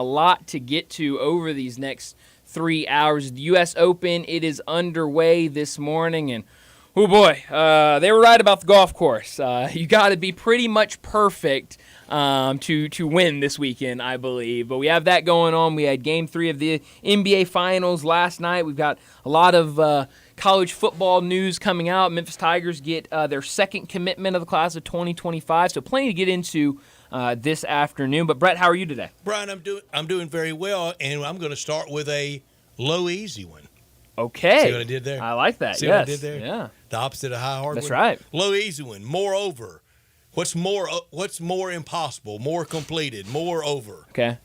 A lot to get to over these next 3 hours. The U.S. Open, it is underway this morning, and oh boy, they were right about the golf course. You got to be pretty much perfect to win this weekend, I believe. But we have that going on. We had Game 3 of the NBA Finals last night. We've got a lot of college football news coming out. Memphis Tigers get their second commitment of the class of 2025, so plenty to get into this afternoon. But Brett, how are you today? Brian, I'm doing very well, and I'm going to start with a low easy one. Okay. See what I did there? I like that. See yes. what I did there? Yeah. The opposite of high hard. That's one? right. Low easy one. Moreover, what's more impossible? More completed. Moreover. Okay.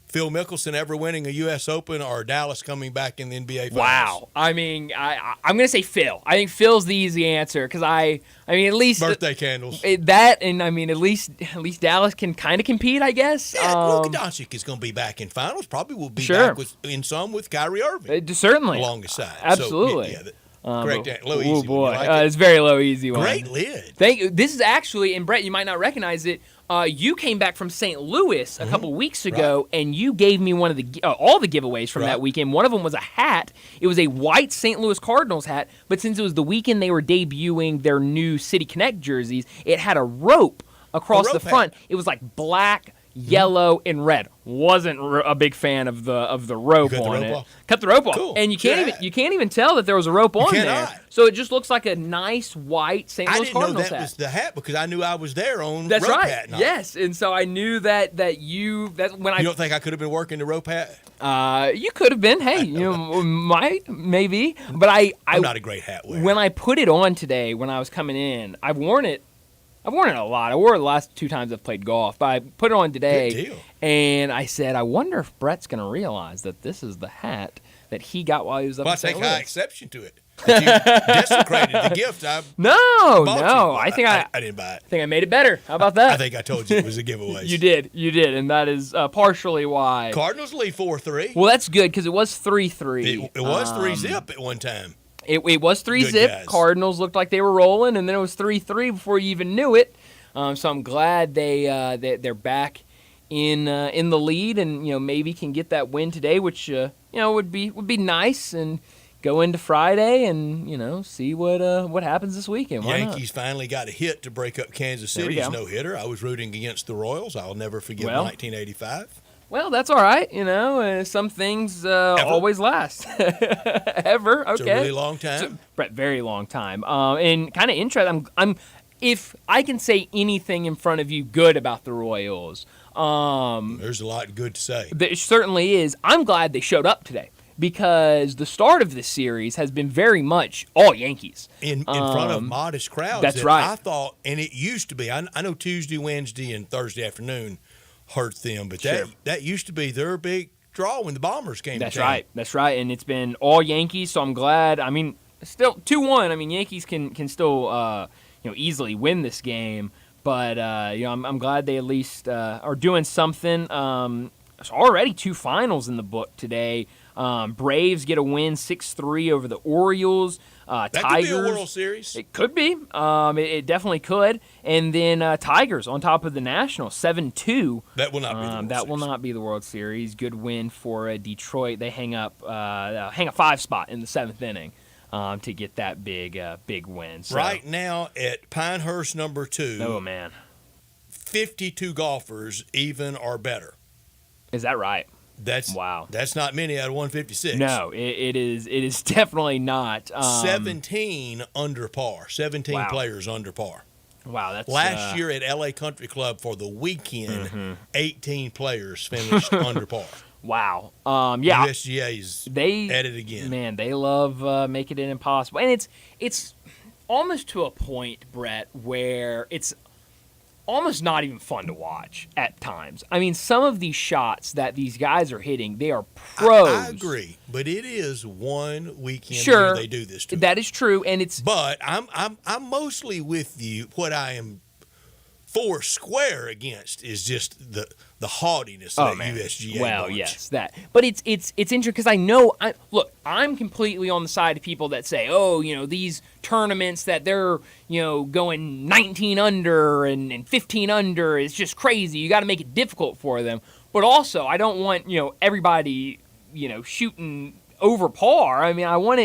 Phil Mickelson ever winning a U.S. Open, or Dallas coming back in the NBA Finals? Wow. I mean, I'm going to say Phil. I think Phil's the easy answer because I mean, at least birthday candles. That, and I mean, at least Dallas can kind of compete, I guess. Yeah, Luka Doncic is going to be back in finals. Probably will be back with Kyrie Irving. Certainly. Along the side. Absolutely. So, correct. Low easy. Oh boy, like it's very low easy one. Great lid. Thank you. This is actually, and Brett, you might not recognize it. You came back from St. Louis a couple weeks ago, and you gave me one of the all the giveaways from that weekend. One of them was a hat. It was a white St. Louis Cardinals hat, but since it was the weekend they were debuting their new City Connect jerseys, it had a rope across the front. It was like black, yellow, and red. Wasn't a big fan of the rope on it. Cut the rope off, cool. And you can't even tell that there was a rope on there. So it just looks like a nice white St. Louis Cardinals hat. I didn't know that was the hat because I knew I was there on That's rope right. hat night. Yes, and so I knew that when I. You don't think I could have been working the rope hat? You could have been. Hey, maybe. But I'm not a great hat wearer. When I put it on today, when I was coming in, I've worn it a lot. I wore it the last 2 times I've played golf, but I put it on today. Good deal. And I said, I wonder if Brett's going to realize that this is the hat that he got while he was up in St. Louis. I take high exception to it. That you desecrated the gift I bought you. I think I didn't buy it. I think I made it better. How about that? I think I told you it was a giveaway. You did, and that is partially why. Cardinals lead 4-3. Well, that's good because it was 3-3. It was 3-zip at one time. It was 3-zip. Cardinals looked like they were rolling, and then it was 3-3 before you even knew it. So I'm glad they're back in the lead, and maybe can get that win today, which would be nice, and go into Friday and see what happens this weekend. Why Yankees finally got a hit to break up Kansas City's no hitter. I was rooting against the Royals. I'll never forget 1985. Well, that's all right. Some things always last. Ever. Okay. It's a really long time. Brett, very long time. And kind of interesting. If I can say anything in front of you good about the Royals, there's a lot good to say. There certainly is. I'm glad they showed up today because the start of this series has been very much all Yankees. In front of modest crowds. That's right. I thought, and it used to be, I know Tuesday, Wednesday, and Thursday afternoon hurt them, but that used to be their big draw when the Bombers came to town. That's right, and it's been all Yankees, so I'm glad. I mean, still 2-1. I mean, Yankees can still easily win this game, but I'm glad they at least are doing something. There's already 2 finals in the book today. Braves get a win 6-3 over the Orioles. That Tigers, could be a World Series. It could be. It definitely could. And then Tigers on top of the Nationals 7-2. That will not be the World That Series. will not be the World Series. Good win for Detroit. They hang a 5 spot in the 7th inning. To get that big win. So. Right now at Pinehurst number 2. Oh, man. 52 golfers even or better. Is that right? Wow. That's not many out of 156. No, it is definitely not. 17 under par. 17 players under par. Wow, that's last year at LA Country Club for the weekend, 18 players finished under par. Wow. USGA's at it again. Man, they love making it impossible. And it's almost to a point, Brett, where it's almost not even fun to watch at times. I mean, some of these shots that these guys are hitting, they are pros. I agree, but it is one weekend where they do this to that is true, and it's. But I'm mostly with you. What I am four square against is just the haughtiness of that USGA Well, bunch. yes, that. But it's interesting because I know. I'm completely on the side of people that say, these tournaments that they're going 19 under and 15 under is just crazy. You got to make it difficult for them. but also I don't want everybody shooting over par. I mean, I want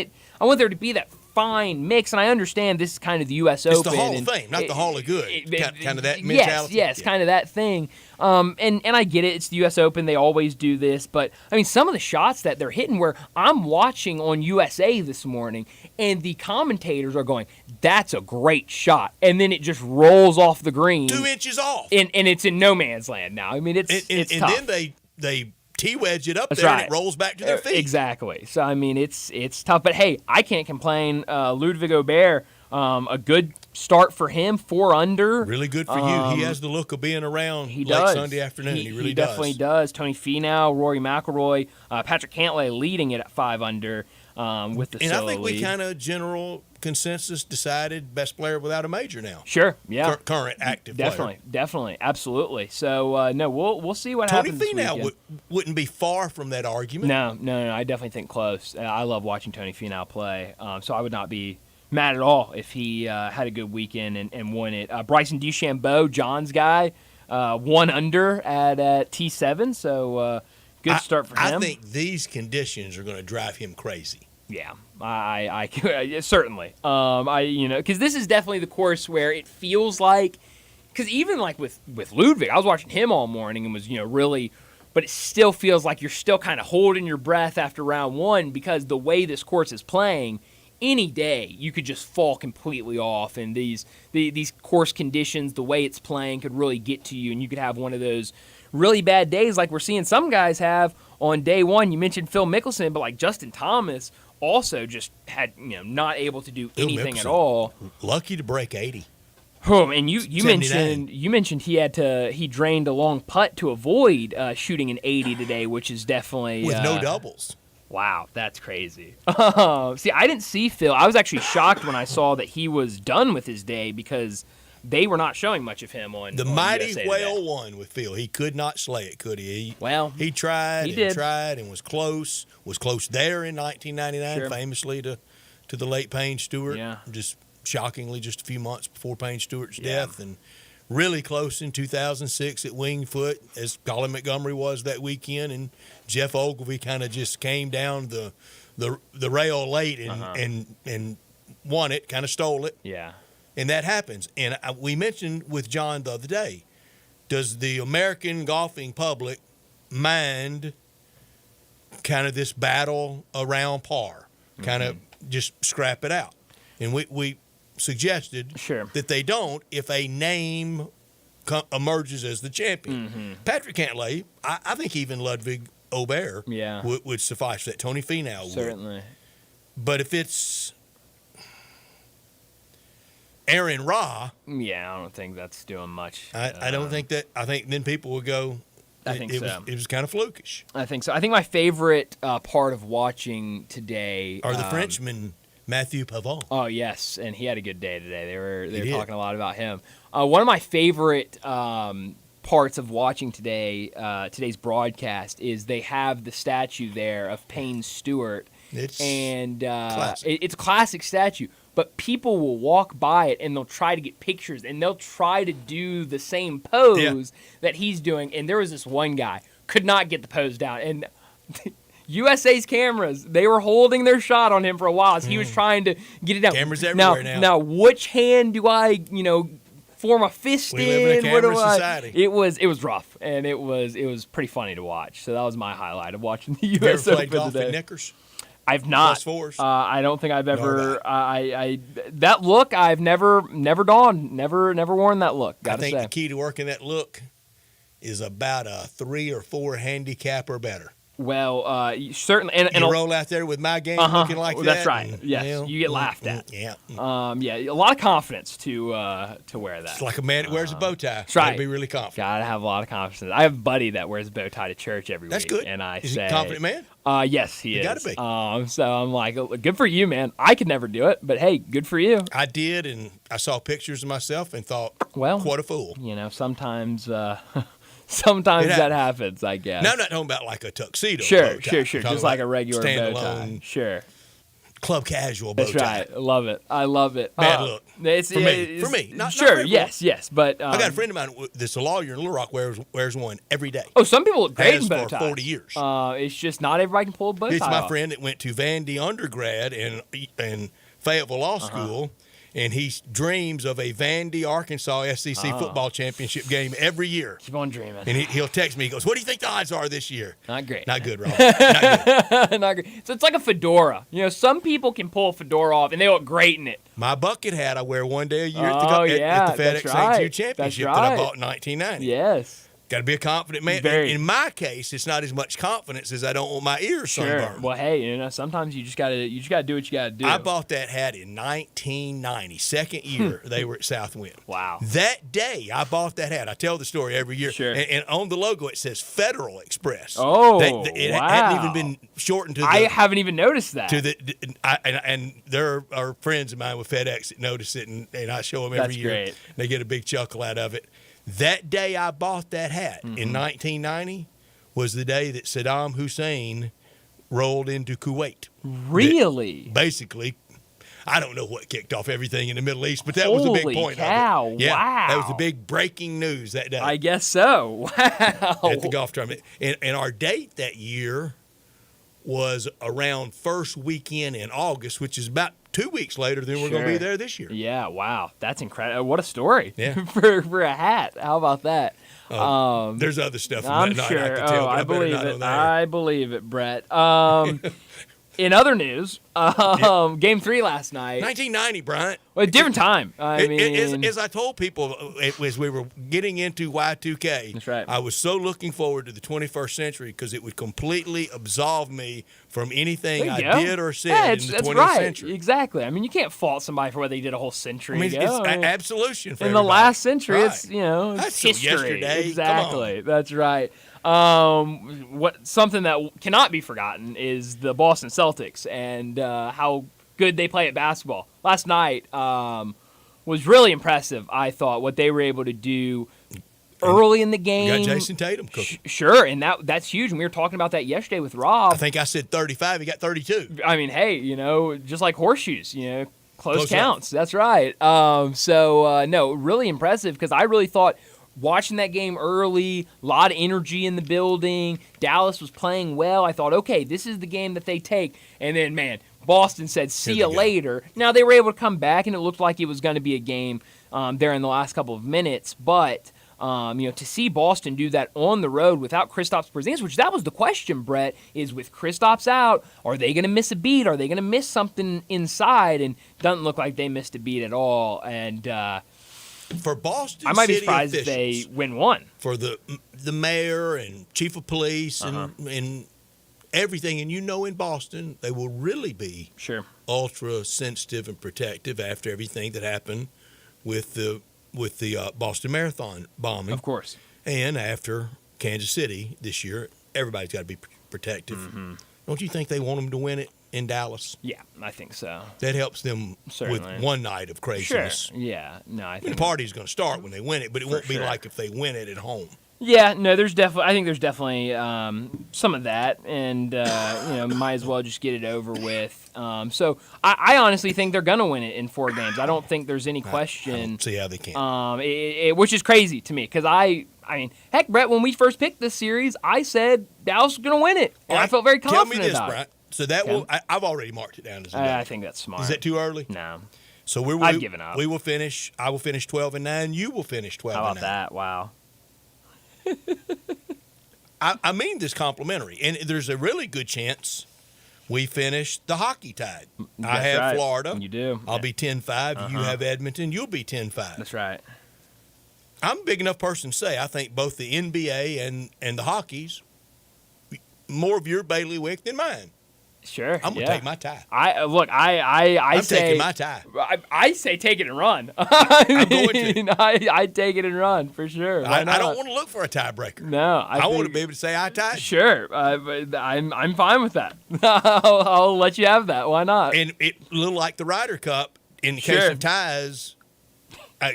there to be that fine mix, and I understand this is kind of the U.S. Open. It's the Hall of Fame, not the Hall of Good. Kind of that mentality. Yes, kind of that thing. And I get it. It's the U.S. Open. They always do this. But, I mean, some of the shots that they're hitting where I'm watching on USA this morning, and the commentators are going, that's a great shot. And then it just rolls off the green. 2 inches off. And it's in no man's land now. I mean, it's tough. And then they T-wedge it up That's there right. and it rolls back to their feet. Exactly. So, I mean, it's tough. But, hey, I can't complain. Ludwig Aubert, a good start for him, 4 under. Really good for you. He has the look of being around late Sunday afternoon. He really does. He definitely does. Tony Finau, Rory McIlroy, Patrick Cantlay leading it at 5 under with the solo lead. And I think we kind of general consensus decided best player without a major now. Sure, yeah. Current active player. Definitely, absolutely. So, no, we'll see what happens this weekend. Tony Finau wouldn't be far from that argument. No, I definitely think close. I love watching Tony Finau play, so I would not be mad at all if he had a good weekend and won it. Bryson DeChambeau, John's guy, 1 under at T7, so good start for him. I think these conditions are going to drive him crazy. Yeah, I certainly. Because this is definitely the course where it feels like, because even like with Ludwig, I was watching him all morning and was really, but it still feels like you're still kind of holding your breath after round 1 because the way this course is playing, any day you could just fall completely off, and these course conditions, the way it's playing, could really get to you, and you could have one of those really bad days like we're seeing some guys have on day 1. You mentioned Phil Mickelson, but like Justin Thomas also just had not able to do anything at all. Lucky to break 80. Oh, and you mentioned he drained a long putt to avoid shooting an 80 today, which is definitely with no doubles. Wow, that's crazy. See, I didn't see Phil. I was actually shocked when I saw that he was done with his day because they were not showing much of him on the on mighty USA whale today. Won with Phil. He could not slay it, could he? He tried and was close. Was close there in 1999, Sure. famously to the late Payne Stewart. Yeah. Just shockingly, just a few months before Payne Stewart's death, and really close in 2006 at Wingfoot, as Colin Montgomery was that weekend, and Jeff Ogilvy kind of just came down the rail late and won it, kind of stole it. Yeah. And that happens. And we mentioned with John the other day, does the American golfing public mind kind of this battle around par? Kind of just scrap it out. And we suggested that they don't if a name emerges as the champion. Patrick Cantlay, I think even Ludwig Aubert would suffice for that. Tony Finau would. Certainly. But if it's Aaron Ra, I don't think that's doing much. I don't think that. I think then people will go, it was kind of flukish. I think so. I think my favorite part of watching today are the Frenchman Mathieu Pavon. Oh yes, and he had a good day today. They were talking a lot about him. One of my favorite parts of watching today's broadcast is they have the statue there of Payne Stewart. It's a classic statue. But people will walk by it and they'll try to get pictures and they'll try to do the same pose that he's doing. And there was this one guy could not get the pose down. And USA's cameras, they were holding their shot on him for a while as he was trying to get it down. Cameras everywhere now. Now, which hand do I, form a fist we in? Live in a camera society. It was rough and it was pretty funny to watch. So that was my highlight of watching the US you ever played Open golf today. in knickers? I've not. +4s? I don't think I've ever. That look I've never donned. Never worn that look. I think the key to working that look is about a 3 or 4 handicap or better. Well, certainly. And you roll out there with my game looking like that. That's right. Yes, you get laughed at. Yeah. A lot of confidence to wear that. It's like a man that wears a bow tie. That's right. Gotta be really confident. Gotta have a lot of confidence. I have a buddy that wears a bow tie to church every week. That's good. And is he a confident man? Yes, he is. Gotta be. So I'm like, good for you, man. I could never do it, but hey, good for you. I did, and I saw pictures of myself and thought, what a fool. Sometimes. Sometimes that happens, I guess. Now I'm not talking about like a tuxedo. Sure. Just like a regular bow tie. Standalone. Sure. club casual bow That's tie. right. I love it. I love it. Bad look. It's, For me. Not sure. for Yes. But I got a friend of mine that's a lawyer in Little Rock wears one every day. Oh, some people look great Has in bow for ties. 40 years. It's just not everybody can pull a bow tie It's my off. friend that went to Vandy undergrad in Fayetteville Law School, and he dreams of a Vandy, Arkansas SEC football championship game every year. Keep on dreaming. And he'll text me. He goes, "What do you think the odds are this year?" Not great. Not good, Rob. Not good. Not great. So it's like a fedora. You know, some people can pull a fedora off, and they look great in it. My bucket hat I wear one day a year Oh, at the yeah, FedEx that's right. A2 Championship That's that I right. bought in 1990. Yes. Got to be a confident man. Very. In my case, it's not as much confidence as I don't want my ears Sure. sunburned. Well, hey, you know, sometimes you just gotta do what you gotta do. I bought that hat in 1990, second year they were at Southwind. Wow. That day I bought that hat. I tell the story every year. Sure. And on the logo it says Federal Express. Oh, it wow. hadn't even been shortened to the. I haven't even noticed that. And there are friends of mine with FedEx that notice it, and I show them every That's year. great. They get a big chuckle out of it. That day I bought that hat Mm-hmm. in 1990 was the day that Saddam Hussein rolled into Kuwait. Really? Basically, I don't know what kicked off everything in the Middle East, but that was the big Holy point cow, of it. Yeah, wow. that was the big breaking news that day I guess so. Wow. at the golf tournament. And our date that year was around first weekend in August, which is about 2 weeks later than we're going to be Sure. there this year. Yeah, wow. That's incredible. What a story. Yeah. for a hat. How about that? There's other stuff from I'm that sure. night I could tell, but I I better believe not it. on there. I believe it, Brett. In other news, Game 3 last night. 1990, Bryant. Well, a different time. I mean, As I told people as we were getting into Y2K, That's right. I was so looking forward to the 21st century because it would completely absolve me from anything there I you go. did or said Yeah, in the that's 20th right. century. Exactly. I mean, you can't fault somebody for what they did a whole century I mean, ago. it's I mean, absolution for in the everybody. last century, Right. it's it's That's so history. yesterday. Come Exactly. That's right. Something that cannot be forgotten is the Boston Celtics and how good they play at basketball. Last night was really impressive. I thought what they were able to do early in the You game. got Jason Tatum cooking. Sure, and that's huge. And we were talking about that yesterday with Rob. I think I said 35. He got 32. I mean, hey, just like horseshoes, close Close counts. That's right. No, really impressive because I really thought watching that game early, a lot of energy in the building. Dallas was playing well. I thought, okay, this is the game that they take. And then, man, Boston said, see Here you they go. later. Now, they were able to come back, and it looked like it was going to be a game there in the last couple of minutes. But to see Boston do that on the road without Kristaps Porzingis, which that was the question, Brett, is with Kristaps out, are they going to miss a beat? Are they going to miss something inside? And doesn't look like they missed a beat at all. And For Boston I might be city surprised if they officials, win one. for the mayor and chief of police and everything, and in Boston, they will really be Sure. ultra sensitive and protective after everything that happened with the Boston Marathon bombing, Of course. and after Kansas City this year. Everybody's got to be protective. Mm-hmm. Don't you think they want them to win it in Dallas? Yeah, I think so. That helps them Certainly. with one night of Sure. craziness. Yeah. No, I The think. party's going to start when they win it, but it won't be sure. like if they win it at home. Yeah. No, there's definitely. I think there's definitely some of that, and might as well just get it over with. So I honestly think they're gonna win it in 4 games. I don't think there's any I question. don't see how they can. Which is crazy to me because I mean, heck, Brett, when we first picked this series, I said Dallas was going to win it, and I felt very confident Tell me this, about Brian. it. So that Okay. I've already marked it down as a I no. think that's smart. Is that too early? No. So I've given up. We will finish. I will finish 12-9. You will finish 12-9. How about that? Wow. I mean this complimentary, and there's a really good chance we finish the hockey tide. I That's have right. Florida. You do. I'll Yeah. be 10-5. You have Edmonton. You'll be 10-5. That's right. I'm a big enough person to say I think both the NBA and the hockey's more of your bailiwick than mine. Sure. I'm gonna yeah. take my tie. I'm taking say my tie. I say take it and run. I'm going to. I take it and run for sure. Why I not? don't want to look for a tiebreaker. No, I want to think- be able to say I tied. Sure, but I'm fine with that. I'll let you have that. Why not? And it a little like the Ryder Cup in the case Sure. of ties.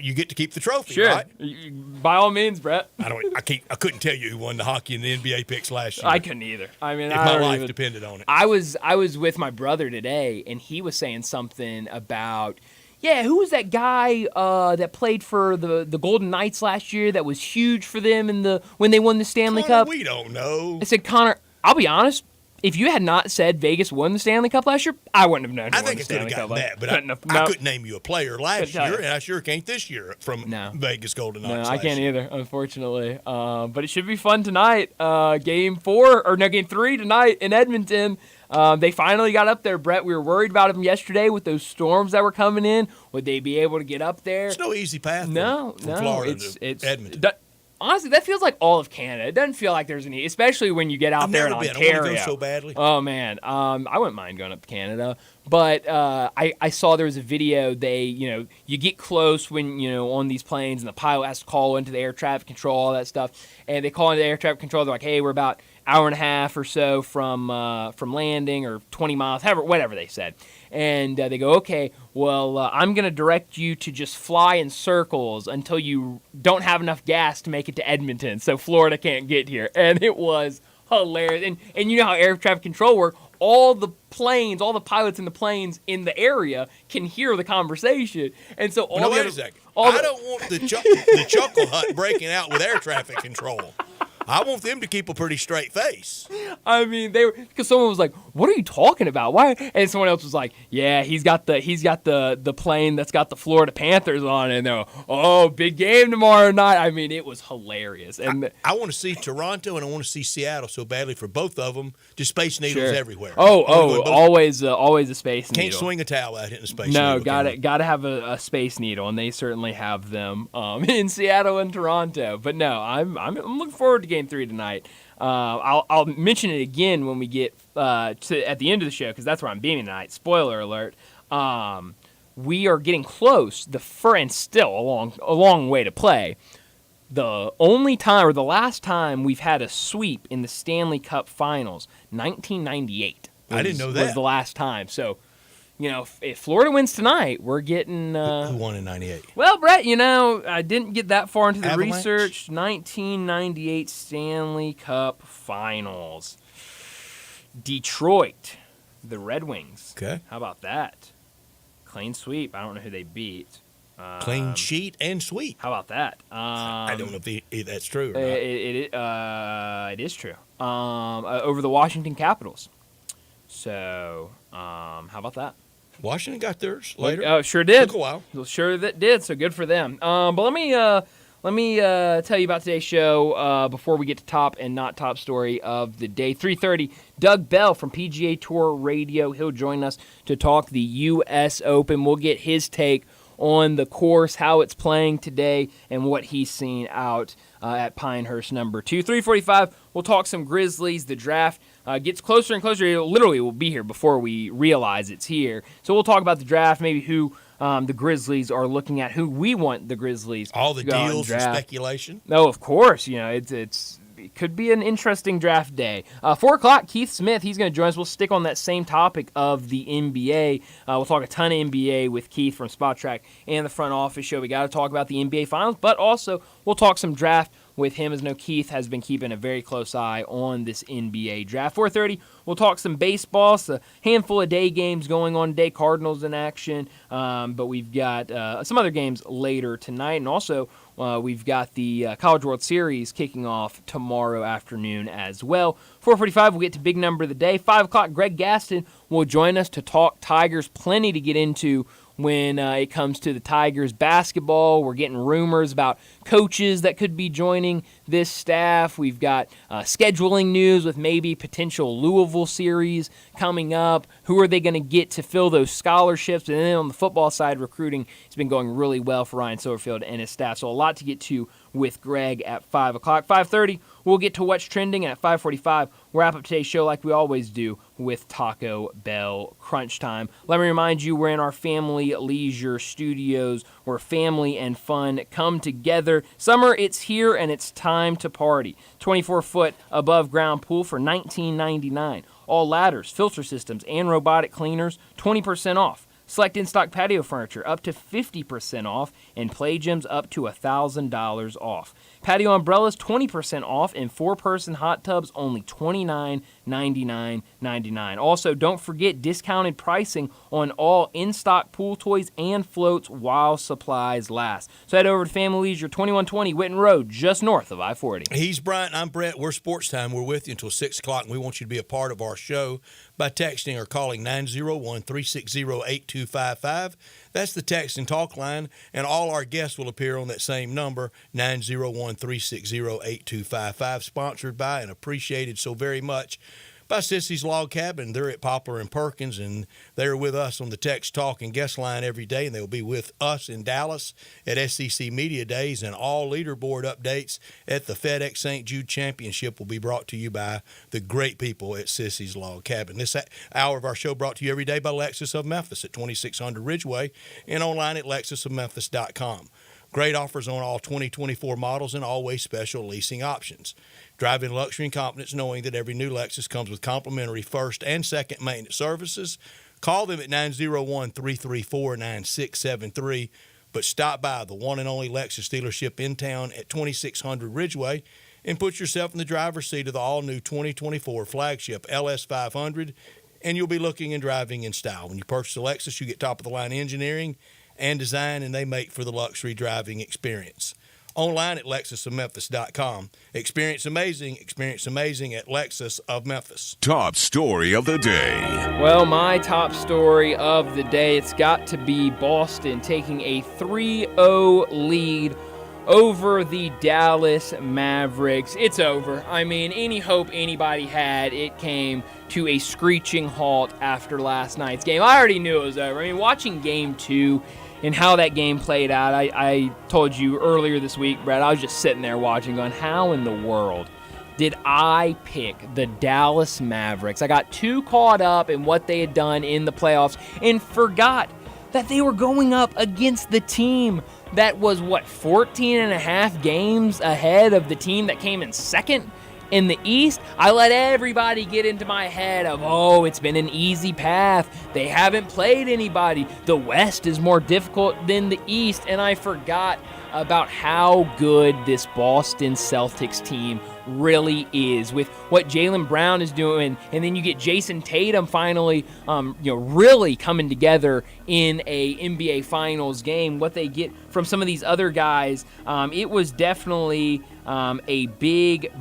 you get to keep the trophy, Sure. right? By all means, Brett. I couldn't tell you who won the hockey and the NBA picks last year. I couldn't either. I mean, if my life depended on it. I was with my brother today, and he was saying something about, who was that guy that played for the Golden Knights last year that was huge for them when they won the Stanley Cup? We don't know. I said, Connor, I'll be honest. If you had not said Vegas won the Stanley Cup last year, I wouldn't have known who won the Stanley Cup. I think it could have gotten that, but I couldn't name you a player last year, and I sure can't this year from Vegas Golden Knights. No, I can't either, unfortunately. But it should be fun tonight. Game 3 tonight in Edmonton. They finally got up there, Brett. We were worried about them yesterday with those storms that were coming in. Would they be able to get up there? It's no easy path from Florida to Edmonton. Honestly, that feels like all of Canada. It doesn't feel like there's any, especially when you get out there in Ontario. I want to go so badly. Oh man, I wouldn't mind going up to Canada, but I saw there was a video. You get close when on these planes, and the pilot has to call into the air traffic control, all that stuff, and they call into the air traffic control. They're like, "Hey, we're about hour and a half or so from landing, or 20 miles, whatever they said." And they go, okay, well, I'm going to direct you to just fly in circles until you don't have enough gas to make it to Edmonton, so Florida can't get here. And it was hilarious. And you know how air traffic control works. All the pilots in the planes in the area can hear the conversation. And so wait a second. I don't want the Chuckle Hut breaking out with air traffic control. I want them to keep a pretty straight face. I mean, because someone was like, "What are you talking about? Why?" And someone else was like, "Yeah, he's got the plane that's got the Florida Panthers on it." And they're, "Oh, big game tomorrow night." I mean, it was hilarious. And I want to see Toronto and I want to see Seattle so badly for both of them. Just Space Needles everywhere. Always a Space Needle. Can't swing a towel out hitting a Space Needle. No, got to have a Space Needle, and they certainly have them in Seattle and Toronto. But no, I'm looking forward to Game 3 tonight. I'll mention it again when we get at the end of the show, because that's where I'm beaming tonight. Spoiler alert. We are getting close. And still a long way to play. The only time, or the last time, we've had a sweep in the Stanley Cup Finals, 1998. I didn't know that. Was the last time. So, if Florida wins tonight, we're getting... Who won in 98? Well, Brett, I didn't get that far into the Avalanche? research. 1998 Stanley Cup Finals. Detroit, the Red Wings. Okay. How about that? Clean sweep. I don't know who they beat. Clean sheet and sweep. How about that? I don't know if that's true or not. It is true. Over the Washington Capitals. So, how about that? Washington got theirs later. Oh, sure did. Took a while. Sure that did. So good for them. But let me tell you about today's show before we get to top and not top story of the day. 3:30. Doug Bell from PGA Tour Radio. He'll join us to talk the U.S. Open. We'll get his take on the course, how it's playing today, and what he's seen out at Pinehurst number 2. 3:45. We'll talk some Grizzlies. The draft gets closer and closer. It literally will be here before we realize it's here. So we'll talk about the draft, maybe who the Grizzlies are looking at, who we want the Grizzlies all the to go deals and and speculation. No, of course. It could be an interesting draft day. 4 o'clock, Keith Smith, he's going to join us. We'll stick on that same topic of the NBA. We'll talk a ton of NBA with Keith from Spot Track and the Front Office Show. We got to talk about the NBA Finals, but also we'll talk some draft with him, as no Keith has been keeping a very close eye on this NBA draft. 4:30, we'll talk some baseball. It's a handful of day games going on today. Cardinals in action, but we've got some other games later tonight, and also we've got the College World Series kicking off tomorrow afternoon as well. 4:45, we'll get to big number of the day. 5 o'clock, Greg Gaston will join us to talk Tigers. Plenty to get into when it comes to the Tigers basketball. We're getting rumors about coaches that could be joining this staff. We've got scheduling news with maybe potential Louisville series coming up. Who are they going to get to fill those scholarships? And then on the football side, recruiting has been going really well for Ryan Silverfield and his staff. So a lot to get to with Greg at 5 o'clock. 5:30, we'll get to what's trending. And at 5:45, we'll wrap up today's show like we always do with Taco Bell Crunch Time. Let me remind you, we're in our Family Leisure Studios where family and fun come together. Summer, it's here, and it's time to party. 24-foot above-ground pool for $19.99. All ladders, filter systems, and robotic cleaners, 20% off. Select in-stock patio furniture up to 50% off, and play gyms up to $1,000 off. Patio umbrellas 20% off, and 4-person hot tubs only $29.99. Also, don't forget discounted pricing on all in-stock pool toys and floats while supplies last. So head over to Family Leisure, 2120 Whitten Road, just north of I-40. He's Bryant, I'm Brett. We're Sportstime. We're with you until 6 o'clock, and we want you to be a part of our show by texting or calling 901-360-8255. That's the text and talk line, and all our guests will appear on that same number, 901-360-8255, sponsored by and appreciated so very much by Sissy's Log Cabin. They're at Poplar and Perkins, and they're with us on the text, talk, and guest line every day, and they'll be with us in Dallas at SEC Media Days, and all leaderboard updates at the FedEx St. Jude Championship will be brought to you by the great people at Sissy's Log Cabin. This hour of our show brought to you every day by Lexus of Memphis at 2600 Ridgeway and online at lexusofmemphis.com. Great offers on all 2024 models and always special leasing options. Drive in luxury and confidence knowing that every new Lexus comes with complimentary first and second maintenance services. Call them at 901-334-9673. But stop by the one and only Lexus dealership in town at 2600 Ridgeway and put yourself in the driver's seat of the all-new 2024 flagship LS500, and you'll be looking and driving in style. When you purchase a Lexus, you get top-of-the-line engineering and design, and they make for the luxury driving experience. Online at lexusofmemphis.com. Experience amazing at Lexus of Memphis. Top story of the day. Well, my top story of the day, it's got to be Boston taking a 3-0 lead over the Dallas Mavericks. It's over. I mean, any hope anybody had, it came to a screeching halt after last night's game. I already knew it was over. I mean, watching Game 2 and how that game played out, I told you earlier this week, Brad, I was just sitting there watching going, how in the world did I pick the Dallas Mavericks? I got too caught up in what they had done in the playoffs and forgot that they were going up against the team that was, 14 and a half games ahead of the team that came in second in the East. I let everybody get into my head of, it's been an easy path. They haven't played anybody. The West is more difficult than the East, and I forgot about how good this Boston Celtics team really is with what Jaylen Brown is doing, and then you get Jason Tatum finally, really coming together in a NBA Finals game. What they get from some of these other guys, it was definitely a big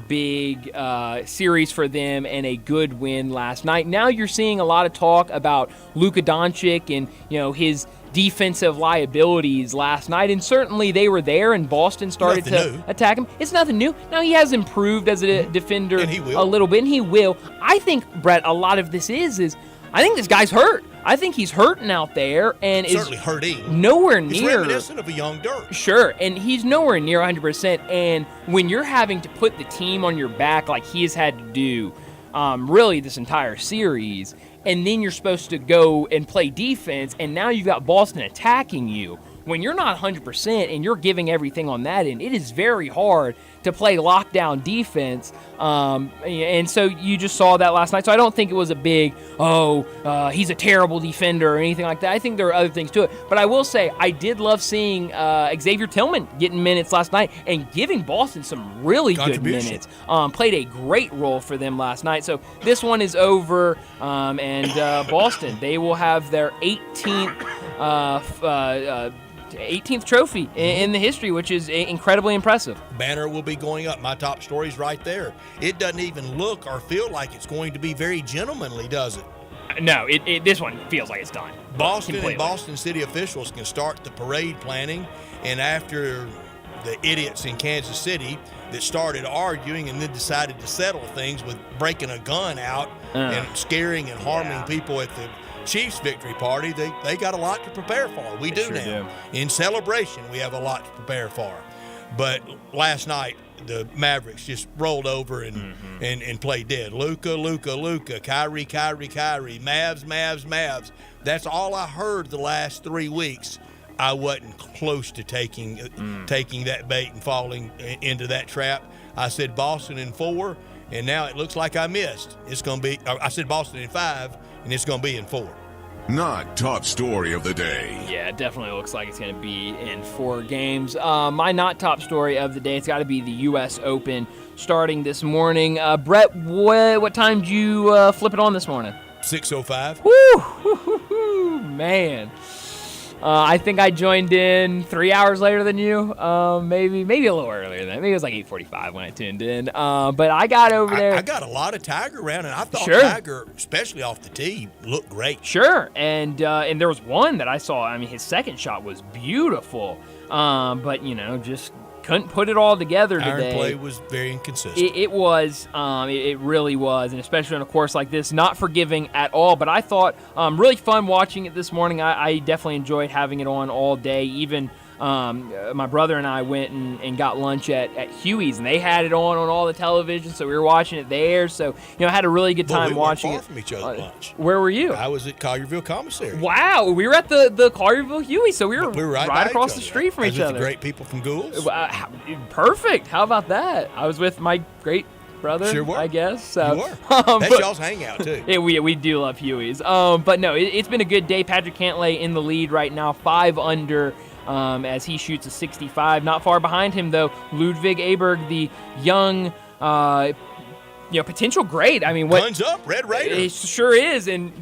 series for them and a good win last night. Now you're seeing a lot of talk about Luka Doncic and his defensive liabilities last night, and certainly they were there, and Boston started to attack him. It's nothing new. Now, he has improved as a defender a little bit, and he will. I think, Brett, a lot of this is I think this guy's hurt. I think he's hurting out there and certainly hurting. Nowhere near. He's reminiscent of a young Dirk. Sure, and he's nowhere near 100%, and when you're having to put the team on your back like he has had to do really this entire series, and then you're supposed to go and play defense, and now you've got Boston attacking you. When you're not 100% and you're giving everything on that end, it is very hard to play lockdown defense. And so you just saw that last night. So I don't think it was a big, he's a terrible defender or anything like that. I think there are other things to it. But I will say I did love seeing Xavier Tillman getting minutes last night and giving Boston some really good minutes. Played a great role for them last night. So this one is over, and Boston, they will have their 18th trophy in the history, which is incredibly impressive. Banner will be going up. My top story's right there. It doesn't even look or feel like it's going to be very gentlemanly, does it? No, this one feels like it's done. Boston completely. And Boston city officials can start the parade planning, and after the idiots in Kansas City that started arguing and then decided to settle things with breaking a gun out and scaring and harming people at the Chiefs victory party, they got a lot to prepare for. We do now. In celebration, we have a lot to prepare for. But last night, the Mavericks just rolled over and played dead. Luka, Kyrie, Mavs. That's all I heard the last 3 weeks. I wasn't close to taking that bait and falling into that trap. I said Boston in 4, and now it looks like I missed. It's going to be. I said Boston in 5, and it's going to be in 4. Not top story of the day. Yeah, it definitely looks like it's going to be in 4 games. My not top story of the day, it's got to be the U.S. Open starting this morning. Brett, what time did you flip it on this morning? 6:05. Woo! Man. I think I joined in 3 hours later than you. Maybe a little earlier than that. Maybe it was like 8:45 when I tuned in. But I got over there. I got a lot of Tiger around, and I thought Sure. Tiger, especially off the tee, looked great. Sure, and there was one that I saw. I mean, his second shot was beautiful, but just couldn't put it all together today. Iron play was very inconsistent. It was. It really was, and especially on a course like this, not forgiving at all. But I thought really fun watching it this morning. I definitely enjoyed having it on all day. Even my brother and I went and got lunch at Huey's, and they had it on all the television, so we were watching it there. So I had a really good time watching we it. weren't far from each other at lunch. Where were you? I was at Collierville Commissary. Wow, we were at the Collierville Huey, so we were right across the street from each other. The great people from Gould's. Perfect. How about that? I was with my great brother, Sure were. I guess. So, You were. That's y'all's hangout, too. Yeah, we do love Huey's. But no, it's been a good day. Patrick Cantlay in the lead right now, 5 under. As he shoots a 65. Not far behind him, though, Ludwig Aberg, the young, potential great. I mean, Guns up, Red Raider. It sure is. And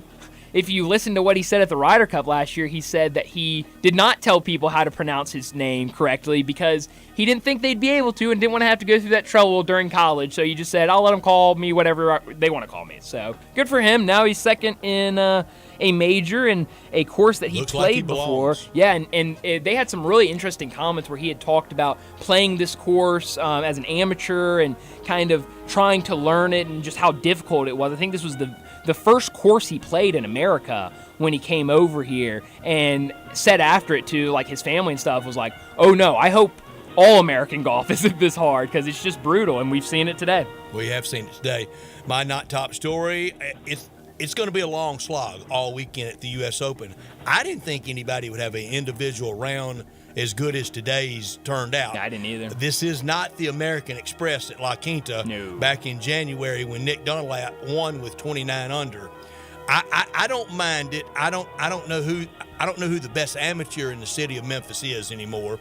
if you listen to what he said at the Ryder Cup last year, he said that he did not tell people how to pronounce his name correctly because he didn't think they'd be able to and didn't want to have to go through that trouble during college. So he just said, I'll let them call me whatever they want to call me. So good for him. Now he's second in a major and a course that he Looks played like he before. belongs. Yeah, and they had some really interesting comments where he had talked about playing this course as an amateur and kind of trying to learn it and just how difficult it was. I think this was the first course he played in America when he came over here, and said after it to like his family and stuff was like, oh no, I hope all American golf isn't this hard because it's just brutal, and we've seen it today. We have seen it today. My not top story, it's going to be a long slog all weekend at the U.S. Open. I didn't think anybody would have an individual round as good as today's turned out. I didn't either. This is not the American Express at La Quinta back in January when Nick Dunlap won with 29 under. I don't mind it. I don't know who the best amateur in the city of Memphis is anymore,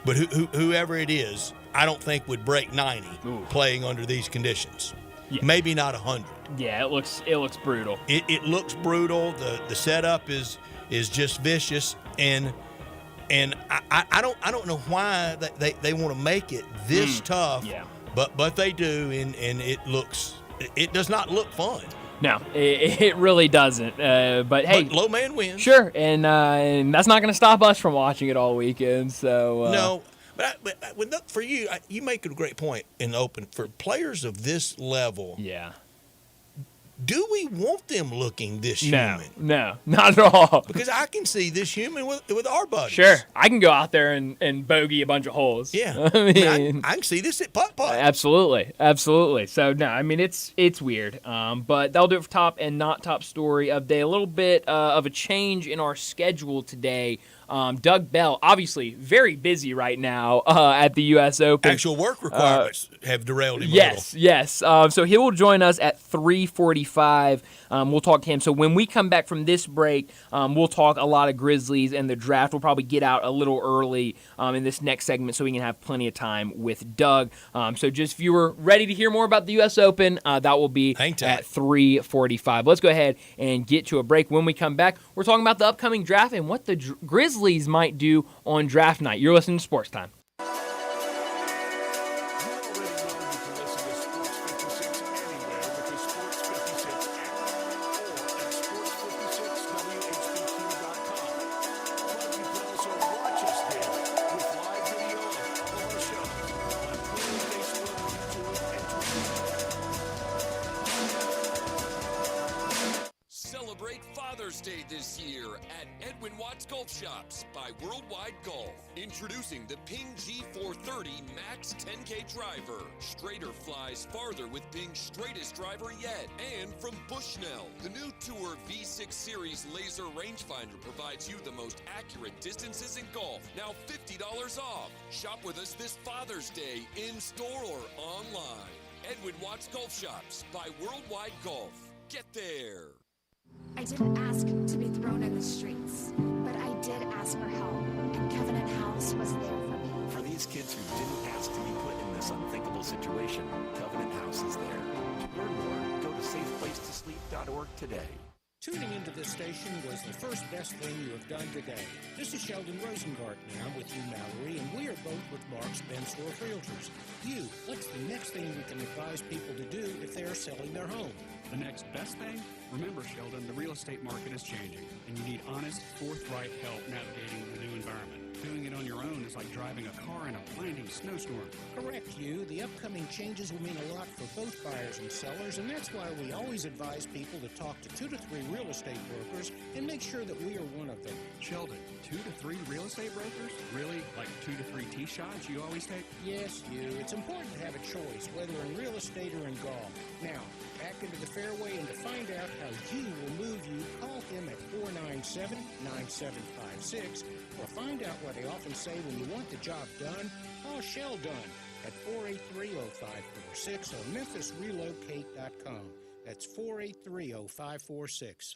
but whoever it is, I don't think would break 90 playing under these conditions. Yeah. Maybe not 100. Yeah, it looks brutal. It looks brutal. The setup is just vicious, and I don't know why they want to make it this tough. Yeah. But they do, and it does not look fun. No, it really doesn't. But hey, low man wins. Sure, and that's not going to stop us from watching it all weekend. So no. But for you, you make a great point in the Open. For players of this level, yeah, do we want them looking this human? No, not at all. Because I can see this human with our buddies. Sure, I can go out there and bogey a bunch of holes. Yeah, I can see this at putt-putt. Absolutely. So, no, I mean, it's weird. But that'll do it for top and not top story of the day. A little bit of a change in our schedule today. Doug Bell, obviously very busy right now at the U.S. Open. Actual work requirements have derailed him Yes. So he will join us at 3:45. We'll talk to him. So when we come back from this break, we'll talk a lot of Grizzlies and the draft. We'll probably get out a little early in this next segment so we can have plenty of time with Doug. So just if you were ready to hear more about the U.S. Open, that will be at 3:45. Let's go ahead and get to a break. When we come back, we're talking about the upcoming draft and what the Grizzlies might do on draft night. You're listening to Sports Time. Celebrate Father's Day this year at Edwin Watts Golf Shops by Worldwide Golf. Introducing the Ping G430 Max 10K driver. Straighter flies farther with Ping's straightest driver yet. And from Bushnell, the new Tour V6 Series laser rangefinder provides you the most accurate distances in golf. Now $50 off. Shop with us this Father's Day in store or online. Edwin Watts Golf Shops by Worldwide Golf. Get there. I didn't ask to be thrown in the streets, but I did ask for help, and Covenant House was there for me. For these kids who didn't ask to be put in this unthinkable situation, Covenant House is there. To learn more, go to safeplacetosleep.org today. Tuning into this station was the first best thing you have done today. This is Sheldon Rosengarten, and I'm with you, Mallory, and we are both with Mark's Benstorff Realtors. What's the next thing we can advise people to do if they are selling their home? The next best thing? Remember, Sheldon, the real estate market is changing, and you need honest, forthright help navigating the new environment. Doing it on your own is like driving a car in a blinding snowstorm. Correct, Hugh. The upcoming changes will mean a lot for both buyers and sellers, and that's why we always advise people to talk to 2 to 3 real estate brokers and make sure that we are one of them. Sheldon, 2 to 3 real estate brokers? Really? Like 2 to 3 tee shots you always take? Yes, Hugh. It's important to have a choice, whether in real estate or in golf. Now, back into the fairway, and to find out how Hugh will move you, call him at 497-9756, or find out what they often say when you want the job done. Call Sheldon at 483-0546 or memphisrelocate.com. That's 483-0546.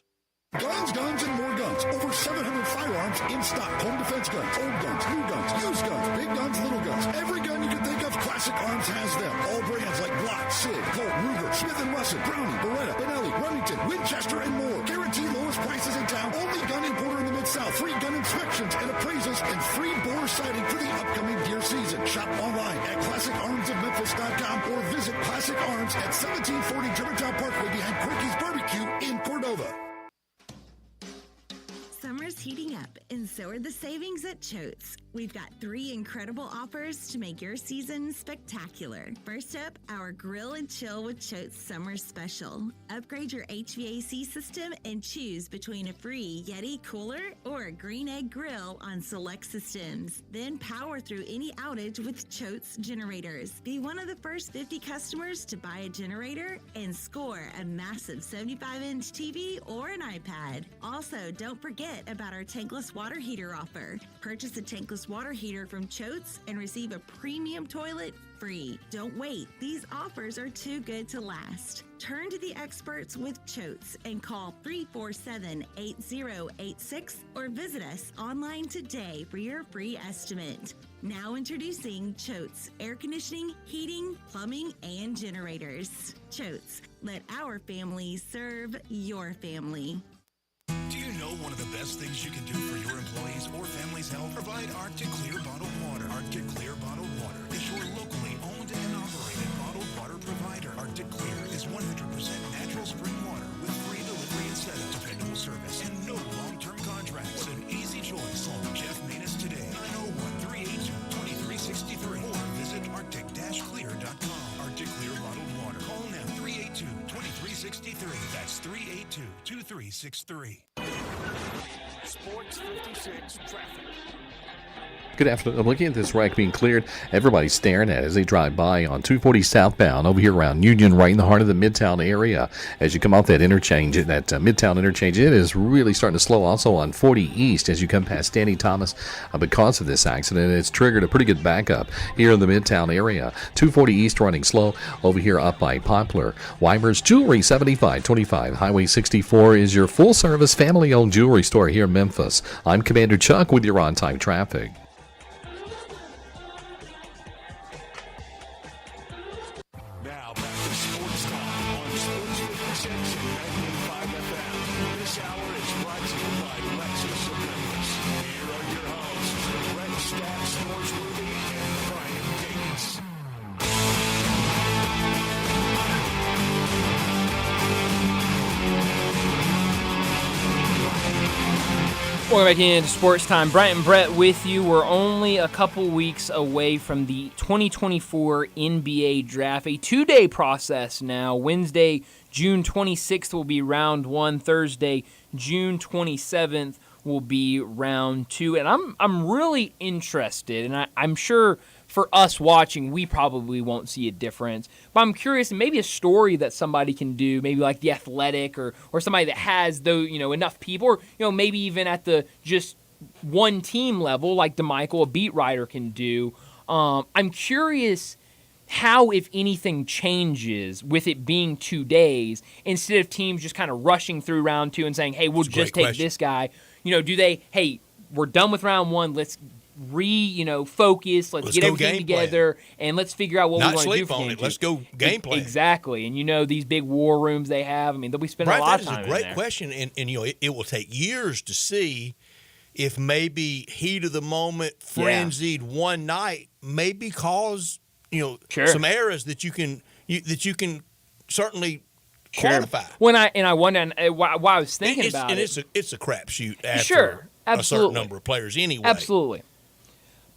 Guns, guns, and more guns. Over 700 firearms in stock. Home defense guns, old guns, new guns, used guns, big guns, little guns. Every gun you can think of, Classic Arms has them. All brands like Glock, Sig, Colt, Ruger, Smith & Wesson, Browning, Beretta, Benelli, Remington, Winchester, and more. Guaranteed lowest prices in town. Only gun importer in the Mid-South. Free gun inspections and appraisals and free bore sighting for the upcoming deer season. Shop online at ClassicArmsOfMemphis.com or visit Classic Arms at 1740 Germantown Parkway behind Quicky's Barbecue in Cordova. Summer's heating up, and so are the savings at Choate's. We've got 3 incredible offers to make your season spectacular. First up, our Grill and Chill with Choate's Summer Special. Upgrade your HVAC system and choose between a free Yeti cooler or a Green Egg grill on select systems. Then power through any outage with Choate's generators. Be one of the first 50 customers to buy a generator and score a massive 75-inch TV or an iPad. Also, don't forget about our tankless water heater offer. Purchase a tankless water heater from Choate's and receive a premium toilet free. Don't wait. These offers are too good to last. Turn to the experts with Choate's and call 347-8086 or visit us online today for your free estimate. Now introducing Choate's air conditioning, heating, plumbing, and generators. Choate's, let our family serve your family. Do you know one of the best things you can do for your employees or family's health? Provide Arctic Clear bottled water. Arctic Clear bottled water is your locally owned and operated bottled water provider. Arctic Clear is 100% natural spring water with free delivery and setup, dependable service, and no long-term contracts. What an easy choice. Call Jeff Manus today at 901-382-2363 or visit arctic-clear.com. Arctic Clear bottled water. Call now 382-2363. That's 382-2363. Sports 56 traffic. Good afternoon. I'm looking at this wreck being cleared. Everybody's staring at it as they drive by on 240 southbound over here around Union, right in the heart of the Midtown area. As you come off that interchange, that Midtown interchange, it is really starting to slow. Also on 40 East as you come past Danny Thomas because of this accident. It's triggered a pretty good backup here in the Midtown area. 240 East running slow over here up by Poplar. Weimer's Jewelry 7525. Highway 64 is your full-service family-owned jewelry store here in Memphis. I'm Commander Chuck with your on-time traffic. Now back to Sports Time on Sports 56 and 95 FM. This hour is brought to you by Lexus of Memphis. Here are your hosts, Brett Stack, Snoresworthy, and Brian Davis. Welcome back into Sports Time. Bryant and Brett with you. We're only a couple weeks away from the 2024 NBA Draft. A 2-day process now. Wednesday, June 26th will be round 1. Thursday, June 27th will be round 2. And I'm really interested, and I'm sure for us watching, we probably won't see a difference. But I'm curious, maybe a story that somebody can do, maybe like The Athletic or somebody that has enough people, or maybe even at the just one team level, like DeMichael, a beat writer, can do. I'm curious how, if anything, changes with it being 2 days instead of teams just kind of rushing through round 2 and saying, hey, we'll just take this guy. Do they, hey, we're done with round 1, let's focus, let's get everything together, and let's figure out what we want to do for game 2. Let's go game plan. Exactly. And these big war rooms they have, they'll be spending a lot of time in there. That is a great question, and it will take years to see if maybe heat of the moment, frenzied one night, maybe cause some errors that you can certainly quantify. When I wonder why I was thinking about it, and it's a crapshoot after a certain number of players anyway. Absolutely.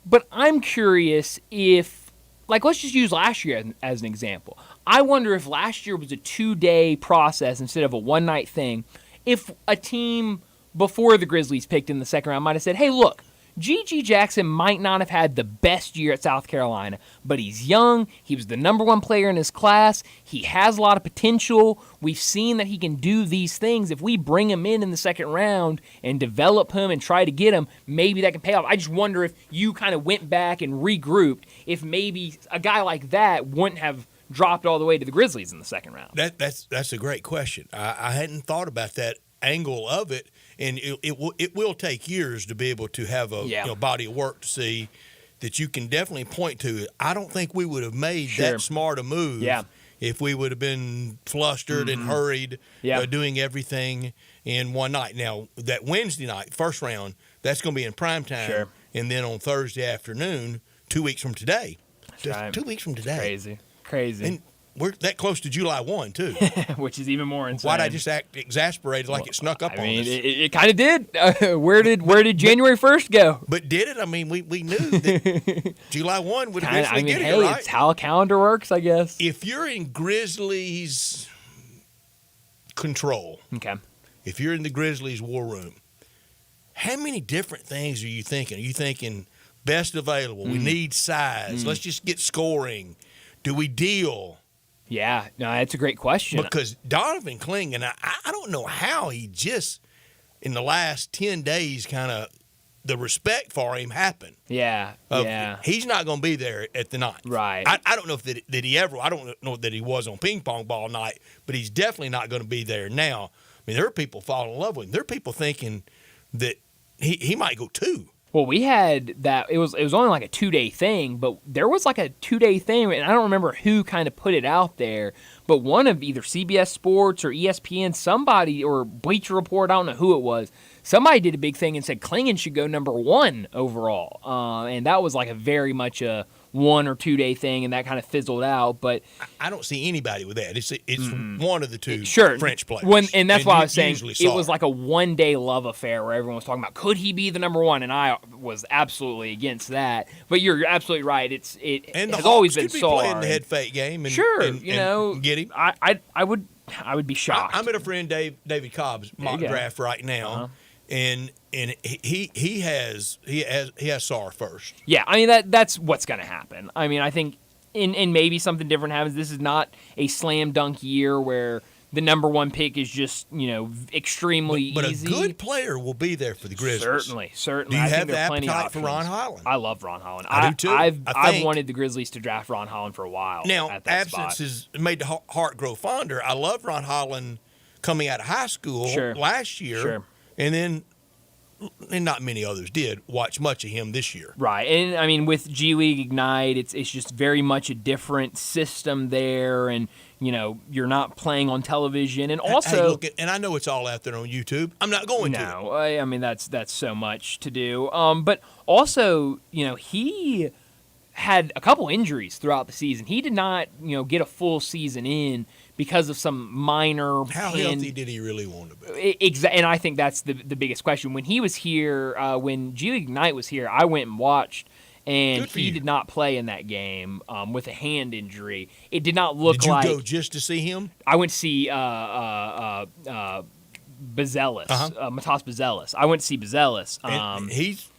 But I'm curious if, let's just use last year as an example. I wonder if last year was a 2-day process instead of a one-night thing. If a team before the Grizzlies picked in the second round might have said, hey, look, G.G. Jackson might not have had the best year at South Carolina, but he's young. He was the number 1 player in his class. He has a lot of potential. We've seen that he can do these things. If we bring him in the second round and develop him and try to get him, maybe that can pay off. I just wonder if you kind of went back and regrouped, if maybe a guy like that wouldn't have dropped all the way to the Grizzlies in the second round. That's a great question. I hadn't thought about that angle of it. And it will take years to be able to have a body of work to see that you can definitely point to. I don't think we would have made that smart a move if we would have been flustered and hurried doing everything in one night. Now, that Wednesday night, first round, that's going to be in prime time. And then on Thursday afternoon, 2 weeks from today. Just 2 weeks from today. Crazy. And we're that close to July 1, too. Which is even more insane. Why'd I just act exasperated like it snuck up on us? It kind of did. Where did January 1st go? But did it? We knew that July 1 would eventually get here, right? It's how a calendar works, I guess. If you're in Grizzlies control, if you're in the Grizzlies war room, how many different things are you thinking? Are you thinking best available? We need size. Let's just get scoring. Do we deal? Yeah, no, that's a great question. Because Donovan Clingan, I don't know how he just, in the last 10 days, kind of the respect for him happened. Yeah. He's not going to be there at the night. Right. I don't know if I don't know that he was on ping pong ball night, but he's definitely not going to be there now. There are people falling in love with him. There are people thinking that he might go 2. Well, we had that. It was only like a 2-day thing, but there was like a 2-day thing, and I don't remember who kind of put it out there. But one of either CBS Sports or ESPN, somebody, or Bleacher Report, I don't know who it was. Somebody did a big thing and said Clingan should go number 1 overall, and that was like a very much a 1 or 2 day thing, and that kind of fizzled out. But I don't see anybody with that. It's one of the two French players. And that's why I was saying it was like a 1-day love affair where everyone was talking about could he be the number 1, and I was absolutely against that. But you're absolutely right. It has always been could be Sarr. Playing the head fake game, and, and get him. I would be shocked. I'm at a friend David Cobb's mock draft right now. And he has Sarr first. Yeah, that's what's going to happen. I think, and maybe something different happens. This is not a slam dunk year where the number 1 pick is just extremely easy. But a good player will be there for the Grizzlies. Certainly. Do you have the appetite for Ron Holland? I love Ron Holland. I do too. I've wanted the Grizzlies to draft Ron Holland for a while. Now, at that absence spot. has made the heart grow fonder. I love Ron Holland coming out of high school last year. Sure. And then, and not many others did watch much of him this year. Right. And with G League Ignite, it's just very much a different system there, and you're not playing on television, and also and I know it's all out there on YouTube. I'm not going to. No, that's so much to do. But also, he had a couple injuries throughout the season. He did not, get a full season in because of some minor. How healthy did he really want to be? And I think that's the biggest question. When he was here, when G League Ignite was here, I went and watched, and he did not play in that game with a hand injury. It did not look like. Did you go just to see him? I went to see Bezelis, Matas Bezelis. I went to see Bezelis.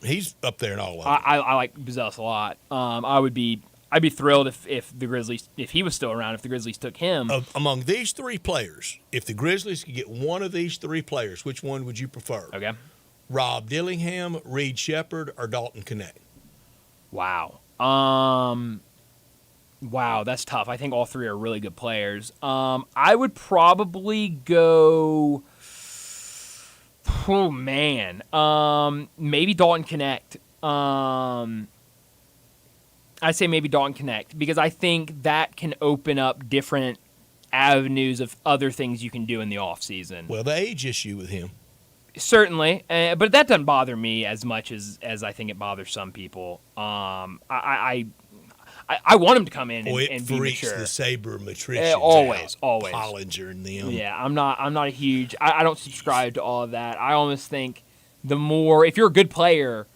He's up there in all of them. I like Bezelis a lot. I'd be thrilled if the Grizzlies, if he was still around, if the Grizzlies took him. Among these 3 players, if the Grizzlies could get one of these 3 players, which one would you prefer? Okay. Rob Dillingham, Reed Shepherd, or Dalton Knecht? Wow. Wow, that's tough. I think all three are really good players. I would probably go. Oh man, maybe Dalton Connect. I'd say maybe Dalton Connect because I think that can open up different avenues of other things you can do in the off season. Well, the age issue with him. Certainly, but that doesn't bother me as much as I think it bothers some people. I want him to come in and be mature. The sabermetricians always. Hollinger and them. Yeah, I'm not a huge. I don't subscribe to all of that. I almost think the more if you're a good player,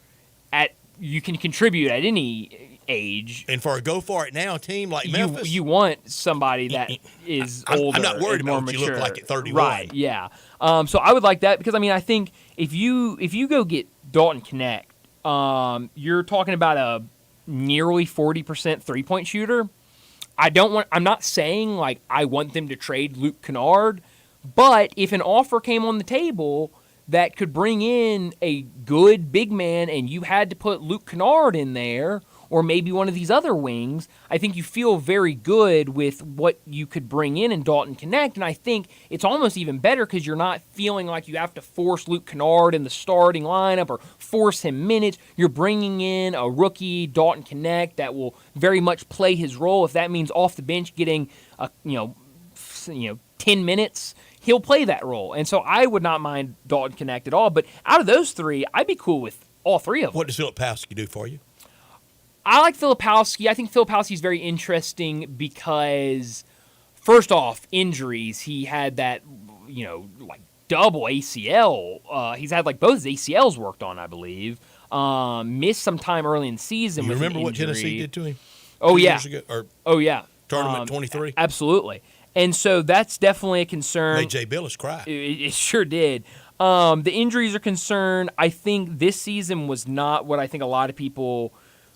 you can contribute at any age. And for a go for it now team like Memphis, you want somebody that is older. I'm not worried and more about what mature. you look like at 31. Right? Yeah. So I would like that because I think if you go get Dalton Connect, you're talking about a nearly 40% 3-point shooter. I'm not saying like I want them to trade Luke Kennard, but if an offer came on the table that could bring in a good big man and you had to put Luke Kennard in there or maybe one of these other wings, I think you feel very good with what you could bring in Dalton Connect. And I think it's almost even better because you're not feeling like you have to force Luke Kennard in the starting lineup or force him minutes. You're bringing in a rookie, Dalton Connect, that will very much play his role. If that means off the bench getting 10 minutes, he'll play that role. And so I would not mind Dalton Connect at all. But out of those three, I'd be cool with all three of them. What does Filipowski do for you? I like Filipowski. I think Filipowski is very interesting because, first off, injuries. He had that, double ACL. He's had both his ACLs worked on, I believe. Missed some time early in the season. You with remember an what injury. Tennessee did to him? Oh, 2 yeah. Years ago, Tournament 23? Absolutely. And so that's definitely a concern. Made Jay Billis cry. It sure did. The injuries are concerned. I think this season was not what I think a lot of people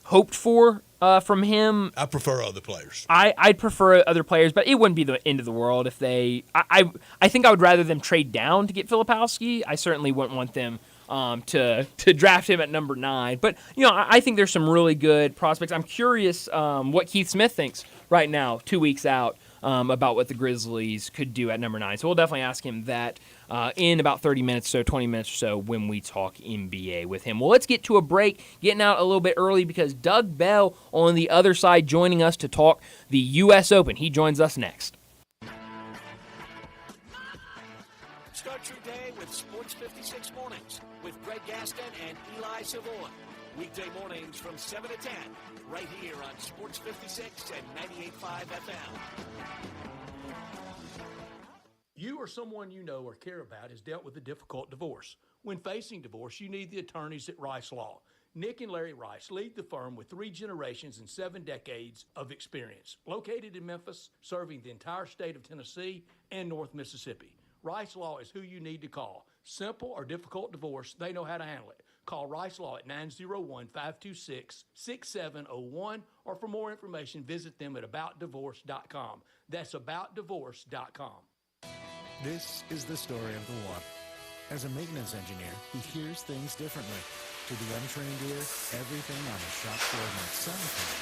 hoped for from him. I prefer other players. I'd prefer other players, but it wouldn't be the end of the world if they. I think I would rather them trade down to get Filipowski. I certainly wouldn't want them to draft him at number 9. But I think there's some really good prospects. I'm curious what Keith Smith thinks right now, 2 weeks out, about what the Grizzlies could do at number 9. So we'll definitely ask him that in about 30 minutes or so, 20 minutes or so when we talk NBA with him. Well, let's get to a break, getting out a little bit early because Doug Bell on the other side joining us to talk the U.S. Open. He joins us next. Start your day with Sports 56 Mornings with Greg Gaston and Eli Savoy. Weekday mornings from 7 to 10, right here on Sports 56 and 98.5 FM. You or someone you know or care about has dealt with a difficult divorce. When facing divorce, you need the attorneys at Rice Law. Nick and Larry Rice lead the firm with 3 generations and 7 decades of experience. Located in Memphis, serving the entire state of Tennessee and North Mississippi. Rice Law is who you need to call. Simple or difficult divorce, they know how to handle it. Call Rice Law at 901-526-6701, or for more information, visit them at aboutdivorce.com. That's aboutdivorce.com. This is the story of the one. As a maintenance engineer, he hears things differently. To the untrained ear, everything on the shop floor might sound fine,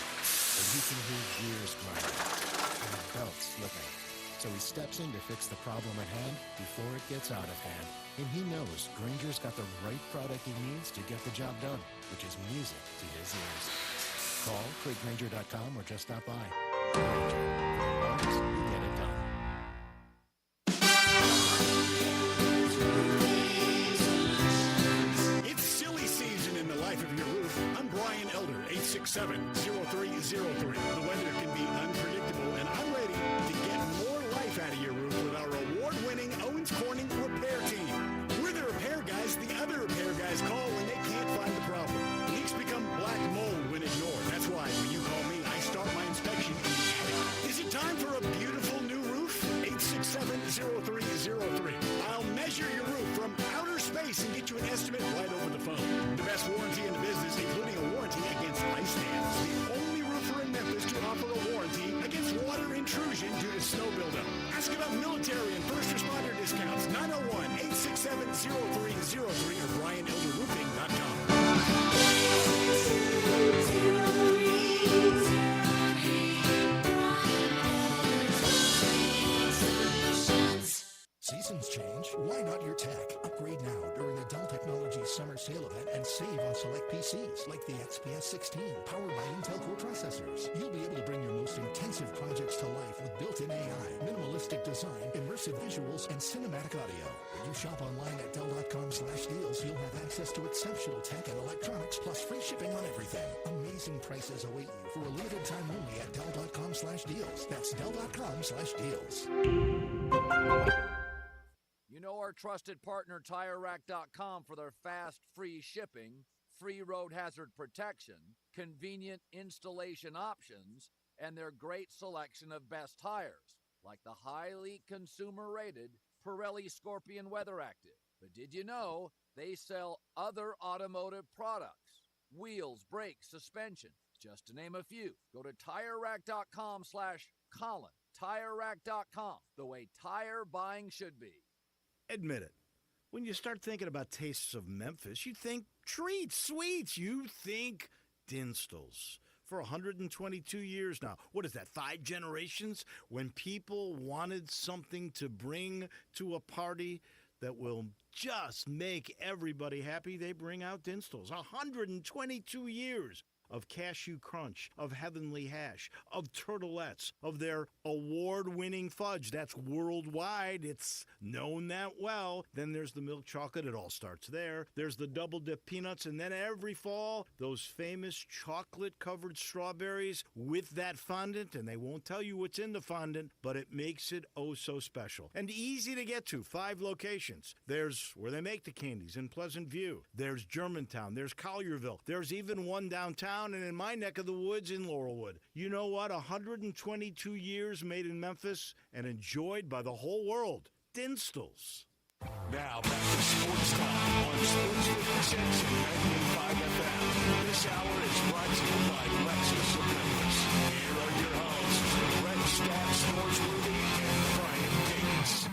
but he can hear gears grinding and a belt slipping. So he steps in to fix the problem at hand before it gets out of hand. And he knows Granger's got the right product he needs to get the job done, which is music to his ears. Call, click Granger.com, or just stop by. Granger, you get it done. It's silly season in the life of your roof. I'm Brian Elder, 867-0303. The weather can be unpredictable, and I'm ready to get more life out of your roof with our award-winning Owens Corning repair team. We're the repair guys the other repair guys call when they can't find the problem. Leaks become black mold when ignored. That's why when you call me, I start my inspection in the attic. Is it time for a beautiful new roof? 867-0303. I'll measure your roof from outer space and get you an estimate right over the phone. The best warranty in the business, including a warranty against ice dams. The only roofer in Memphis to offer a warranty against water intrusion due to snow buildup. Ask about military and first responder discounts. 901-867-0303 or BrianElderRoofing.com. crunch? Why not your tech? Upgrade now during the Dell Technologies Summer Sale event and save on select PCs like the XPS 16 powered by Intel Core processors. You'll be able to bring your most intensive projects to life with built-in AI, minimalistic design, immersive visuals, and cinematic audio. When you shop online at Dell.com/deals, you'll have access to exceptional tech and electronics plus free shipping on everything. Amazing prices await you for a limited time only at Dell.com/deals. That's Dell.com/deals. You know our trusted partner TireRack.com for their fast, free shipping, free road hazard protection, convenient installation options, and their great selection of best tires, like the highly consumer-rated Pirelli Scorpion Weather Active. But did you know they sell other automotive products? Wheels, brakes, suspension, just to name a few. Go to TireRack.com/Colin. TireRack.com, the way tire buying should be. Admit it. When you start thinking about tastes of Memphis, you think treats, sweets. You think Dinstall's. For 122 years now. What is that, 5 generations? When people wanted something to bring to a party that will just make everybody happy, they bring out Dinstall's. 122 years of cashew crunch, of heavenly hash, of turtlettes, of their award-winning fudge. That's worldwide. It's known that well. Then there's the milk chocolate. It all starts there. There's the double-dip peanuts. And then every fall, those famous chocolate-covered strawberries with that fondant. And they won't tell you what's in the fondant, but it makes it oh so special. And easy to get to. 5 locations. There's where they make the candies in Pleasant View. There's Germantown. There's Collierville. There's even one downtown and in my neck of the woods in Laurelwood. You know what? 122 years made in Memphis and enjoyed by the whole world. Dinstall's. Now back to Sports Time on Sports 56 and 95 FM. This hour is brought to you by Lexus Supremacy. Here are your hosts, Brett Stats, Norsworthy, and Brian Davis.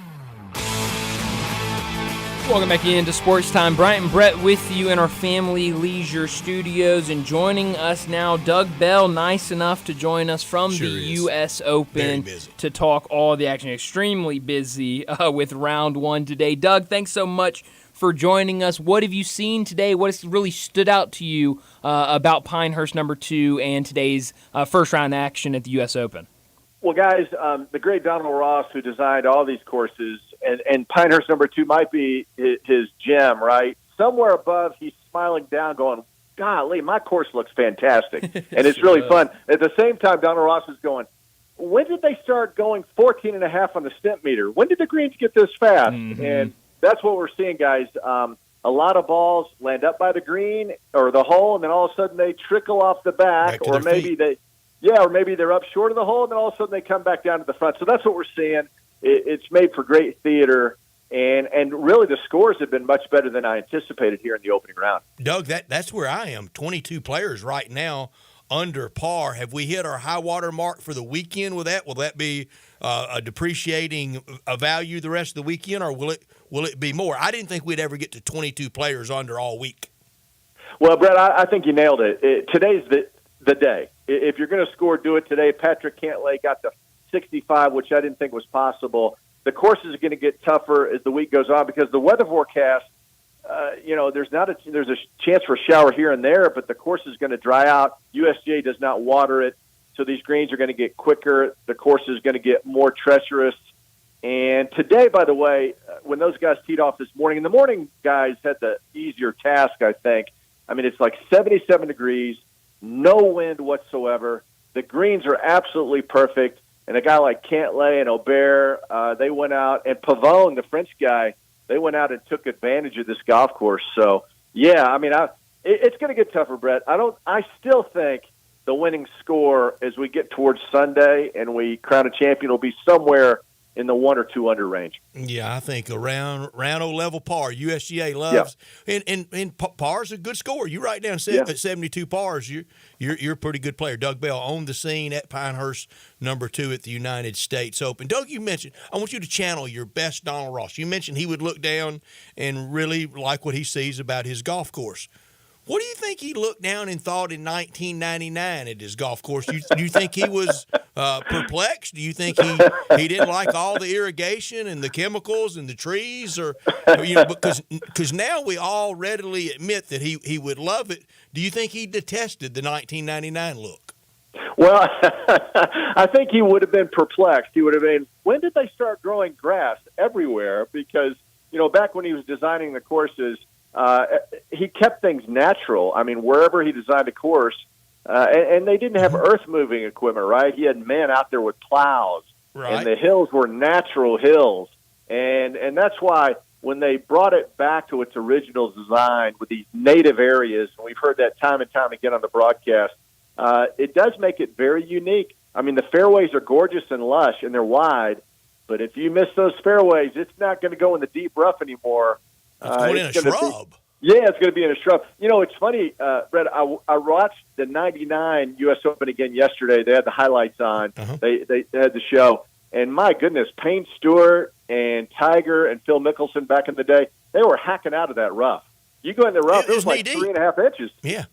Welcome back into Sports Time. Bryant and Brett with you in our Family Leisure Studios, and joining us now, Doug Bell, nice enough to join us from the U.S. Open to talk all the action. Extremely busy with round 1 today. Doug, thanks so much for joining us. What have you seen today? What has really stood out to you about Pinehurst number 2 and today's first round action at the U.S. Open? Well, guys, the great Donald Ross, who designed all these courses, and Pinehurst number 2 might be his gem, right? Somewhere above, he's smiling down going, golly, my course looks fantastic. And it's really fun. At the same time, Donald Ross is going, when did they start going 14.5 on the stimp meter? When did the greens get this fast? Mm-hmm. And that's what we're seeing, guys. A lot of balls land up by the green or the hole, and then all of a sudden they trickle off the back or maybe maybe they're up short of the hole, and then all of a sudden they come back down to the front. So that's what we're seeing. It's made for great theater, and really the scores have been much better than I anticipated here in the opening round. Doug, that's where I am. 22 players right now under par. Have we hit our high water mark for the weekend with that? Will that be a depreciating value the rest of the weekend, or will it be more? I didn't think we'd ever get to 22 players under all week. Well, Brett, I think you nailed it. Today's the day. If you're going to score, do it today. Patrick Cantlay got to 65, which I didn't think was possible. The courses are going to get tougher as the week goes on because the weather forecast, there's a chance for a shower here and there, but the course is going to dry out. USGA does not water it, so these greens are going to get quicker. The course is going to get more treacherous. And today, by the way, when those guys teed off this morning, and the morning guys had the easier task, I think. I mean, it's like 77 degrees. No wind whatsoever. The greens are absolutely perfect. And a guy like Cantlay and Aubert, they went out. And Pavone, the French guy, they went out and took advantage of this golf course. So, yeah, I mean, it's going to get tougher, Brett. I still think the winning score as we get towards Sunday and we crown a champion will be somewhere in the 1 or 2 under range. Yeah, I think around level par. USGA loves, and par's a good score. You write down 72 pars, you're a pretty good player. Doug Bell on the scene at Pinehurst number 2 at the United States Open. Doug, you mentioned, I want you to channel your best Donald Ross. You mentioned he would look down and really like what he sees about his golf course. What do you think he looked down and thought in 1999 at his golf course? Do you think he was perplexed? Do you think he didn't like all the irrigation and the chemicals and the trees, or because now we all readily admit that he would love it. Do you think he detested the 1999 look? Well, I think he would have been perplexed. He would have been, when did they start growing grass everywhere? Because, back when he was designing the courses, he kept things natural. I mean, wherever he designed a course, and they didn't have earth-moving equipment, right? He had men out there with plows, right. And the hills were natural hills. And that's why when they brought it back to its original design with these native areas, and we've heard that time and time again on the broadcast, it does make it very unique. I mean, the fairways are gorgeous and lush, and they're wide, but if you miss those fairways, it's not going to go in the deep rough anymore. It's going in a shrub. It's going to be in a shrub. It's funny, Brett, I watched the 99 U.S. Open again yesterday. They had the highlights on. Uh-huh. They had the show. And my goodness, Payne Stewart and Tiger and Phil Mickelson back in the day, they were hacking out of that rough. You go in the rough, it was like 3.5 inches. Yeah.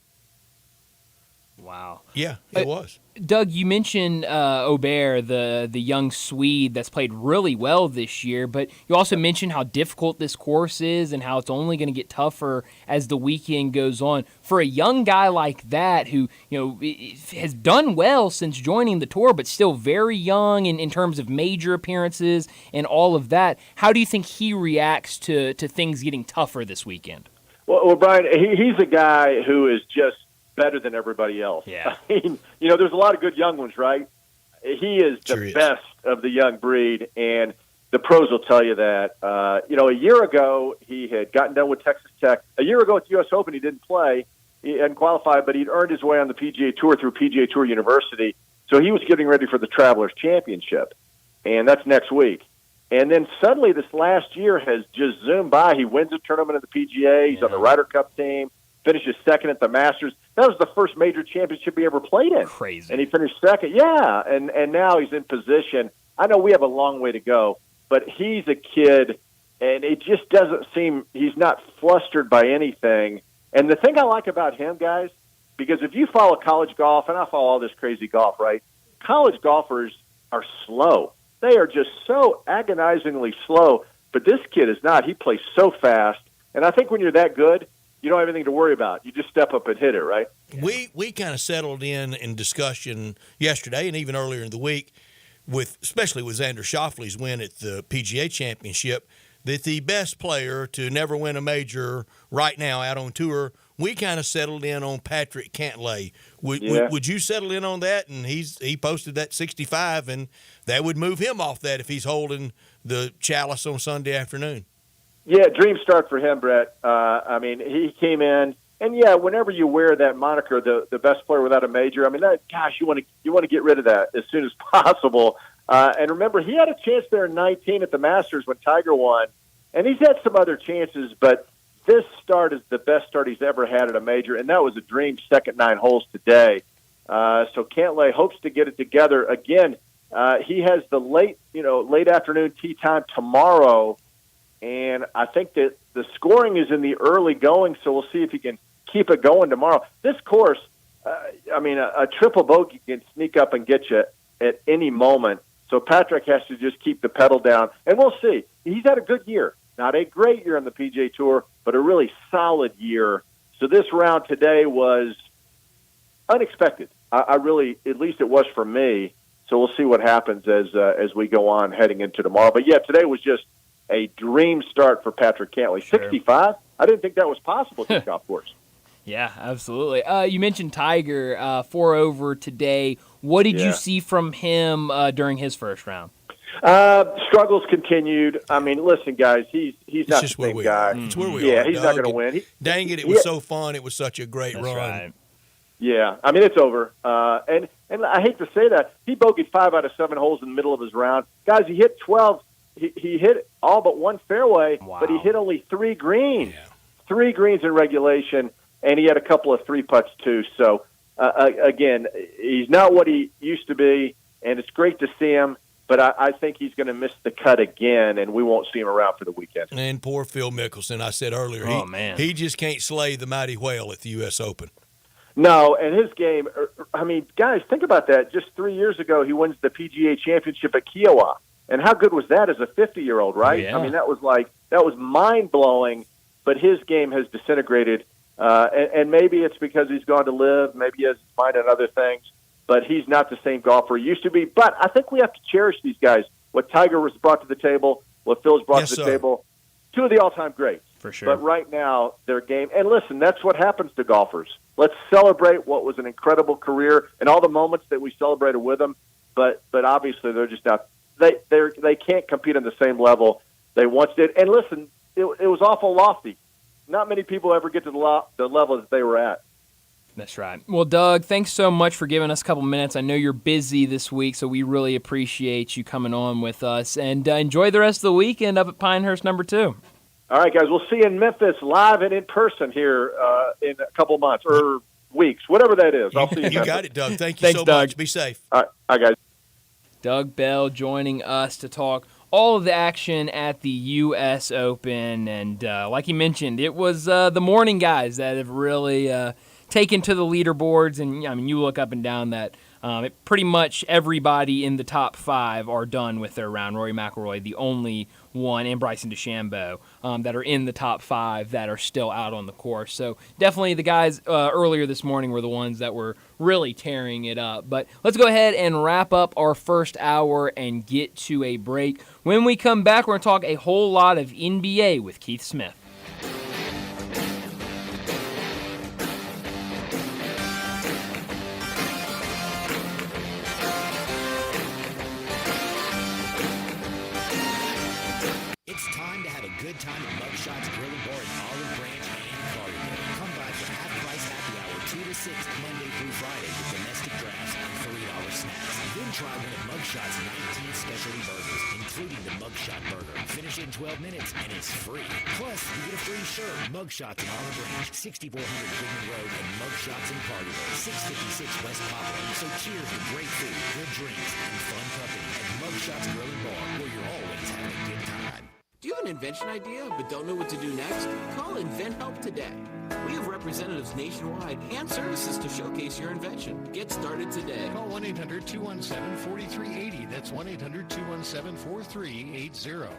Wow. Yeah, it was. Doug, you mentioned Aubert, the young Swede that's played really well this year, but you also mentioned how difficult this course is and how it's only going to get tougher as the weekend goes on. For a young guy like that who, has done well since joining the tour, but still very young in terms of major appearances and all of that, how do you think he reacts to things getting tougher this weekend? Well, Brian, he's a guy who is just better than everybody else. Yeah. I mean, there's a lot of good young ones, right? He is the best of the young breed, and the pros will tell you that. A year ago, he had gotten done with Texas Tech. A year ago at the U.S. Open, he didn't play. He hadn't qualified, but he'd earned his way on the PGA Tour through PGA Tour University. So he was getting ready for the Travelers Championship, and that's next week. And then suddenly this last year has just zoomed by. He wins a tournament at the PGA. He's on the Ryder Cup team, finishes second at the Masters. That was the first major championship he ever played in. Crazy. And he finished second. Yeah, and now he's in position. I know we have a long way to go, but he's a kid, and it just doesn't seem he's not flustered by anything. And the thing I like about him, guys, because if you follow college golf, and I follow all this crazy golf, right, college golfers are slow. They are just so agonizingly slow, but this kid is not. He plays so fast, and I think when you're that good, you don't have anything to worry about. You just step up and hit it, right? We kind of settled in discussion yesterday and even earlier in the week, especially with Xander Schauffele's win at the PGA Championship, that the best player to never win a major right now out on tour, we kind of settled in on Patrick Cantlay. Would you settle in on that? And he posted that 65, and that would move him off that if he's holding the chalice on Sunday afternoon. Yeah, dream start for him, Brett. I mean, he came in, and whenever you wear that moniker, the best player without a major, I mean, you want to get rid of that as soon as possible. And remember, he had a chance there in 19 at the Masters when Tiger won, and he's had some other chances, but this start is the best start he's ever had at a major, and that was a dream second 9 holes today. So Cantlay hopes to get it together again. He has the late afternoon tee time tomorrow. And I think that the scoring is in the early going, so we'll see if he can keep it going tomorrow. This course, a triple bogey can sneak up and get you at any moment. So Patrick has to just keep the pedal down, and we'll see. He's had a good year. Not a great year on the PGA Tour, but a really solid year. So this round today was unexpected. I really, at least it was for me. So we'll see what happens as we go on heading into tomorrow. But, today was just a dream start for Patrick Cantlay. Sure. 65? I didn't think that was possible at this golf course. Yeah, absolutely. You mentioned Tiger, 4 over today. What did you see from him during his first round? Struggles continued. I mean, listen, guys, he's not the same guy. It's where we are. He's not going to win. Dang it was so fun. It was such a great run. Right. Yeah, I mean, it's over. And I hate to say that. He bogeyed 5 out of 7 holes in the middle of his round. Guys, he hit 12. He hit all but one fairway, but he hit only 3 greens. Yeah. 3 greens in regulation, and he had a couple of 3 putts too. So, again, he's not what he used to be, and it's great to see him. but I think he's going to miss the cut again, and we won't see him around for the weekend. And poor Phil Mickelson, I said earlier, he just can't slay the mighty whale at the U.S. Open. No, and his game, I mean, guys, think about that. Just 3 years ago, he wins the PGA Championship at Kiowa. And how good was that as a 50-year-old, right? Yeah. I mean, that was mind-blowing, but his game has disintegrated. And maybe it's because he's gone to live. Maybe he has his mind on other things. But he's not the same golfer he used to be. But I think we have to cherish these guys. What Tiger was brought to the table, what Phil's brought to the table, two of the all-time greats. For sure. But right now, their game, and listen, that's what happens to golfers. Let's celebrate what was an incredible career and all the moments that we celebrated with them. But obviously, they're just not. They can't compete on the same level they once did. And listen, it was awful lofty. Not many people ever get to the level that they were at. That's right. Well, Doug, thanks so much for giving us a couple minutes. I know you're busy this week, so we really appreciate you coming on with us. And enjoy the rest of the weekend up at Pinehurst number 2. All right, guys. We'll see you in Memphis live and in person here in a couple months or weeks, whatever that is. I'll see you. You got it, Doug. Thank you so Doug. much. Be safe. All right, guys. Doug Bell joining us to talk all of the action at the U.S. Open. And like he mentioned, it was the morning guys that have really taken to the leaderboards. And, I mean, you look up and down that pretty much everybody in the top 5 are done with their round. Rory McIlroy, the only one, and Bryson DeChambeau that are in the top 5 that are still out on the course. So definitely the guys earlier this morning were the ones that were really tearing it up. But let's go ahead and wrap up our first hour and get to a break. When we come back, we're going to talk a whole lot of NBA with Keith Smith. It's time to have a good time at Mugshots Grill and Bar in Olive Branch and Carterville. Come by for half-price happy hour 2 to 6 Monday through Friday with domestic drafts and $3 snacks. Then try one of Mugshots 19 specialty burgers, including the Mugshot Burger. Finish in 12 minutes and it's free. Plus, you get a free shirt. Mugshots in Olive Branch, 6400 Goodman Road, and Mugshots in Carterville, 656 West Poplar. So cheers to great food, good drinks, and fun company at Mugshots Grill and Bar, where you're always having a good time. Do you have an invention idea but don't know what to do next? Call Invent Help today. We have representatives nationwide and services to showcase your invention. Get started today. Call 1-800-217-4380. That's 1-800-217-4380.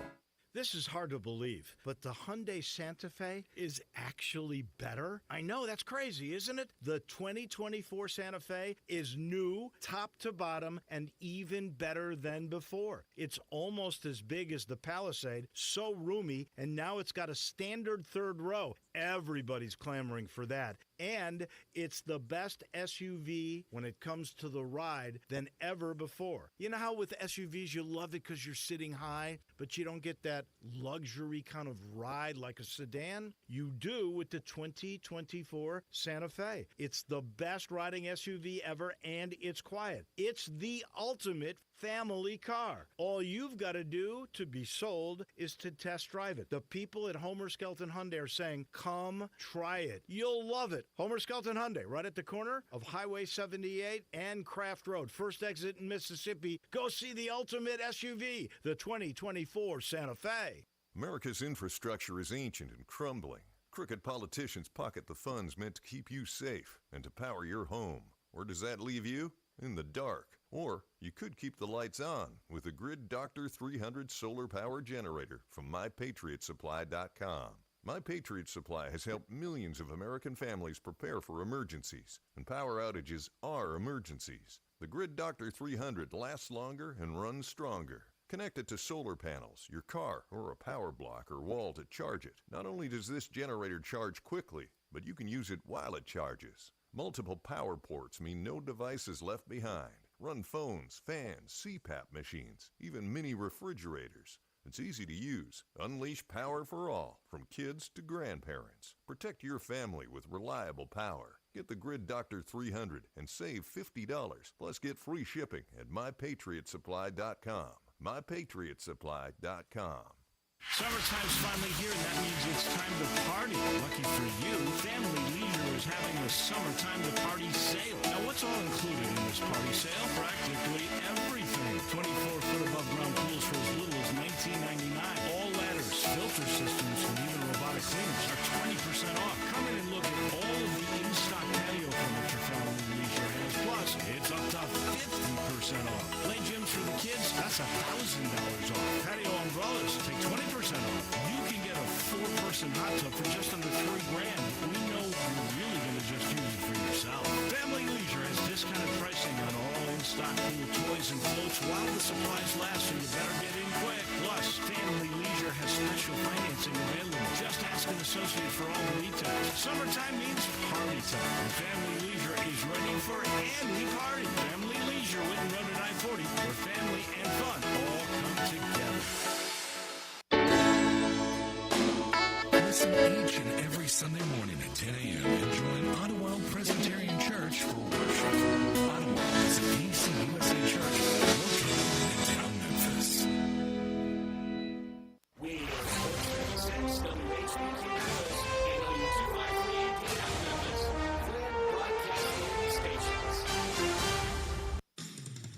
This is hard to believe, but the Hyundai Santa Fe is actually better. I know, that's crazy, isn't it? The 2024 Santa Fe is new, top to bottom, and even better than before. It's almost as big as the Palisade, so roomy, and now it's got a standard third row. Everybody's clamoring for that. And it's the best SUV when it comes to the ride than ever before. You know how with SUVs you love it because you're sitting high, but you don't get that luxury kind of ride like a sedan? You do with the 2024 Santa Fe. It's the best riding SUV ever, and it's quiet. It's the ultimate family car. All you've got to do to be sold is to test drive it. The people at Homer Skelton Hyundai are saying, come try it. You'll love it. Homer Skelton Hyundai, right at the corner of Highway 78 and Craft Road. First exit in Mississippi. Go see the ultimate SUV, the 2024 Santa Fe. America's infrastructure is ancient and crumbling. Crooked politicians pocket the funds meant to keep you safe and to power your home. Where does that leave you? In the dark. Or you could keep the lights on with a Grid Doctor 300 solar power generator from MyPatriotSupply.com. My Patriot Supply has helped millions of American families prepare for emergencies, and power outages are emergencies. The Grid Doctor 300 lasts longer and runs stronger. Connect it to solar panels, your car, or a power block or wall to charge it. Not only does this generator charge quickly, but you can use it while it charges. Multiple power ports mean no device is left behind. Run phones, fans, CPAP machines, even mini refrigerators. It's easy to use. Unleash power for all, from kids to grandparents. Protect your family with reliable power. Get the Grid Doctor 300 and save $50, plus get free shipping at MyPatriotSupply.com. MyPatriotSupply.com. Summertime's finally here, and that means it's time to party. Lucky for you, Family Leisure is having a summertime to party sale. Now, what's all included in this party sale? Practically everything. 24-foot above cabinets and even robotic cleaners are 20% off. Come in and look at all of the in-stock patio furniture Family Leisure has. Plus, it's up to 50% off. Play gyms for the kids, that's $1,000 off. Patio umbrellas, take 20% off. You can get a 4-person hot tub for just under $3,000. We know you're really going to just use it for yourself. Family Leisure has discounted pricing on all in-stock pool toys and floats while the supplies last, so you better get in quick. Plus, Family Leisure has special financing available. Just ask an associate for all the details. Summertime means party time, and Family Leisure is ready for any party. Family Leisure, Whitten Road at I-40, where family and fun all come together. Listen each and every Sunday morning at 10 a.m. and join Ottawa Presbyterian Church for worship. Ottawa is a PCUSA church located in Midtown Memphis. We are Sports 36 WHBQ Memphis and on your 253 Midtown Memphis, Flint Broadcasting Stations.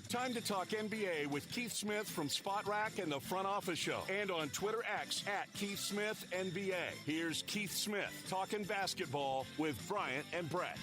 Time to talk NBA with Keith Smith from Spot Rack and the Front Office Show. And on Twitter X at Keith Smith NBA. Here's Keith Smith talking basketball with Bryant and Brett.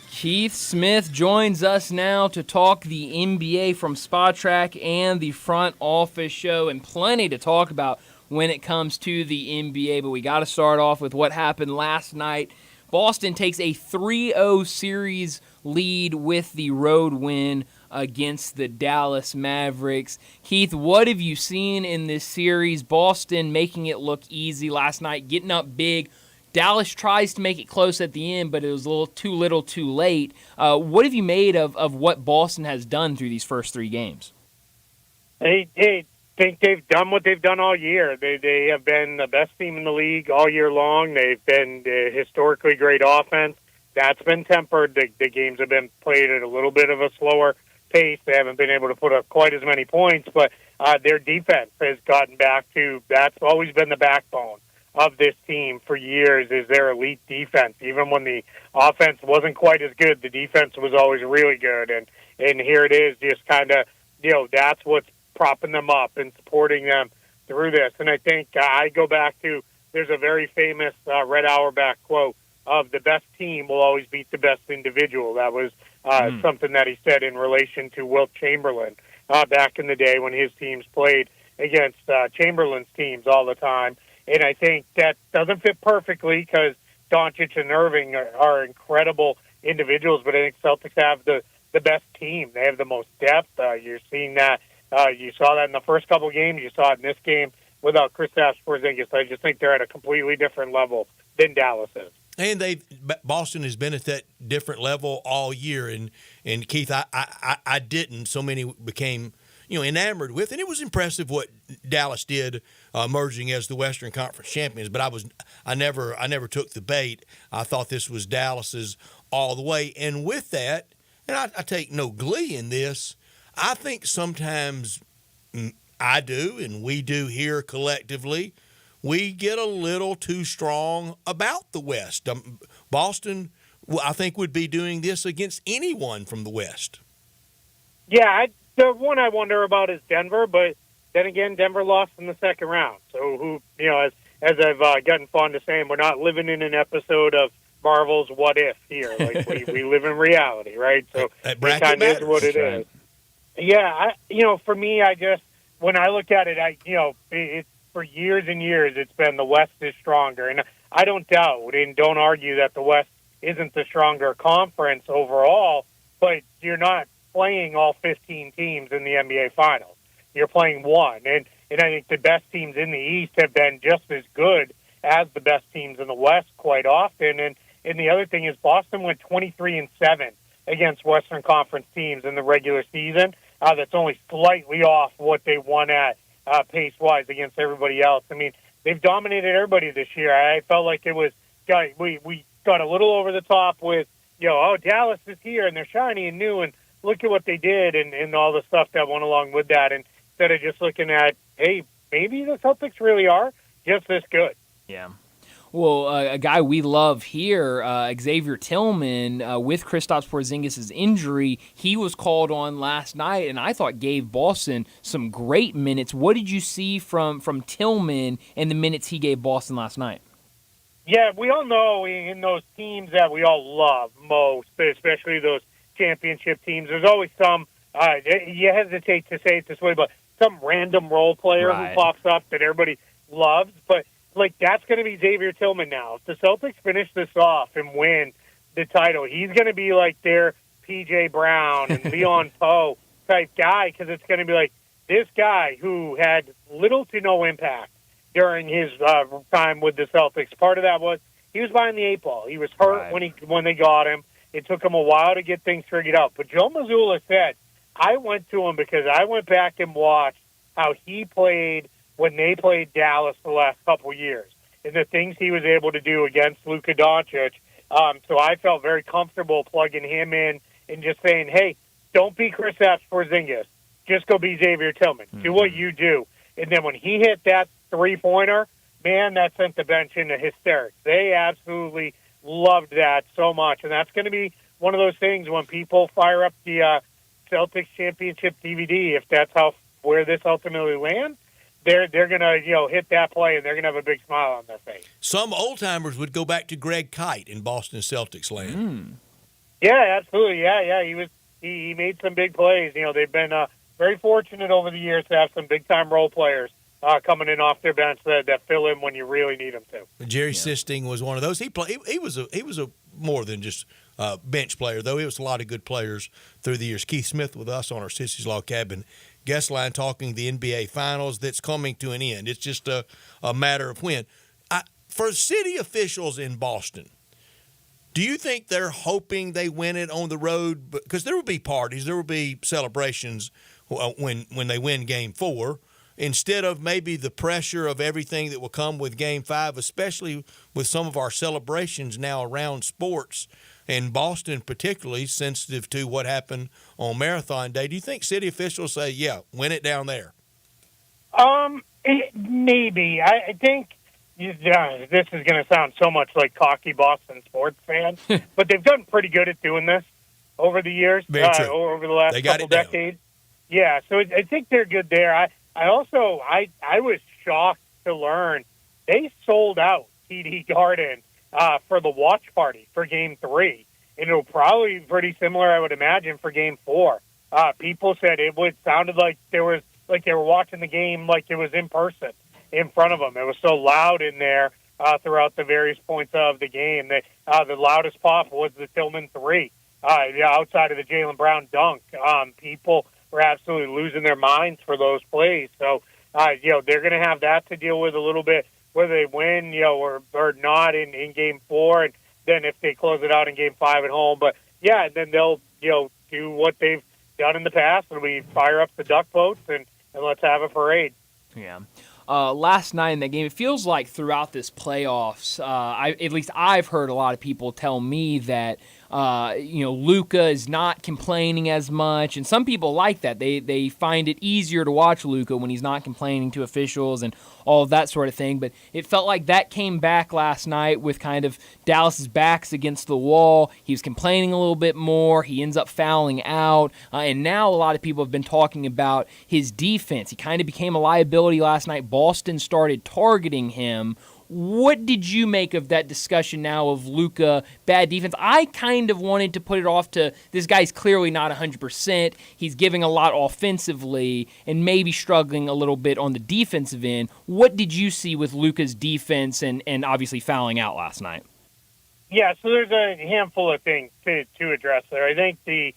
Keith Smith joins us now to talk the NBA from Spot Track and the Front Office Show, and plenty to talk about when it comes to the NBA, but we got to start off with what happened last night. Boston takes a 3-0 series lead with the road win against the Dallas Mavericks. Keith, what have you seen in this series? Boston making it look easy last night, getting up big. Dallas tries to make it close at the end, but it was a little too late. What have you made of what Boston has done through these first three games? I think they've done what they've done all year. They have been the best team in the league all year long. They've been historically great offense. That's been tempered. The games have been played at a little bit of a slower pace. They haven't been able to put up quite as many points, but their defense has gotten back to, that's always been the backbone of this team for years, is their elite defense. Even when the offense wasn't quite as good, the defense was always really good. And here it is, just kind of, that's what's propping them up and supporting them through this. And I think I go back to, there's a very famous Red Auerbach quote of the best team will always beat the best individual. That was something that he said in relation to Wilt Chamberlain back in the day when his teams played against Chamberlain's teams all the time. And I think that doesn't fit perfectly because Doncic and Irving are incredible individuals, but I think Celtics have the best team. They have the most depth. You're seeing that. You saw that in the first couple of games. You saw it in this game without Kristaps Porzingis. I just think they're at a completely different level than Dallas is. And Boston has been at that different level all year. And Keith, I didn't. So many became enamored with, and it was impressive what Dallas did, emerging as the Western Conference champions. But I never took the bait. I thought this was Dallas's all the way. And with that, and I take no glee in this, I think sometimes I do, and we do here collectively, we get a little too strong about the West. Boston, I think, would be doing this against anyone from the West. Yeah, the one I wonder about is Denver, but then again, Denver lost in the second round. So as I've gotten fond of saying, we're not living in an episode of Marvel's What If here. Like we live in reality, right? So it kind of is what it is. Yeah, for me, when I look at it, it's for years and years, it's been the West is stronger. And I don't doubt and don't argue that the West isn't the stronger conference overall, but you're not playing all 15 teams in the NBA Finals. You're playing one. And I think the best teams in the East have been just as good as the best teams in the West quite often. And the other thing is Boston went 23-7 against Western Conference teams in the regular season. That's only slightly off what they won at pace-wise against everybody else. I mean, they've dominated everybody this year. I felt like it was we got a little over the top with, Dallas is here and they're shiny and new and look at what they did and all the stuff that went along with that. And instead of just looking at, hey, maybe the Celtics really are just this good. Yeah. Well, a guy we love here, Xavier Tillman, with Kristaps Porzingis' injury, he was called on last night, and I thought gave Boston some great minutes. What did you see from Tillman and the minutes he gave Boston last night? Yeah, we all know in those teams that we all love most, especially those championship teams, there's always some, you hesitate to say it this way, but some random role player Right. who pops up that everybody loves. But, like, that's going to be Xavier Tillman now. If the Celtics finish this off and win the title, he's going to be like their P.J. Brown and Leon Poe type guy, because it's going to be like this guy who had little to no impact during his time with the Celtics. Part of that was he was behind the 8 ball. He was hurt when they got him. It took him a while to get things figured out. But Joe Mazzulla said, I went to him because I went back and watched how he played when they played Dallas the last couple of years and the things he was able to do against Luka Doncic. So I felt very comfortable plugging him in and just saying, hey, don't be Kristaps Porzingis. Just go be Xavier Tillman. Do what you do. And then when he hit that three-pointer, man, that sent the bench into hysterics. They absolutely loved that so much. And that's going to be one of those things when people fire up the Celtics championship DVD, if that's where this ultimately lands, they're going to hit that play and they're going to have a big smile on their face. Some old-timers would go back to Greg Kite in Boston Celtics land. Yeah, absolutely. Yeah. He made some big plays. They've been very fortunate over the years to have some big-time role players coming in off their bench that fill in when you really need them to. Jerry Sisting was one of those. He was a more than just bench player, though. He was a lot of good players through the years. Keith Smith with us on our Sissy's Log Cabin guest line talking the NBA Finals that's coming to an end. It's just a matter of when. For city officials in Boston, do you think they're hoping they win it on the road? Because there will be parties, there will be celebrations when they win Game 4, instead of maybe the pressure of everything that will come with Game 5, especially with some of our celebrations now around sports, and Boston particularly sensitive to what happened on Marathon Day. Do you think city officials say, yeah, win it down there? Maybe. I think this is going to sound so much like cocky Boston sports fans, but they've done pretty good at doing this over the years, over the last couple decades. Yeah, so I think they're good there. I was shocked to learn they sold out TD Garden for the watch party for Game 3. And it'll probably be pretty similar, I would imagine, for Game 4. People said it sounded like they were watching the game like it was in person in front of them. It was so loud in there throughout the various points of the game. The loudest pop was the Tillman 3. Outside of the Jaylen Brown dunk, people were absolutely losing their minds for those plays. So, they're going to have that to deal with a little bit, whether they win, or not in Game 4, and then if they close it out in Game 5 at home. But, yeah, then they'll, do what they've done in the past, and we fire up the duck boats and let's have a parade. Yeah. Last night in that game, it feels like throughout this playoffs, at least I've heard a lot of people tell me that Luka is not complaining as much, and some people like that. They find it easier to watch Luka when he's not complaining to officials and all of that sort of thing. But it felt like that came back last night with kind of Dallas's backs against the wall. He was complaining a little bit more. He ends up fouling out, and now a lot of people have been talking about his defense. He kind of became a liability last night. Boston started targeting him. What did you make of that discussion now of Luka, bad defense? I kind of wanted to put it off to this guy's clearly not 100%. He's giving a lot offensively and maybe struggling a little bit on the defensive end. What did you see with Luka's defense and obviously fouling out last night? Yeah, so there's a handful of things to address there. I think the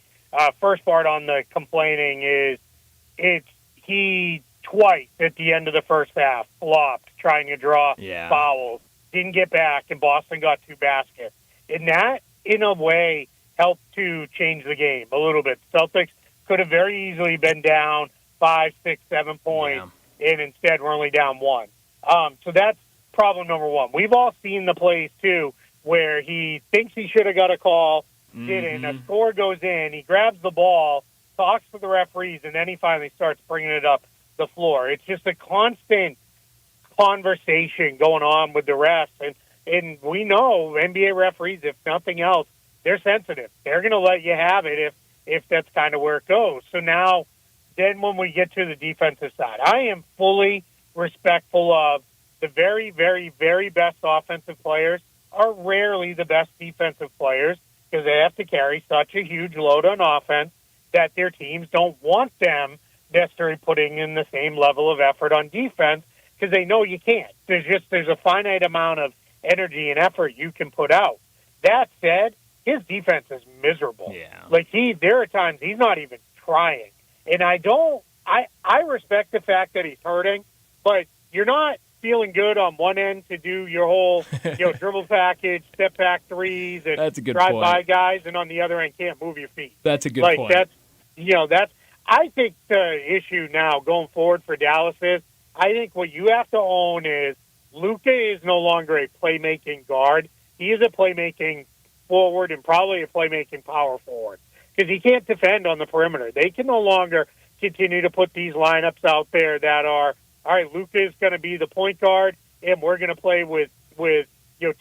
first part on the complaining is he twice at the end of the first half flopped trying to draw fouls, didn't get back, and Boston got 2 baskets. And that, in a way, helped to change the game a little bit. Celtics could have very easily been down 5, 6, 7 points, and instead we're only down 1. So that's problem number one. We've all seen the plays, too, where he thinks he should have got a call, didn't, a score goes in, he grabs the ball, talks to the referees, and then he finally starts bringing it up the floor. It's just a constant conversation going on with the refs, and And we know NBA referees, if nothing else, they're sensitive. They're going to let you have it if that's kind of where it goes. So now, then when we get to the defensive side, I am fully respectful of the very, very, very best offensive players are rarely the best defensive players because they have to carry such a huge load on offense that their teams don't want them necessarily putting in the same level of effort on defense because they know you can't. There's a finite amount of energy and effort you can put out. That said, his defense is miserable. Yeah. Like there are times he's not even trying. And I respect the fact that he's hurting, but you're not feeling good on one end to do your whole, dribble package, step back threes, and That's a good drive point. by guys, and on the other end can't move your feet. That's a good point. I think the issue now going forward for Dallas is, I think what you have to own is Luka is no longer a playmaking guard. He is a playmaking forward and probably a playmaking power forward because he can't defend on the perimeter. They can no longer continue to put these lineups out there that are, all right, Luka is going to be the point guard, and we're going to play with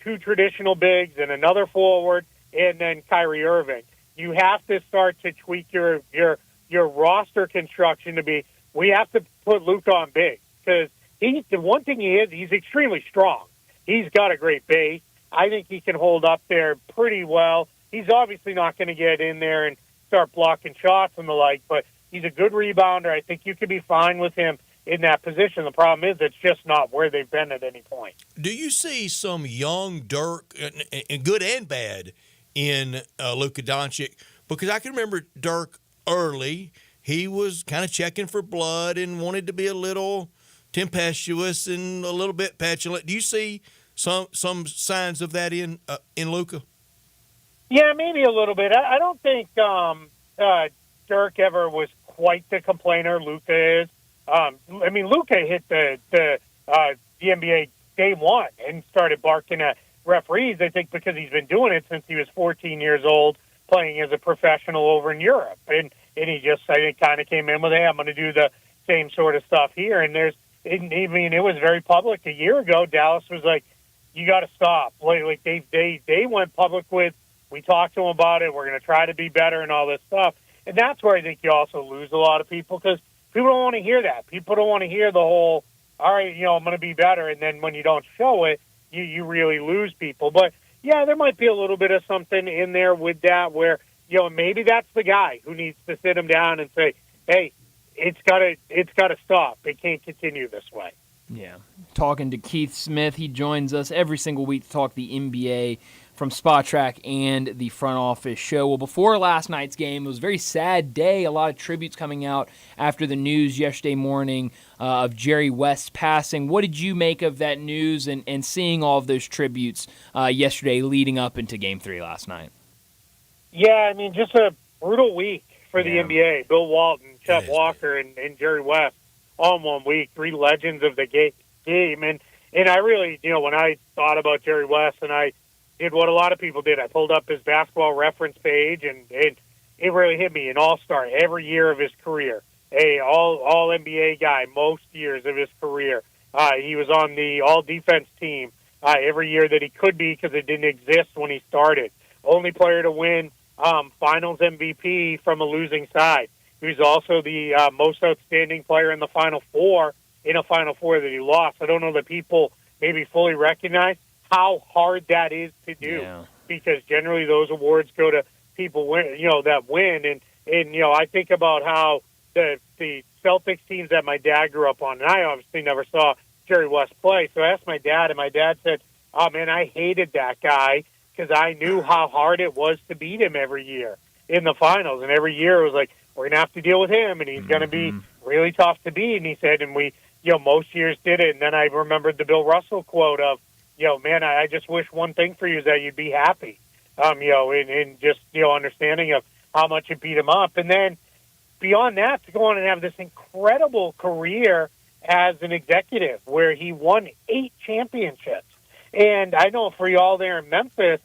two traditional bigs and another forward, and then Kyrie Irving. You have to start to tweak your roster construction to be, we have to put Luka on big because the one thing he's extremely strong. He's got a great base. I think he can hold up there pretty well. He's obviously not going to get in there and start blocking shots and the like, but he's a good rebounder. I think you could be fine with him in that position. The problem is it's just not where they've been at any point. Do you see some young Dirk, and good and bad, in Luka Doncic? Because I can remember Dirk early. He was kind of checking for blood and wanted to be a little tempestuous and a little bit petulant. Do you see some signs of that in Luka? Yeah, maybe a little bit. I don't think Dirk ever was quite the complainer Luka is. Luka hit the NBA day one and started barking at referees, I think, because he's been doing it since he was 14 years old, playing as a professional over in Europe. And he just, I think, kind of came in with, hey, I'm going to do the same sort of stuff here. And it was very public. A year ago, Dallas was like, you got to stop. Like they went public with, we talked to him about it, we're going to try to be better and all this stuff. And that's where I think you also lose a lot of people because people don't want to hear that. People don't want to hear the whole, all right, I'm going to be better. And then when you don't show it, you really lose people. But, yeah, there might be a little bit of something in there with that where, maybe that's the guy who needs to sit him down and say, hey, it's got to stop. It can't continue this way. Yeah. Talking to Keith Smith. He joins us every single week to talk the NBA from Spottrack and the Front Office Show. Well, before last night's game, it was a very sad day. A lot of tributes coming out after the news yesterday morning of Jerry West's passing. What did you make of that news and seeing all of those tributes yesterday leading up into Game 3 last night? Yeah, just a brutal week for the NBA. Bill Walton, Chet Walker, and Jerry West all in 1 week, three legends of the game. And I really, when I thought about Jerry West and I did what a lot of people did, I pulled up his basketball reference page and it really hit me. An all-star every year of his career. All NBA guy most years of his career. He was on the all-defense team every year that he could be because it didn't exist when he started. Only player to win finals MVP from a losing side. He was also the most outstanding player in the Final Four, in a Final Four that he lost. I don't know that people maybe fully recognize how hard that is to do because generally those awards go to people that win. And I think about how the Celtics teams that my dad grew up on, and I obviously never saw Jerry West play. So I asked my dad, and my dad said, oh, man, I hated that guy because I knew how hard it was to beat him every year in the finals. And every year it was like, we're going to have to deal with him, and he's going to be really tough to beat. And he said, and we, most years did it. And then I remembered the Bill Russell quote of, man, I just wish one thing for you is that you'd be happy, and just, understanding of how much it beat him up. And then beyond that, to go on and have this incredible career as an executive where he won 8 championships. And I know for y'all there in Memphis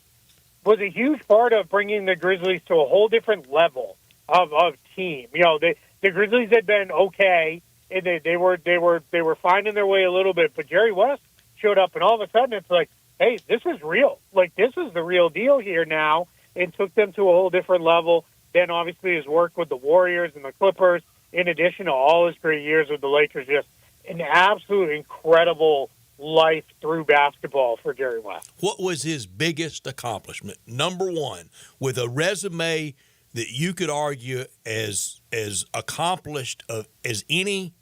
was a huge part of bringing the Grizzlies to a whole different level of team. The Grizzlies had been okay, and they were finding their way a little bit, but Jerry West showed up, and all of a sudden it's like, hey, this is real. Like, this is the real deal here now, and took them to a whole different level. Then, obviously, his work with the Warriors and the Clippers, in addition to all his great years with the Lakers, just an absolute incredible life through basketball for Jerry West. What was his biggest accomplishment? Number one, with a resume that you could argue as accomplished as any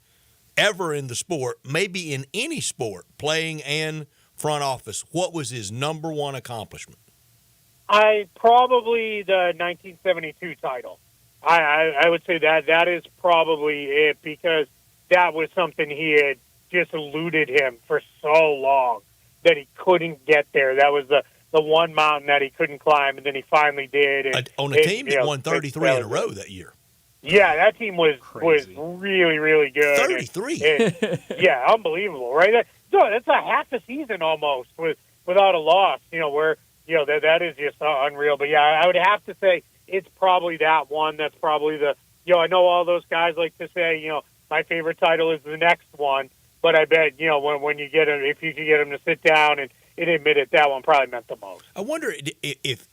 ever in the sport, maybe in any sport, playing and front office, what was his number one accomplishment? Probably the 1972 title. I would say that is probably it, because that was something he had just eluded him for so long that he couldn't get there. That was the one mountain that he couldn't climb, and then he finally did. And on a team that won 33 in a row that year. Yeah, that team was really, really good. 33? Yeah, unbelievable, right? That's a half a season almost without a loss, where, that is just unreal. But, yeah, I would have to say it's probably that one. That's probably I know all those guys like to say, my favorite title is the next one. But I bet, when you get him, if you can get him to sit down and admit it, that one probably meant the most. I wonder if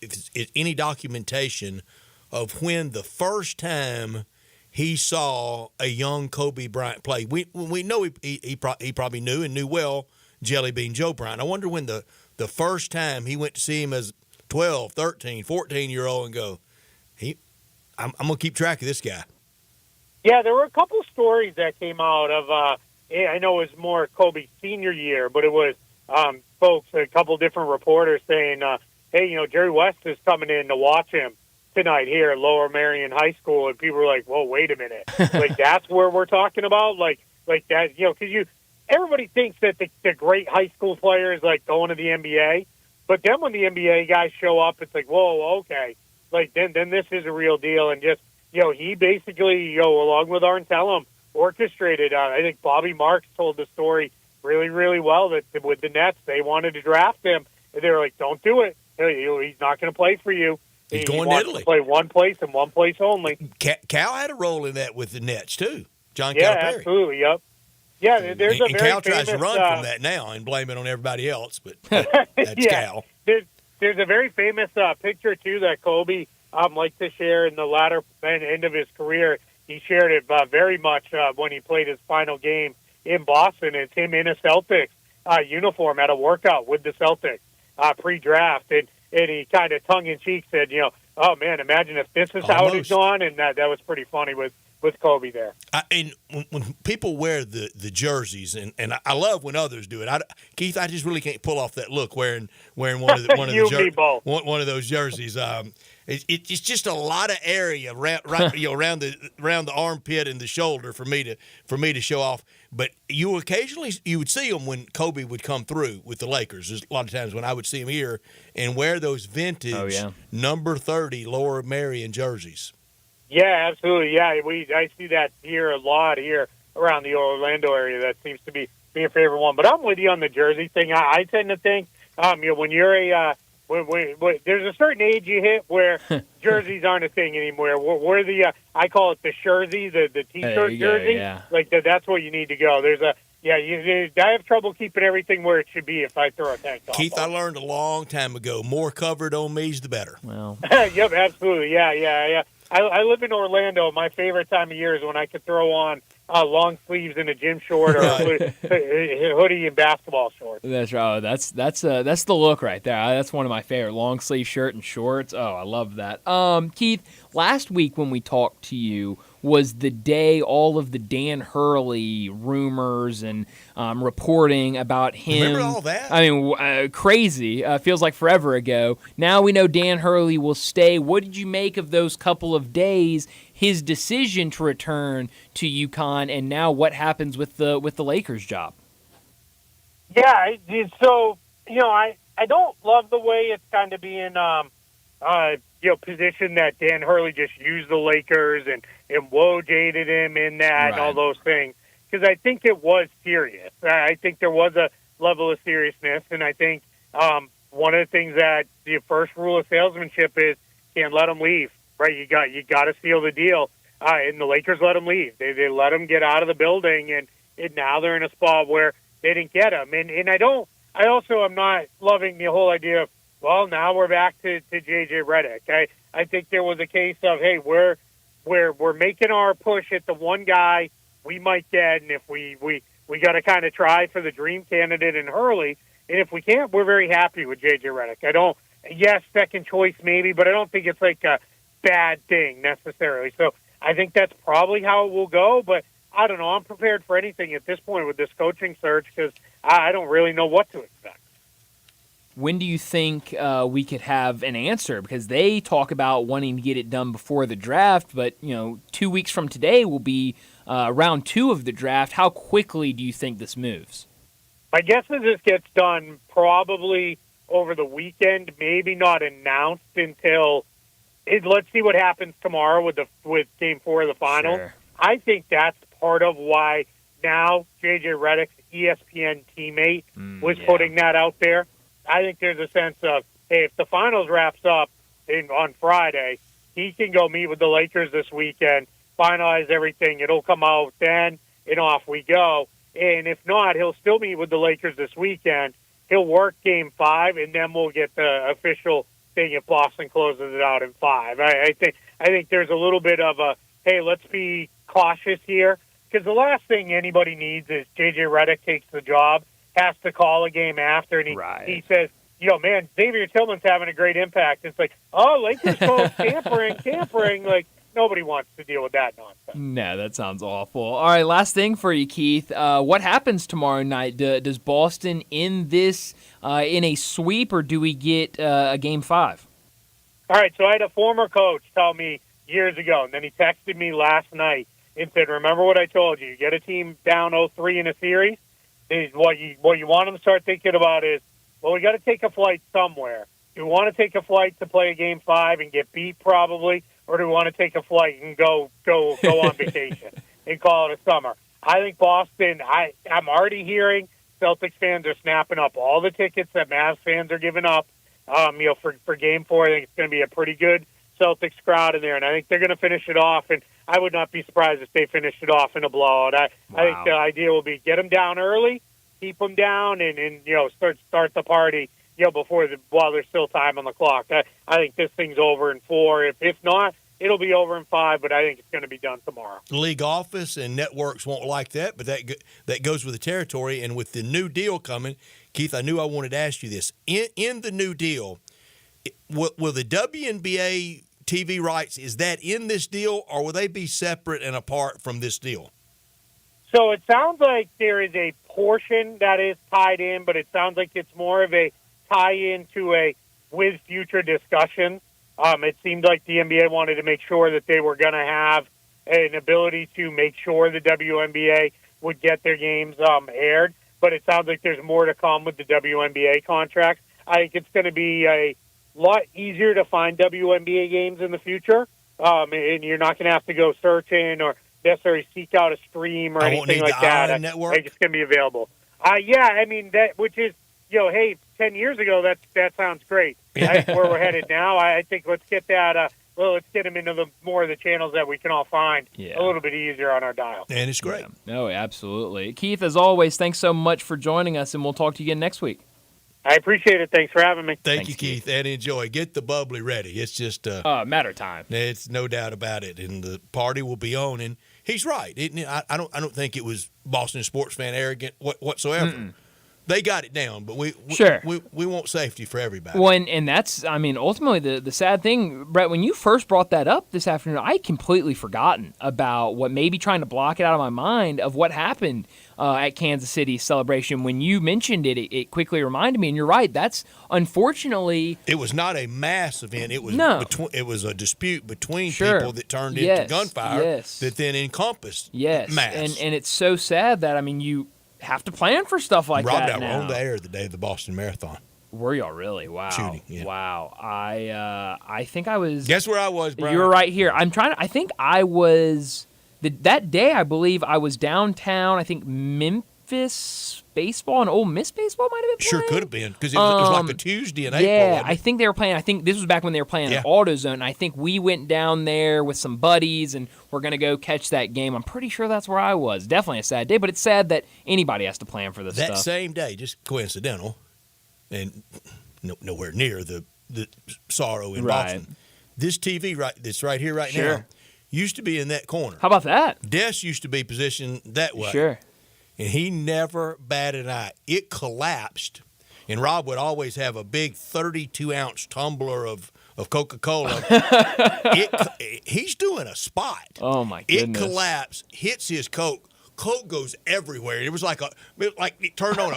any documentation of when the first time he saw a young Kobe Bryant play. We know he probably knew well Jelly Bean Joe Bryant. I wonder when the first time he went to see him as 12, 13, 14-year-old and go, I'm going to keep track of this guy. Yeah, there were a couple stories that came out of I know it was more Kobe's senior year, but it was folks, a couple different reporters saying, hey, Jerry West is coming in to watch him tonight here at Lower Marion High School. And people were like, whoa, wait a minute. Like, that's where we're talking about? Like that, because everybody thinks that the great high school players, like, going to the NBA. But then when the NBA guys show up, it's like, whoa, okay. Like, then this is a real deal. And just, he basically, along with Arntellum, orchestrated. I think Bobby Marks told the story really, really well, that with the Nets, they wanted to draft him. And they were like, don't do it. He's not going to play for you. He's going to Italy. To play one place and one place only. Cal had a role in that with the Nets, too. John Yeah, Calipari. absolutely, yep. Yeah, there's and a very Cal tries to run from that now and blame it on everybody else, but that's Cal. There's a very famous picture, too, that Kobe liked to share in the latter end of his career. He shared it very much when he played his final game in Boston. It's him in a Celtics uniform at a workout with the Celtics pre-draft. And he kind of tongue-in-cheek said, oh, man, imagine if this is how it had gone. And that was pretty funny with Kobe there. And when people wear the jerseys, and I love when others do it. Keith, I just really can't pull off that look wearing one of one of those jerseys. It's just a lot of area around the armpit and the shoulder for me to show off. But you would see them when Kobe would come through with the Lakers. There's a lot of times when I would see him here and wear those vintage number 30 Lower Marion jerseys. Yeah, absolutely. Yeah, I see that here a lot here around the Orlando area. That seems to be a favorite one. But I'm with you on the jersey thing. I tend to think, when you're there's a certain age you hit where jerseys aren't a thing anymore. We're I call it the jersey, the T-shirt jersey. Yeah. Like that's where you need to go. I have trouble keeping everything where it should be if I throw a tank top. Keith, I learned a long time ago, more covered on me's the better. Well. Yep, absolutely. Yeah. I live in Orlando. My favorite time of year is when I could throw on long sleeves and a gym short or a hoodie and basketball shorts. That's right. Oh, that's the look right there. That's one of my favorite, long sleeve shirt and shorts. Oh, I love that. Keith, last week when we talked to you was the day all of the Dan Hurley rumors and reporting about him. Remember all that? I mean, crazy. Feels like forever ago. Now we know Dan Hurley will stay. What did you make of those couple of days? His decision to return to UConn, and now what happens with the Lakers job? Yeah, so I don't love the way it's kind of being positioned that Dan Hurley just used the Lakers and Woj aided him in that and all those things, because I think it was serious. I think there was a level of seriousness, and I think one of the things that the first rule of salesmanship is can't let him leave. Right, you got to seal the deal, and the Lakers let him leave. They let him get out of the building, and now they're in a spot where they didn't get him. And I don't I also am not loving the whole idea of, well, now we're back to J.J. Redick. I think there was a case of, hey, we're making our push at the one guy we might get, and if we got to kind of try for the dream candidate in Hurley, and if we can't, we're very happy with J.J. Redick. Yes, second choice maybe, but I don't think it's like a bad thing necessarily. So I think that's probably how it will go, but I don't know. I'm prepared for anything at this point with this coaching search because I don't really know what to expect. When do you think we could have an answer? Because they talk about wanting to get it done before the draft, but 2 weeks from today will be round 2 of the draft. How quickly do you think this moves? My guess is this gets done probably over the weekend, maybe not announced until let's see what happens tomorrow with Game 4 of the final. Sure. I think that's part of why now J.J. Redick's ESPN teammate was putting that out there. I think there's a sense of, hey, if the finals wraps up on Friday, he can go meet with the Lakers this weekend, finalize everything. It'll come out then, and off we go. And if not, he'll still meet with the Lakers this weekend. He'll work Game 5, and then we'll get the official thing if Boston closes it out in 5. I think there's a little bit of a, hey, let's be cautious here, because the last thing anybody needs is J.J. Redick takes the job, has to call a game after, and he says, man, Xavier Tillman's having a great impact. It's like, oh, Lakers folks tampering. Like, nobody wants to deal with that nonsense. No, that sounds awful. All right, last thing for you, Keith. What happens tomorrow night? Does Boston end this in a sweep, or do we get a Game 5? All right, so I had a former coach tell me years ago, and then he texted me last night and said, remember what I told you. You get a team down 0-3 in a series, what you want them to start thinking about is, well, we got to take a flight somewhere. Do we want to take a flight to play a Game 5 and get beat probably, or do we want to take a flight and go on vacation and call it a summer? I think Boston, I'm already hearing Celtics fans are snapping up all the tickets that Mavs fans are giving up. For Game 4, I think it's going to be a pretty good Celtics crowd in there, and I think they're going to finish it off, and I would not be surprised if they finished it off in a blowout. I think the idea will be get them down early, keep them down, and start the party while there's still time on the clock. I think this thing's over in 4. If not, it'll be over in 5, but I think it's going to be done tomorrow. League office and networks won't like that, but that goes with the territory. And with the new deal coming, Keith, I knew I wanted to ask you this. In the new deal, will the WNBA TV rights, is that in this deal, or will they be separate and apart from this deal? So it sounds like there is a portion that is tied in, but it sounds like it's more of a tie-in to with future discussions. It seemed like the NBA wanted to make sure that they were going to have an ability to make sure the WNBA would get their games aired, but it sounds like there's more to come with the WNBA contract. I think it's going to be a lot easier to find WNBA games in the future, and you're not going to have to go searching or necessarily seek out a stream or anything like that. I think it's going to be available. Which is, hey, 10 years ago, that sounds great. That's where we're headed now. I think let's get that. Let's get them into more of the channels that we can all find a little bit easier on our dial. And it's great. Yeah. No, absolutely. Keith, as always, thanks so much for joining us, and we'll talk to you again next week. I appreciate it. Thanks for having me. Thanks, Keith, and enjoy. Get the bubbly ready. It's just matter of time. It's no doubt about it, and the party will be on. And he's right. I don't think it was Boston sports fan arrogant whatsoever. Mm-mm. They got it down, but we want safety for everybody. Well, and that's, ultimately the sad thing, Brett, when you first brought that up this afternoon, I had completely forgotten about what maybe trying to block it out of my mind of what happened at Kansas City's celebration. When you mentioned it, it quickly reminded me, and you're right, that's unfortunately... It was not a mass event. It was it was a dispute between people that turned into gunfire that then encompassed mass. And it's so sad that, you have to plan for stuff like Rob that and I now. were on the air the day of the Boston Marathon. Were y'all really? Wow. Shooting, yeah. Wow. I think I was... Guess where I was, Brian? You were right here. I think I was... That day, I believe, I was downtown. I think Memphis baseball and Ole Miss baseball might have been playing. Sure could have been, because it was like a Tuesday in April. Yeah, I think they were playing. I think this was back when they were playing at AutoZone. And I think we went down there with some buddies, and we're going to go catch that game. I'm pretty sure that's where I was. Definitely a sad day, but it's sad that anybody has to plan for this stuff. That same day, just coincidental, and nowhere near the sorrow in Right. Boston. This TV that's right here right Sure. now used to be in that corner. How about that? Desk used to be positioned that way. Sure. And he never batted an eye. It collapsed, and Rob would always have a big 32-ounce tumbler of Coca-Cola. He's doing a spot. Oh, my goodness. It collapsed, hits his Coke. Coke goes everywhere. It was like it turned on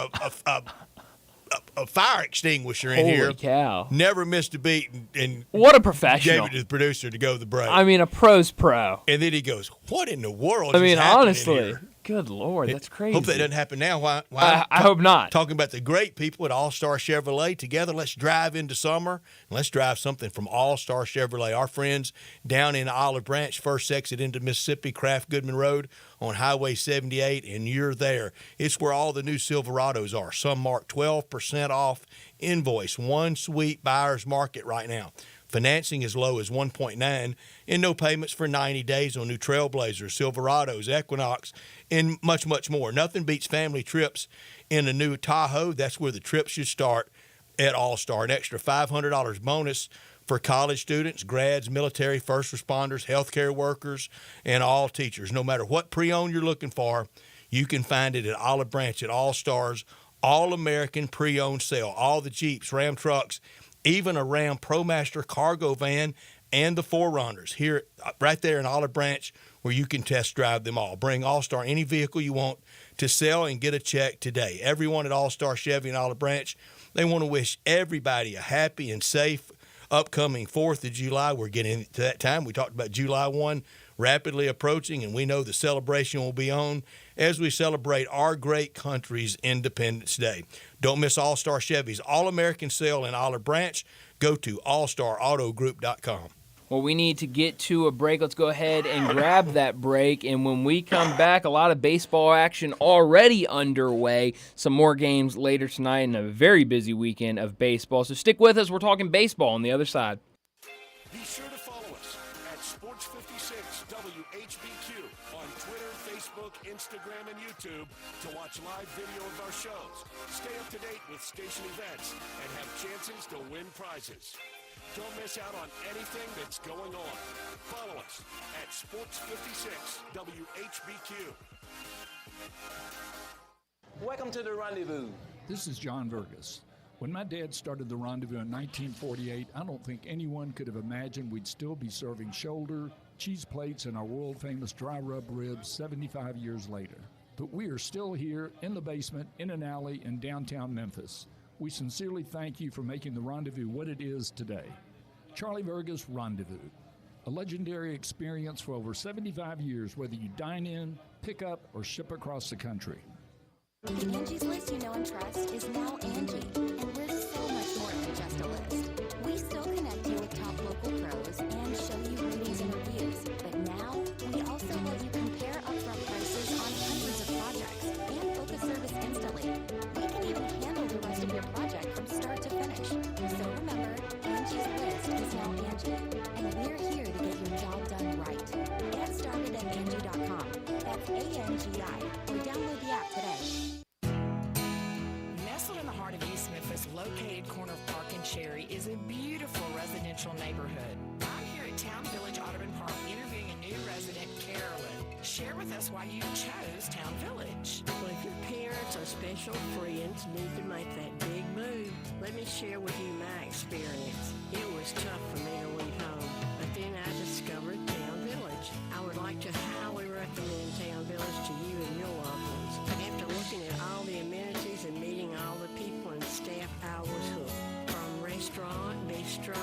a fire extinguisher in here. Holy cow. Never missed a beat. And What a professional. Gave it to the producer to go to the break. I mean, a pro's pro. And then he goes, "What in the world?" I mean, is happening honestly, here? good Lord, that's crazy. Hope that doesn't happen now. Why? I hope not. Talking about the great people at All Star Chevrolet together. Let's drive into summer and let's drive something from All Star Chevrolet. Our friends down in Olive Branch, first exit into Mississippi, Kraft Goodman Road on Highway 78, and you're there. It's where all the new Silverados are. Some mark 12% off invoice. One sweet buyer's market right now. Financing as low as 1.9 and no payments for 90 days on new Trailblazers, Silverados, Equinox, and much, much more. Nothing beats family trips in a new Tahoe. That's where the trip should start at All-Star. An extra $500 bonus for college students, grads, military, first responders, healthcare workers, and all teachers. No matter what pre-owned you're looking for, you can find it at Olive Branch at All-Stars, All-American pre-owned sale. All the Jeeps, Ram trucks, even a Ram ProMaster cargo van, and the 4Runners here right there in Olive Branch where you can test drive them all. Bring All-Star any vehicle you want to sell and get a check today. Everyone at All-Star Chevy in Olive Branch, they want to wish everybody a happy and safe upcoming 4th of July. We're getting to that time. We talked about July 1 rapidly approaching, and we know the celebration will be on as we celebrate our great country's Independence Day. Don't miss All-Star Chevy's All-American sale in Olive Branch. Go to allstarautogroup.com. Well, we need to get to a break. Let's go ahead and grab that break. And when we come back, a lot of baseball action already underway. Some more games later tonight and a very busy weekend of baseball. So stick with us. We're talking baseball on the other side. Be sure to follow us at Sports 56 WHBQ on Twitter, Facebook, Instagram, and YouTube to watch live video of our shows. Stay up to date with station events and have chances to win prizes. Don't miss out on anything that's going on. Follow us at Sports 56 WHBQ. Welcome to the Rendezvous. This is John Vergas. When my dad started the Rendezvous in 1948, I don't think anyone could have imagined we'd still be serving shoulder, cheese plates, and our world-famous dry rub ribs 75 years later. But we are still here in the basement, in an alley in downtown Memphis. We sincerely thank you for making the Rendezvous what it is today. Charlie Vergas Rendezvous, a legendary experience for over 75 years, whether you dine in, pick up, or ship across the country. Angie's List you know and trust is now Angie, and we're so much more than just a list. We still connect you with top local pros and show you ratings and reviews, but now we also let you compare upfront prices on hundreds of projects and book a service instantly. We can even handle the rest of your project from start to finish. So remember, Angie's List is now Angie, and we're here to get your job done right. Get started at Angie.com. That's ANGI, or download the app today. Nestled in the heart of East Memphis, located corner of Park and Cherry, is a beautiful residential neighborhood. I'm here at Town Village Audubon Park interviewing a new resident, Carolyn. Share with us why you chose Town Village. Well, if your parents or special friends need to make that big move, let me share with you my experience. It was tough for me to leave home, but then I discovered Town Village. I would like to highly recommend Town Village to you and your loved ones. After looking at all the amenities and meeting all the people and staff, I was hooked. From restaurant, bistro,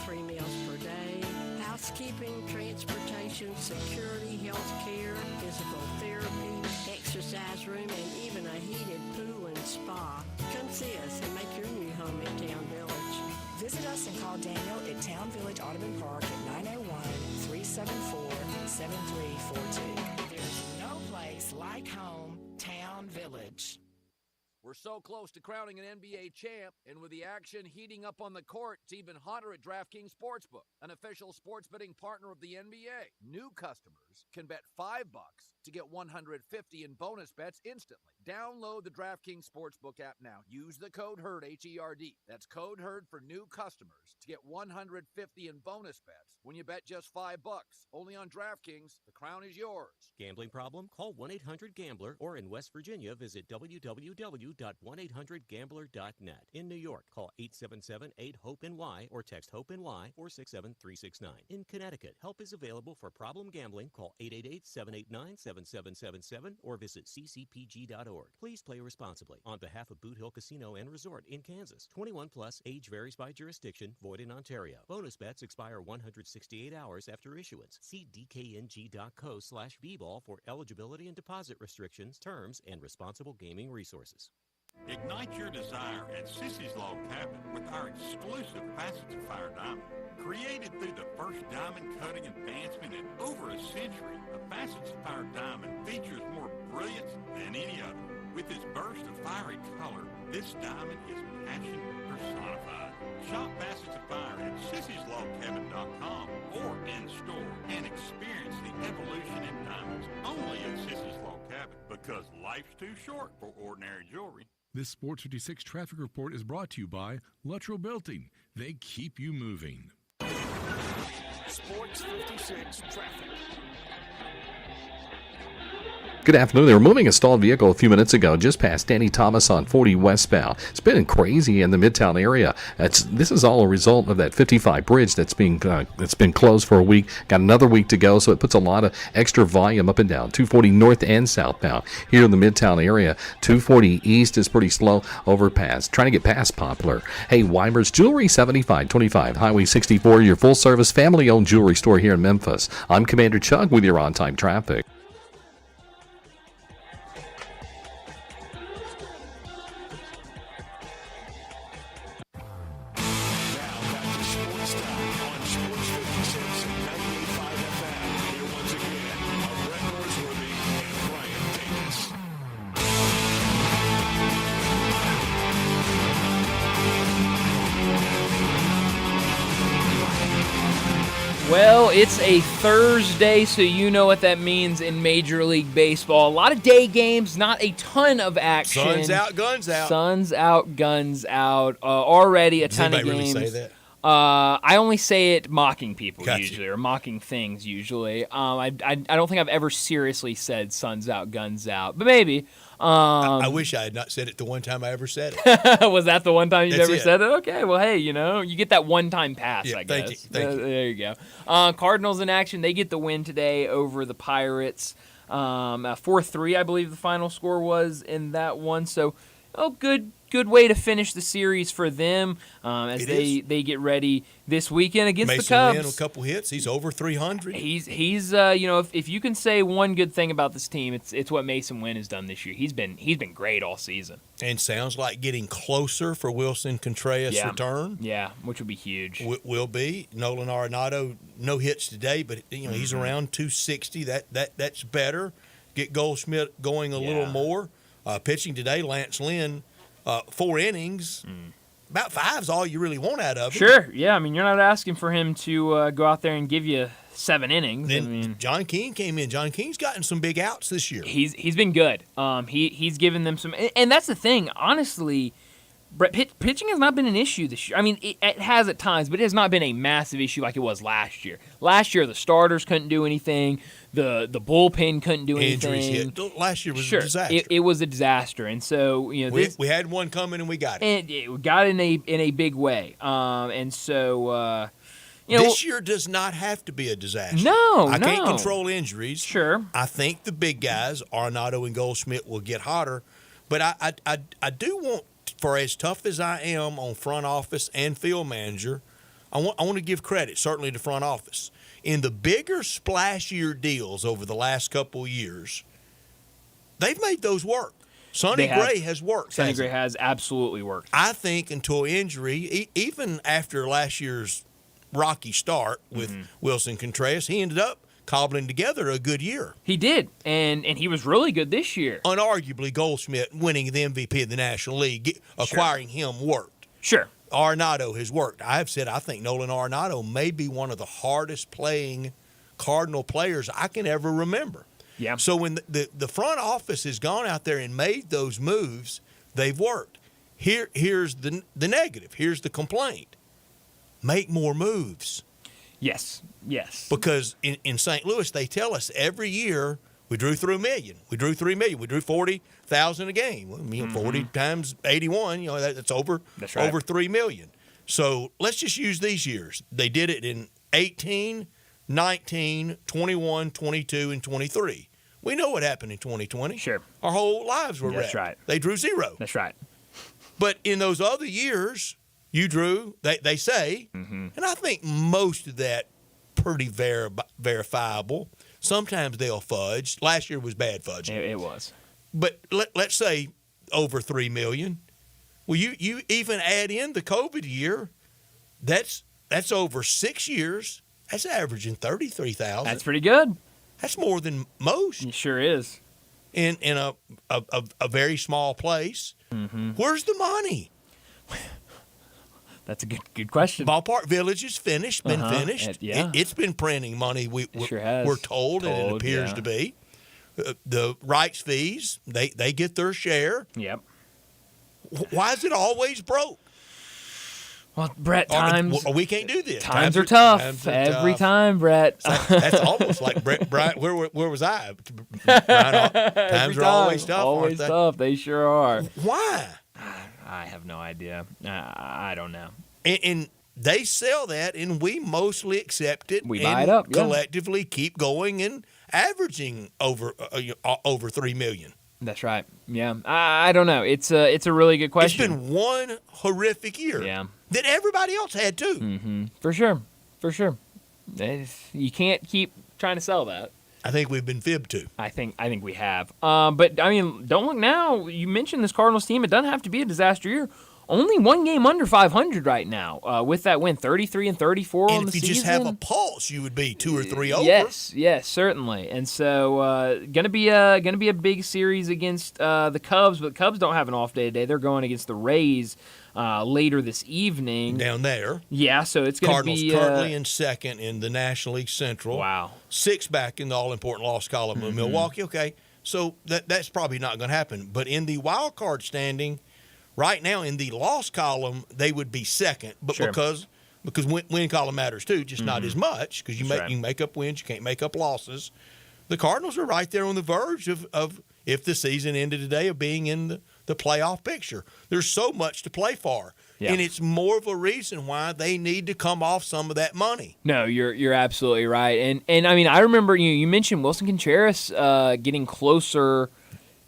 3 meals per day, housekeeping, transportation, security, health care, physical therapy, exercise room, and even a heated pool and spa. Come see us and make your new home in Town Village. Visit us and call Daniel at Town Village Audubon Park at 901-374-7342. There's no place like home, Town Village. We're so close to crowning an NBA champ, and with the action heating up on the court, it's even hotter at DraftKings Sportsbook, an official sports betting partner of the NBA. New customers can bet $5 to get $150 in bonus bets instantly. Download the DraftKings Sportsbook app now. Use the code HERD, H-E-R-D. That's code HERD for new customers to get $150 in bonus bets when you bet just $5. Only on DraftKings. The crown is yours. Gambling problem? Call 1-800-GAMBLER, or in West Virginia, visit www.1800gambler.net. In New York, call 877-8-HOPE-NY or text HOPE-NY 467-369. In Connecticut, help is available for problem gambling. Call 888-789-7777 or visit ccpg.org. Please play responsibly. On behalf of Boot Hill Casino and Resort in Kansas, 21 plus, age varies by jurisdiction, void in Ontario. Bonus bets expire 168 hours after issuance. See dkng.co/bball for eligibility and deposit restrictions, terms, and responsible gaming resources. Ignite your desire at Sissy's Log Cabin with our exclusive Facets of Fire Diamond. Created through the first diamond cutting advancement in over a century, the Facets of Fire Diamond features more brilliance than any other. With its burst of fiery color, this diamond is passion personified. Shop Facets of Fire at sissyslogcabin.com or in store and experience the evolution in diamonds only at Sissy's Log Cabin, because life's too short for ordinary jewelry. This Sports 56 traffic report is brought to you by Luttrell Belting. They keep you moving. Sports 56 traffic. Good afternoon. They were moving a stalled vehicle a few minutes ago just past Danny Thomas on 40 westbound. It's been crazy in the Midtown area. This is all a result of that 55 bridge that's been closed for a week. Got another week to go, so it puts a lot of extra volume up and down. 240 north and southbound here in the Midtown area. 240 east is pretty slow overpass. Trying to get past Poplar. Hey, Weimer's Jewelry, 7525 Highway 64, your full-service family-owned jewelry store here in Memphis. I'm Commander Chuck with your on-time traffic. Well, it's a Thursday, so you know what that means in Major League Baseball. A lot of day games, not a ton of action. Sun's out, guns out. Sun's out, guns out. Already a ton of games. Really say that? I only say it mocking people Gotcha. usually, or mocking things usually. I don't think I've ever seriously said sun's out, guns out, but maybe. I wish I had not said it the one time I ever said it. Was that the one time you've That's ever it. said it? Okay, well, hey, you get that one-time pass, Yeah, I guess. thank you. There you go. Cardinals in action. They get the win today over the Pirates. 4-3, I believe the final score was in that one. So, good way to finish the series for them as they get ready this weekend against the Cubs. Mason Wynn, a couple hits. He's over 300. He's if you can say one good thing about this team, it's what Mason Wynn has done this year. He's been great all season. And sounds like getting closer for Wilson Contreras' return. Yeah, which would be huge. Will be. Nolan Arenado, no hits today, but he's around 260. That's better. Get Goldschmidt going a little more. Pitching today, Lance Lynn, 4 innings. About 5's all you really want out of him. Sure, yeah. I mean, you're not asking for him to go out there and give you 7 innings. Then John King came in. John King's gotten some big outs this year. He's been good. He's given them some, and that's the thing. Honestly, Brett, pitching has not been an issue this year. I mean, it has at times, but it has not been a massive issue like it was last year. Last year, the starters couldn't do anything. The bullpen couldn't do anything. Injuries hit. Last year was a disaster. It was a disaster, and so we had one coming and we got it. And we got it in a big way. And so this year does not have to be a disaster. I can't control injuries. Sure, I think the big guys, Arenado and Goldschmidt, will get hotter, but I do want. For as tough as I am on front office and field manager, I want to give credit, certainly to front office. In the bigger, splashier deals over the last couple of years, they've made those work. Sonny Gray has worked. Sonny Gray has absolutely worked. I think until injury, even after last year's rocky start with Wilson Contreras, he ended up cobbling together a good year. He did, and he was really good this year. Unarguably, Goldschmidt winning the MVP of the National League, acquiring him worked. Sure. Arenado has worked. I have said I think Nolan Arenado may be one of the hardest playing Cardinal players I can ever remember. Yeah. So when the front office has gone out there and made those moves, they've worked. Here's the negative. Here's the complaint. Make more moves. Yes. Because in St. Louis, they tell us every year we drew through 1 million. We drew 3 million. We drew 40,000 a game. Well, 40 times 81, that's over 3 million. So let's just use these years. They did it in 18, 19, 21, 22, and 23. We know what happened in 2020. Sure. Our whole lives were wrecked. That's right. They drew 0. That's right. But in those other years, you drew, they say, and I think most of that pretty verifiable. Sometimes they'll fudge. Last year was bad fudging. It was. But let's say over 3 million. Well, you even add in the COVID year, that's over 6 years. That's averaging 33,000. That's pretty good. That's more than most. It sure is. In a very small place. Mm-hmm. Where's the money? That's a good question. Ballpark Village is finished, been finished. It's been printing money, sure has. we're told, and it appears to be. The rights fees, they get their share. Yep. Why is it always broke? Well, Brett, we can't do this. Times are tough. Every time, Brett. That's almost like Brian. Where was I? Brian, times are always tough. Always tough. They sure are. Why? I have no idea. I don't know. And they sell that, and we mostly accept it. We buy it up. Collectively, keep going and averaging over 3 million. That's right. Yeah. I don't know. It's a really good question. It's been one horrific year. Yeah. That everybody else had too. Mm-hmm. For sure. You can't keep trying to sell that. I think we've been fibbed to. I think we have. But I mean, don't look now. You mentioned this Cardinals team. It doesn't have to be a disaster year. Only one game under 500 right now. With that win, 33-34 on the season. And if you just have a pulse, you would be 2 or 3 over. Yes, certainly. And so, gonna be a big series against the Cubs. But the Cubs don't have an off day today. They're going against the Rays later this evening down there. Yeah, so it's going to be Cardinals currently in second in the National League Central. Wow, 6 back in the all-important loss column of Milwaukee. Okay, so that's probably not going to happen. But in the wild card standing. Right now, in the loss column, they would be second, but because win column matters too, just not as much because you can make up wins, you can't make up losses. The Cardinals are right there on the verge of if the season ended today, of being in the playoff picture. There's so much to play for, and it's more of a reason why they need to come off some of that money. No, you're absolutely right, and I mean I remember you mentioned Wilson Contreras getting closer.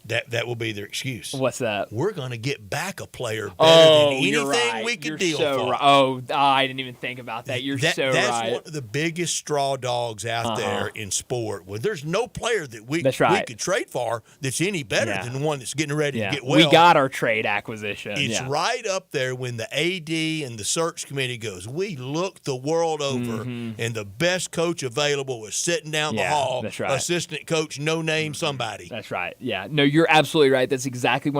That will be their excuse. What's that? We're going to get back a player better than anything we could deal for. Right. Oh, I didn't even think about that. That's right. One of the biggest straw dogs out there in sport. Well, there's no player that we could trade for that's any better than the one that's getting ready to get well. We got our trade acquisition. It's right up there when the AD and the search committee goes, we looked the world over, and the best coach available was sitting down the hall. That's right. Assistant coach, no name, somebody. That's right. Yeah. No, you're absolutely right. That's exactly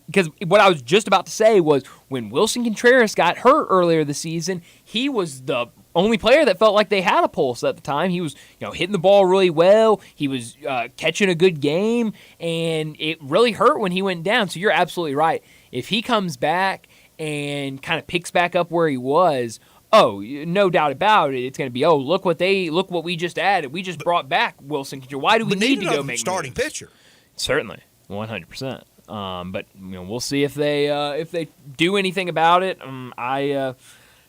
because what I was just about to say was when Wilson Contreras got hurt earlier this season, he was the only player that felt like they had a pulse at the time. He was, hitting the ball really well. He was catching a good game, and it really hurt when he went down. So you're absolutely right. If he comes back and kind of picks back up where he was, no doubt about it. It's going to be, look what we just added. We just brought back Wilson Contreras. Why do we need to go make starting moves? Pitcher? Certainly, 100%. But we'll see if they do anything about it. I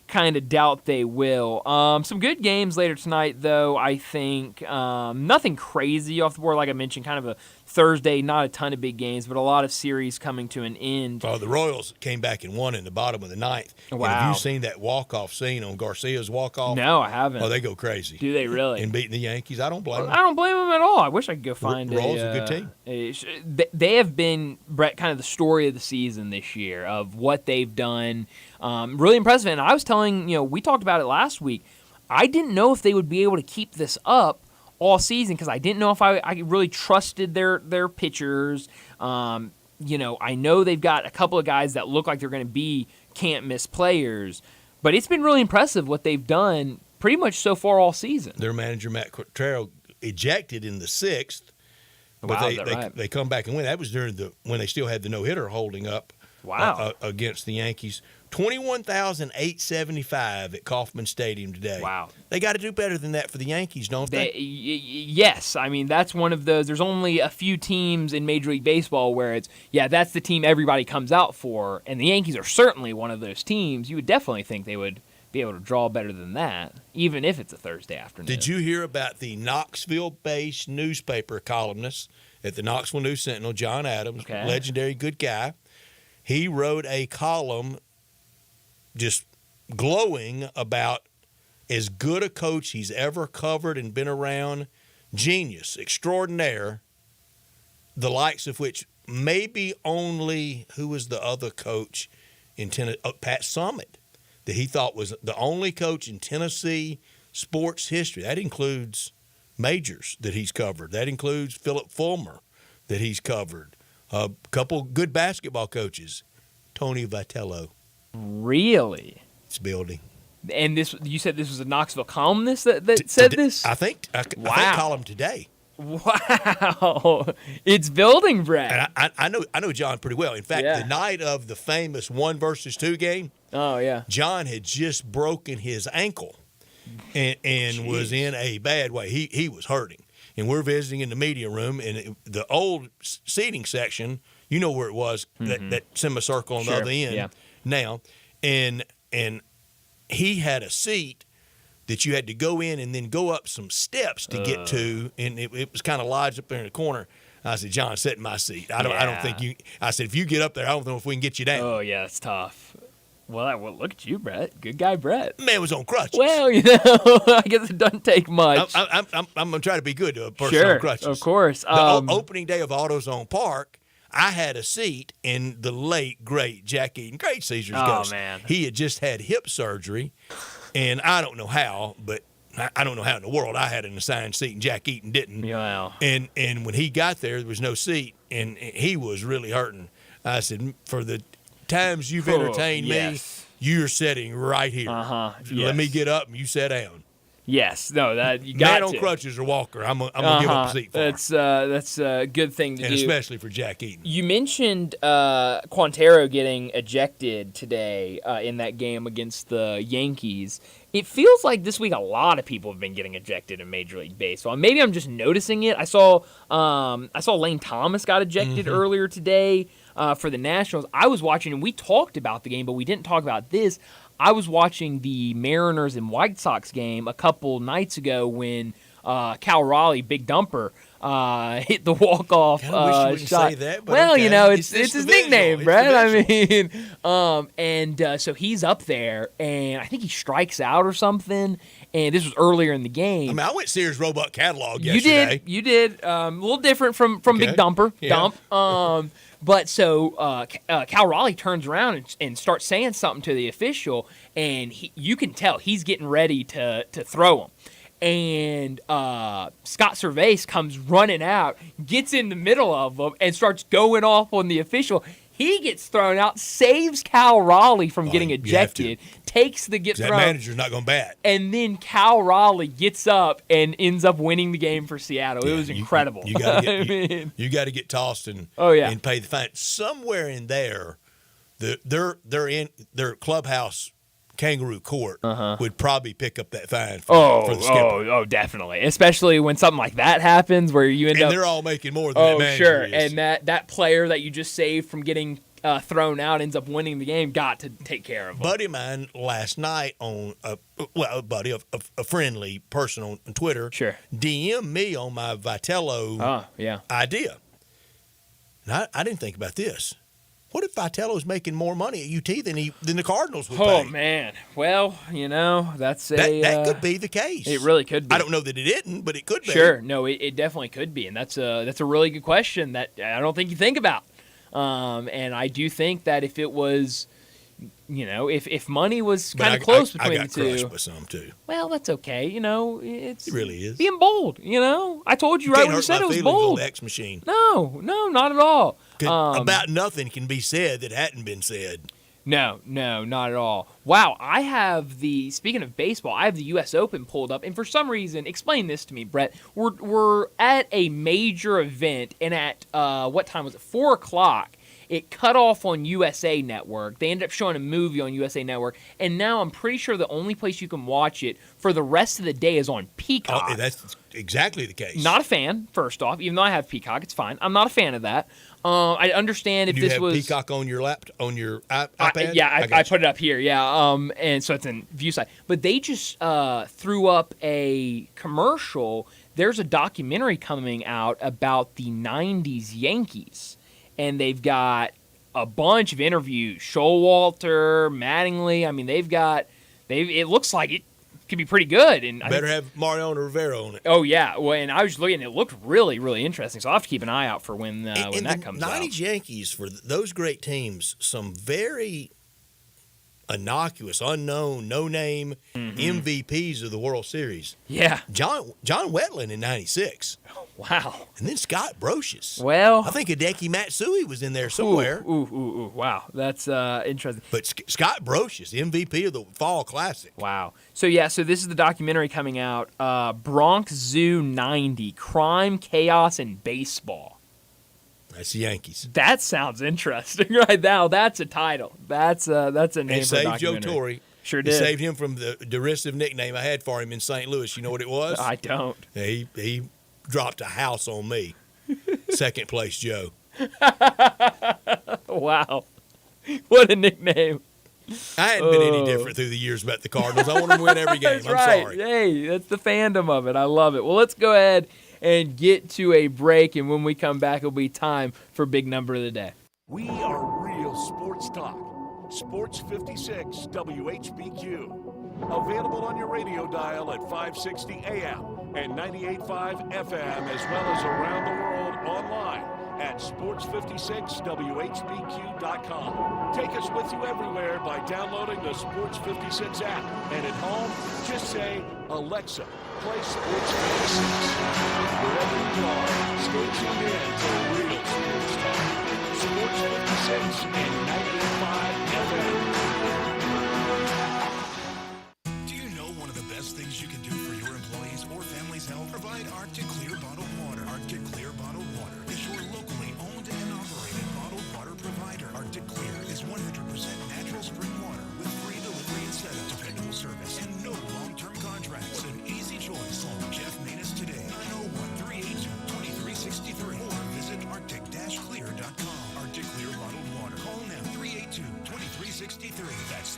kind of doubt they will. Some good games later tonight, though. I think nothing crazy off the board. Like I mentioned, kind of a Thursday, not a ton of big games, but a lot of series coming to an end. Oh, the Royals came back and won in the bottom of the 9th. Wow. And have you seen that walk-off scene on Garcia's walk-off? No, I haven't. Oh, they go crazy. Do they really? In beating the Yankees. I don't blame them. I don't blame them at all. I wish I could go find Royals a good team. They have been, Brett, kind of the story of the season this year of what they've done. Really impressive. And I was telling, we talked about it last week. I didn't know if they would be able to keep this up all season because I didn't know if I really trusted their pitchers. I know they've got a couple of guys that look like they're going to be can't-miss players, but it's been really impressive what they've done pretty much so far all season. Their manager, Matt Quatrero, ejected in the 6th, but Wow, they come back and win. That was during when they still had the no-hitter holding up against the Yankees. 21,875 at Kauffman Stadium today. Wow. They got to do better than that for the Yankees, don't they? Yes. I mean, that's one of those. There's only a few teams in Major League Baseball where that's the team everybody comes out for, and the Yankees are certainly one of those teams. You would definitely think they would be able to draw better than that, even if it's a Thursday afternoon. Did you hear about the Knoxville-based newspaper columnist at the Knoxville News-Sentinel, John Adams, legendary good guy? He wrote a column just glowing about as good a coach he's ever covered and been around. Genius, extraordinaire, the likes of which maybe only, who was the other coach in Tennessee? Pat Summitt, that he thought was the only coach in Tennessee sports history. That includes majors that he's covered. That includes Philip Fulmer that he's covered. A couple good basketball coaches. Tony Vitello. Really? It's building. And you said this was a Knoxville columnist that said this? I think column today. Wow. It's building, Brad. And I know John pretty well. In fact, the night of the famous 1-2 game, John had just broken his ankle and was in a bad way. He was hurting. And we're visiting in the media room, and the old seating section, you know where it was, that semicircle on the other end now. And he had a seat that you had to go in and then go up some steps to get to, and it was kind of lodged up there in the corner. I said, John, sit in my seat. I don't think you – I said, if you get up there, I don't know if we can get you down. Oh, yeah, it's tough. Well, look at you, Brett. Good guy, Brett. Man was on crutches. Well, I guess it doesn't take much. I'm going to try to be good to a person on crutches. Of course. The opening day of AutoZone Park, I had a seat, and the late, great Jack Eaton, great Caesar's Ghost. Man. He had just had hip surgery, and I don't know how, but I don't know how in the world I had an assigned seat and Jack Eaton didn't. Wow. And when he got there was no seat, and he was really hurting. I said, for the times you've entertained me, you're sitting right here. Let me get up and you sit down. Yes, no, that you got Man on crutches or walker, I'm gonna give up a seat for him. That's a good thing to do, and especially for Jack Eaton. You mentioned Quintero getting ejected today in that game against the Yankees. It feels like this week a lot of people have been getting ejected in Major League Baseball. Maybe I'm just noticing it. I saw Lane Thomas got ejected earlier today for the Nationals. I was watching, and we talked about the game, but we didn't talk about this. I was watching the Mariners and White Sox game a couple nights ago when Cal Raleigh, big dumper, hit the walk-off wish you wouldn't shot. say that, but well, okay. It's his nickname, Brett. I mean, so he's up there, and I think he strikes out or something. And this was earlier in the game. I mean, I went Sears Roebuck catalog yesterday. You did. A little different from Big Dumper. Yeah. Dump. But so Cal Raleigh turns around and starts saying something to the official, and you can tell he's getting ready to throw him. And Scott Cervase comes running out, gets in the middle of them, and starts going off on the official. He gets thrown out, saves Cal Raleigh from getting ejected, takes the get thrown. That manager's not going to bat. And then Cal Raleigh gets up and ends up winning the game for Seattle. It was incredible. You got to get tossed and pay the fine. Somewhere in there, their clubhouse kangaroo court would probably pick up that fine for the skipper. Oh, definitely. Especially when something like that happens where you end up... And they're all making more than that manager sure. is. And that player that you just saved from getting thrown out ends up winning the game, got to take care of him. Buddy of mine last night on a friendly person on Twitter DM me on my Vitello idea. And I didn't think about this. What if Vitello's making more money at UT than the Cardinals would pay? Oh, man. Well, that's that could be the case. It really could be. I don't know that it isn't, but it could be. Sure. No, it definitely could be. And that's a really good question that I don't think you think about. And I do think that if it was, if money was But kind of close I between got the two, crushed with some too. well, that's okay. It's It really is. being bold. I told you, right Can't when you hurt said my it was feelings bold. on X Machine. No, not at all. About nothing can be said that hadn't been said. No, not at all. Wow, speaking of baseball, I have the U.S. Open pulled up, and for some reason, explain this to me, Brett. We're at a major event, and at, what time was it? 4 o'clock. It cut off on USA Network. They ended up showing a movie on USA Network, and now I'm pretty sure the only place you can watch it for the rest of the day is on Peacock. Oh, that's exactly the case. Not a fan, first off, even though I have Peacock. It's fine. I'm not a fan of that. I understand if Do you this have was Peacock on your iPad? I put it up here. Yeah, and so it's in view side. But they just threw up a commercial. There's a documentary coming out about the '90s Yankees, and they've got a bunch of interviews. Showalter, Mattingly. I mean, it looks like it could be pretty good. And Better have Mariano Rivera on it. Oh yeah, well, and I was looking, it looked really, really interesting. So I'll have to keep an eye out for when that comes out. The '90s Yankees, for those great teams, some very innocuous, unknown, no-name MVPs of the World Series. Yeah, John Wetland in '96. Wow. And then Scott Brocious. Well, I think Hideki Matsui was in there somewhere. Ooh. Wow, that's interesting. But Scott Brocious, MVP of the Fall Classic. Wow. So this is the documentary coming out, Bronx Zoo 90, Crime, Chaos, and Baseball. That's the Yankees. That sounds interesting right now. That's a title. That's a name for a documentary. It saved Joe Torre. Sure did. It saved him from the derisive nickname I had for him in St. Louis. You know what it was? I don't. He dropped a house on me. Second place Joe. Wow. What a nickname. I hadn't been any different through the years about the Cardinals. I want them to win every game. That's I'm right. sorry. Hey, that's the fandom of it. I love it. Well, let's go ahead and get to a break, and when we come back, it'll be time for Big Number of the Day. We are real sports talk. Sports 56 WHBQ. Available on your radio dial at 560 AM and 98.5 FM, as well as around the world online at sports56whbq.com. Take us with you everywhere by downloading the Sports 56 app. And at home, just say, Alexa, play Sports 56. Wherever you are, stay tuned in to real sports talk. Sports 56 and 98.5 FM. Do you know one of the best things you can do for your employees or family's health? Provide Arctic Clear bottled water. Arctic Clear bottled water is your locally owned and operated bottled water provider. Arctic Clear is 100% natural spring water with free delivery and setup, dependable service, and no long-term contracts. An easy choice. Call Jeff Manus today at 01-382-2363 or visit arctic-clear.com. Arctic Clear bottled water. Call now 382-2363. That's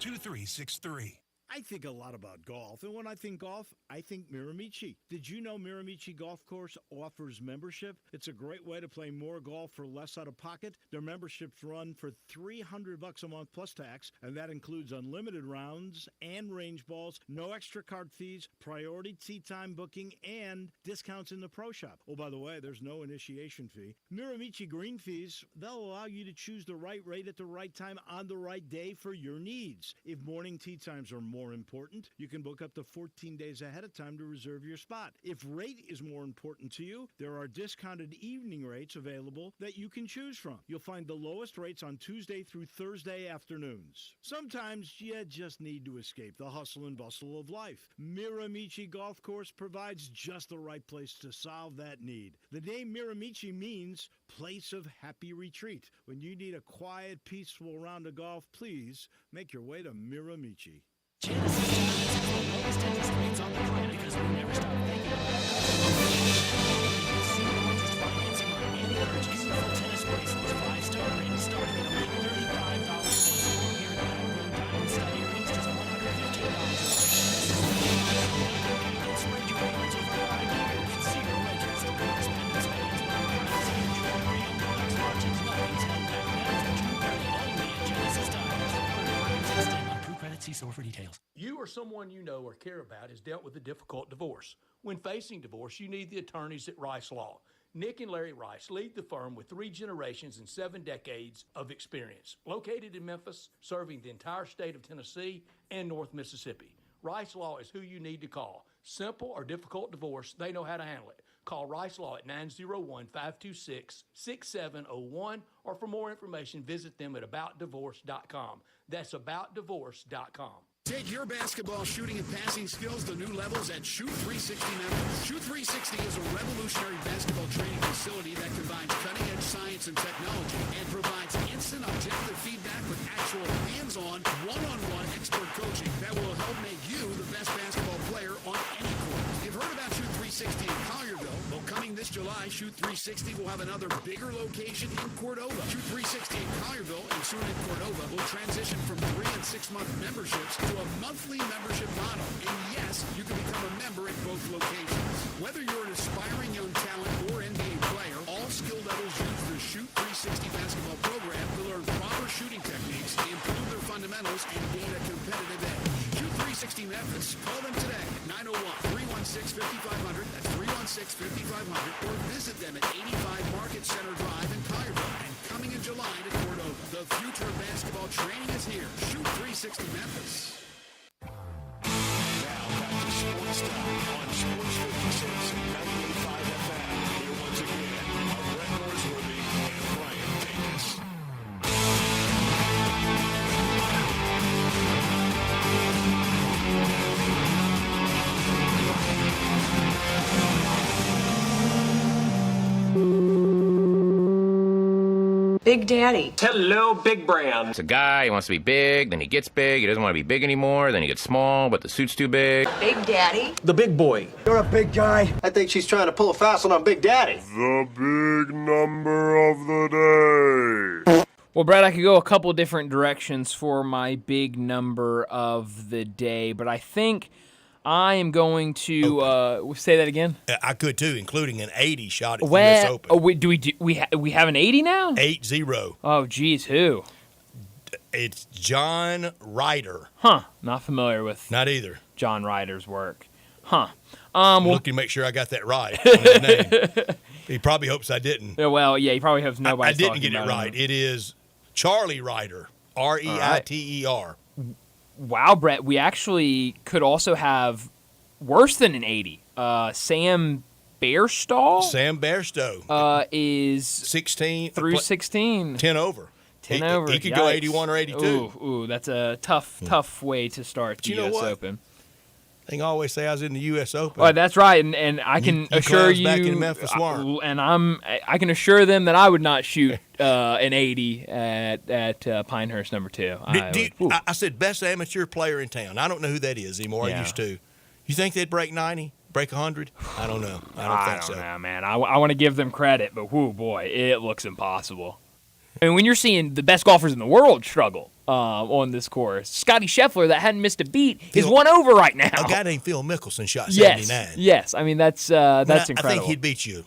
382-2363. I think a lot about golf, and when I think golf, I think Miramichi. Did you know Miramichi Golf Course offers membership? It's a great way to play more golf for less out of pocket. Their memberships run for $300 a month plus tax, and that includes unlimited rounds and range balls, no extra card fees, priority tee time booking, and discounts in the pro shop. Oh, by the way, there's no initiation fee. Miramichi green fees, they'll allow you to choose the right rate at the right time on the right day for your needs. If morning tee times are more important, you can book up to 14 days ahead of time to reserve your spot. If rate is more important to you, there are discounted evening rates available that you can choose from. You'll find the lowest rates on Tuesday through Thursday afternoons. Sometimes you just need to escape the hustle and bustle of life. Miramichi Golf Course provides just the right place to solve that need. The name Miramichi means place of happy retreat. When you need a quiet, peaceful round of golf, please make your way to Miramichi. See store for details. You or someone you know or care about has dealt with a difficult divorce. When facing divorce, you need the attorneys at Rice Law. Nick and Larry Rice lead the firm with 3 generations and 7 decades of experience. Located in Memphis, serving the entire state of Tennessee and North Mississippi. Rice Law is who you need to call. Simple or difficult divorce, they know how to handle it. Call Rice Law at 901-526-6701, or for more information, visit them at aboutdivorce.com. That's aboutdivorce.com. Take your basketball shooting and passing skills to new levels at Shoot 360 Memphis. Shoot 360 is a revolutionary basketball training facility that combines cutting-edge science and technology and provides instant objective feedback with actual hands-on, one-on-one expert coaching that will help make you the best basketball player on any court. You've heard about Shoot 360 in Collierville. Well, coming this July, Shoot 360 will have another bigger location in Cordova. Shoot 360 in Collierville and soon in Cordova will transition from 3- and 6-month memberships to a monthly membership model. And yes, you can become a member at both locations. Whether you're an aspiring young talent or NBA player, all skill levels use the Shoot 360 basketball program to learn proper shooting techniques, improve their fundamentals, and gain a competitive edge. Shoot 360 Memphis. Call them today at 901-316-5500. That's 316-5500. Or visit them at 85 Market Center Drive in Collierville. And coming in July to Cordova. The future of basketball training is here. Shoot 360 Memphis. Now back to Sports Time on Sports 56 and 98.5 FM. Here once again are Brett Norsworthy and Brian Davis. Big Daddy. Hello, Big Brand. It's a guy, he wants to be big, then he gets big, he doesn't want to be big anymore, then he gets small, but the suit's too big. Big Daddy. The big boy. You're a big guy. I think she's trying to pull a fast one on Big Daddy. The big number of the day. Well, Brad, I could go a couple different directions for my big number of the day, but I think I am going to say that again. I could too, including an 80 shot at the U.S. Open. Oh, we have an 80 now? 8-0. Oh, geez, who? It's John Ryder. Huh? Not familiar with. Not either. John Ryder's work. Huh? Looking to make sure I got that right on his name. He probably hopes I didn't. Well, yeah, he probably hopes nobody. I didn't get it right. It is Charlie Ryder. Reiter. Wow, Brett, we actually could also have worse than an 80. Sam Bairstow? Sam Bairstow. Is 16. Through 16. 10 over. 10 over. He could go 81 or 82. Ooh, that's a tough way to start the U.S. Open. I think I always say I was in the U.S. Open. Oh, that's right, and I can assure you, back in Memphis weren't. And I can assure them that I would not shoot an 80 at Pinehurst number 2. I said best amateur player in town. I don't know who that is anymore. Yeah. I used to. You think they'd break 90? Break 100? I don't know. I don't think so. Know, man. I want to give them credit, but whoo boy, it looks impossible. I mean, when you're seeing the best golfers in the world struggle on this course, Scotty Scheffler, that hadn't missed a beat, is 1 over right now. A guy named Phil Mickelson shot 79. Yes. I mean, that's incredible. I think he'd beat you.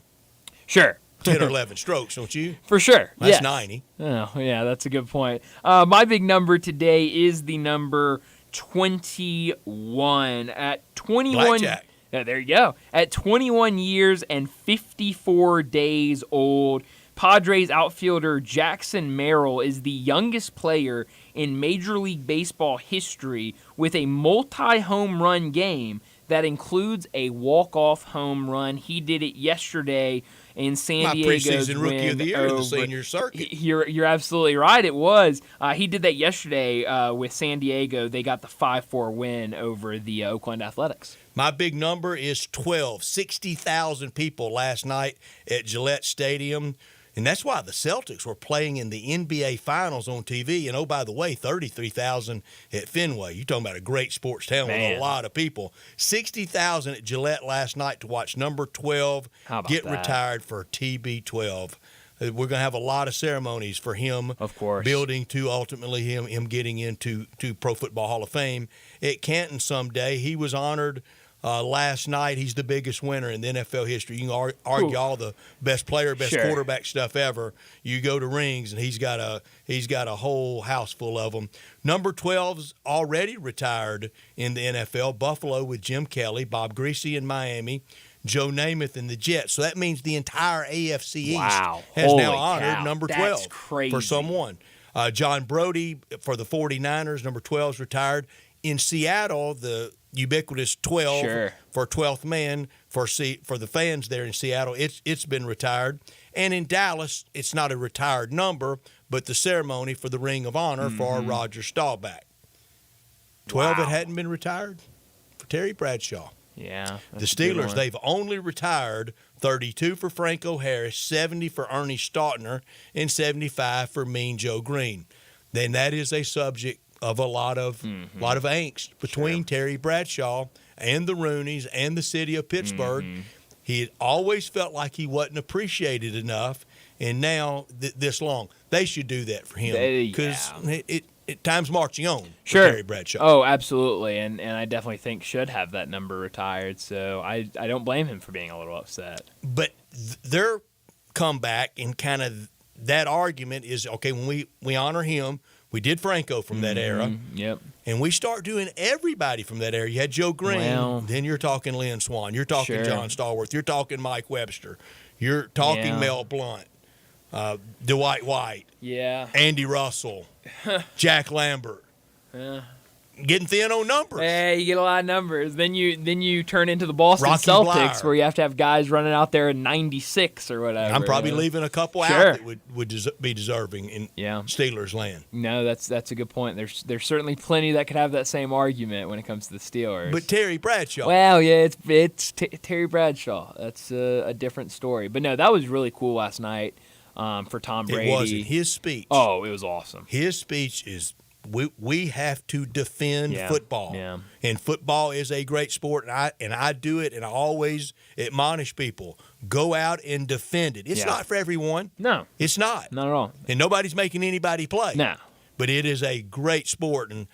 Sure. 10 or 11 strokes, don't you? For sure. That's 90. Oh, yeah, that's a good point. My big number today is the number 21. At 21, Blackjack. There you go. At 21 years and 54 days old, Padres outfielder Jackson Merrill is the youngest player in Major League Baseball history with a multi-home run game that includes a walk-off home run. He did it yesterday in San Diego's preseason rookie of the year in the senior circuit. You're absolutely right. It was. He did that yesterday with San Diego. They got the 5-4 win over the Oakland Athletics. My big number is 12. 60,000 people last night at Gillette Stadium. And that's why the Celtics were playing in the NBA Finals on TV. And, oh, by the way, 33,000 at Fenway. You're talking about a great sports town with a lot of people. 60,000 at Gillette last night to watch number 12 get retired for TB12. We're going to have a lot of ceremonies for him. Of course. Building to ultimately him getting into Pro Football Hall of Fame. At Canton someday, he was honored last night. He's the biggest winner in the NFL history. You can argue all the best player, best quarterback stuff ever. You go to rings, and he's got a whole house full of them. Number 12's already retired in the NFL. Buffalo with Jim Kelly, Bob Greasy in Miami, Joe Namath and the Jets. So that means the entire AFC East Wow. has Holy now honored cow. number That's 12 crazy. for someone. John Brody for the 49ers, number 12 is retired. In Seattle, the ubiquitous 12 Sure. for 12th man for the fans there in Seattle, it's been retired. And in Dallas, it's not a retired number, but the ceremony for the Ring of Honor for Roger Staubach. 12 it hadn't been retired for Terry Bradshaw. Yeah. The Steelers, they've only retired 32 for Franco Harris, 70 for Ernie Stautner, and 75 for Mean Joe Green. Then that is a subject of a lot of angst between Terry Bradshaw and the Rooneys and the city of Pittsburgh. He had always felt like he wasn't appreciated enough, and now this long, they should do that for him because time's marching on for Terry Bradshaw. Oh, absolutely, and I definitely think should have that number retired. So I don't blame him for being a little upset. But their comeback and kind of that argument is, okay, when we honor him, we did Franco from that era. Yep. And we start doing everybody from that era. You had Joe Green, then you're talking Lynn Swann, you're talking John Stallworth, you're talking Mike Webster, you're talking Mel Blount, Dwight White, Andy Russell, Jack Lambert. Getting thin on numbers. Hey, you get a lot of numbers. Then you turn into the Boston Rocky Celtics, Bleier. where you have to have guys running out there in 96 or whatever. I'm probably leaving a couple out that would be deserving in Steelers land. No, that's a good point. There's certainly plenty that could have that same argument when it comes to the Steelers. But Terry Bradshaw. Well, yeah, it's Terry Bradshaw. That's a different story. But no, that was really cool last night for Tom Brady. It wasn't. His speech. Oh, it was awesome. His speech is we have to defend football. Yeah. And football is a great sport, and I do it, and I always admonish people, go out and defend it. It's not for everyone. No. It's not. Not at all. And nobody's making anybody play. No. But it is a great sport, and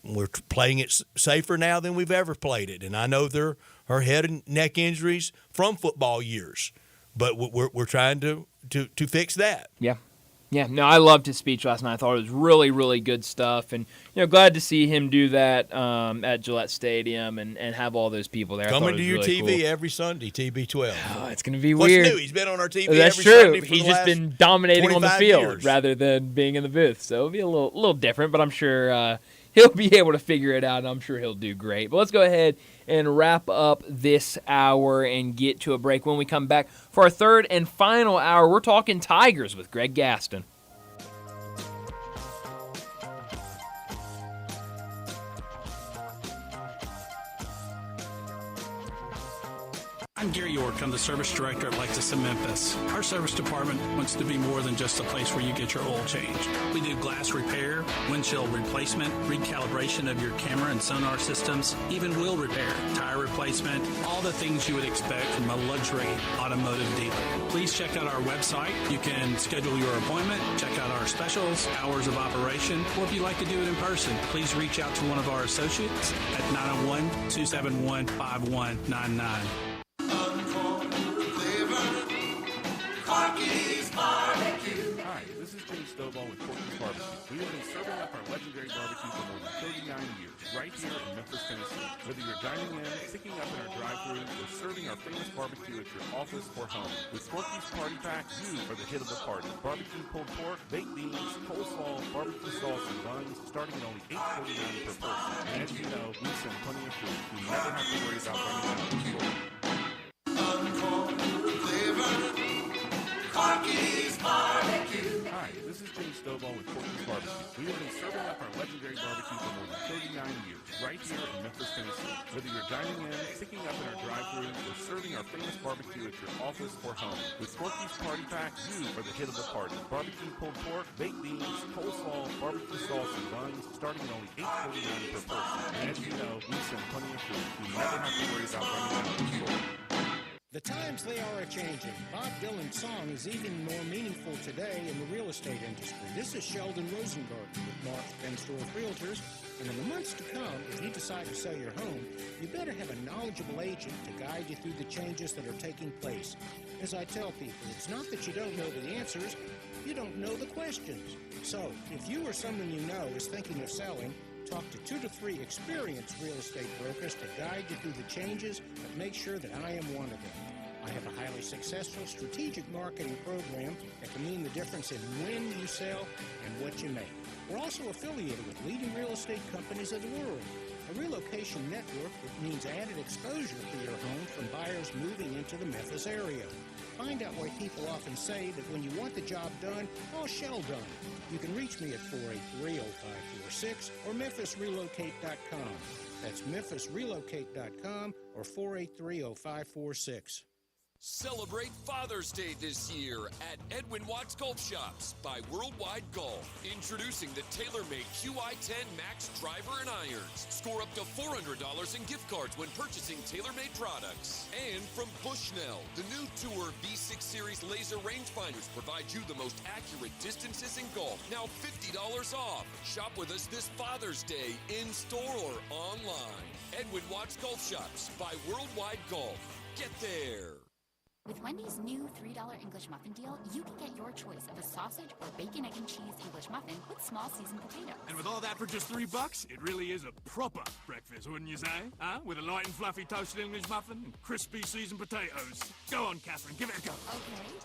we're playing it safer now than we've ever played it. And I know there are head and neck injuries from football years, but we're trying to fix that. Yeah. Yeah, no, I loved his speech last night. I thought it was really, really good stuff, and glad to see him do that at Gillette Stadium and have all those people there. Coming to your really TV cool. every Sunday, TB12. Oh, it's going to be What's weird. new? He's been on our TV That's every true. Sunday for He's the just last been dominating on the 25 field years. rather than being in the booth, so it'll be a little different, but I'm sure he'll be able to figure it out, and I'm sure he'll do great. But let's go ahead and wrap up this hour and get to a break. When we come back for our third and final hour, we're talking Tigers with Greg Gaston. I'm Gary York. I'm the service director at Lexus in Memphis. Our service department wants to be more than just a place where you get your oil changed. We do glass repair, windshield replacement, recalibration of your camera and sonar systems, even wheel repair, tire replacement, all the things you would expect from a luxury automotive dealer. Please check out our website. You can schedule your appointment, check out our specials, hours of operation, or if you'd like to do it in person, please reach out to one of our associates at 901-271-5199. Hi, this is Jim Stovall with Corky's Barbecue. We have been serving up our legendary barbecue for more than 39 years, right here in Memphis, Tennessee. Whether you're dining in, picking up in our drive-thru, or serving our famous barbecue at your office or home. With Corky's Party Pack, you are the hit of the party. Barbecue pulled pork, baked beans, coleslaw, barbecue sauce, and buns, starting at only $8.49 per person. And as you know, we send plenty of food. You never have to worry about running out of the store. Corky's Barbecue. Hi, this is Jim Stovall with Corky's Barbecue. We have been serving up our legendary barbecue for more than 39 years, right here in Memphis, Tennessee. Whether you're dining in, picking up in our drive-thru, or serving our famous barbecue at your office or home. With Corky's Party Pack, you are the hit of the party. Barbecue pulled pork, baked beans, coleslaw, barbecue sauce, and buns, starting at only $8.49 per person. And as you know, we send plenty of food. You never have to worry about running out of the store. The times they are a-changing. Bob Dylan's song is even more meaningful today in the real estate industry. This is Sheldon Rosenberg with Mark's Pennsdorf Realtors. And in the months to come, if you decide to sell your home, you better have a knowledgeable agent to guide you through the changes that are taking place. As I tell people, it's not that you don't know the answers, you don't know the questions. So, if you or someone you know is thinking of selling, talk to 2 to 3 experienced real estate brokers to guide you through the changes, but make sure that I am one of them. I have a highly successful strategic marketing program that can mean the difference in when you sell and what you make. We're also affiliated with leading real estate companies of the world. A relocation network that means added exposure for your home from buyers moving into the Memphis area. Find out why people often say that when you want the job done, all shell done. You can reach me at 483-0546 or memphisrelocate.com. That's memphisrelocate.com or 483-0546. Celebrate Father's Day this year at Edwin Watts Golf Shops by Worldwide Golf. Introducing the TaylorMade QI10 Max Driver and Irons. Score up to $400 in gift cards when purchasing TaylorMade products. And from Bushnell, the new Tour V6 Series laser rangefinders provide you the most accurate distances in golf. Now $50 off. Shop with us this Father's Day in store or online. Edwin Watts Golf Shops by Worldwide Golf. Get there. With Wendy's new $3 English muffin deal, you can get your choice of a sausage or bacon, egg, and cheese English muffin with small seasoned potatoes. And with all that for just $3, it really is a proper breakfast, wouldn't you say? Huh? With a light and fluffy toasted English muffin and crispy seasoned potatoes. Go on, Catherine, give it a go. Okay.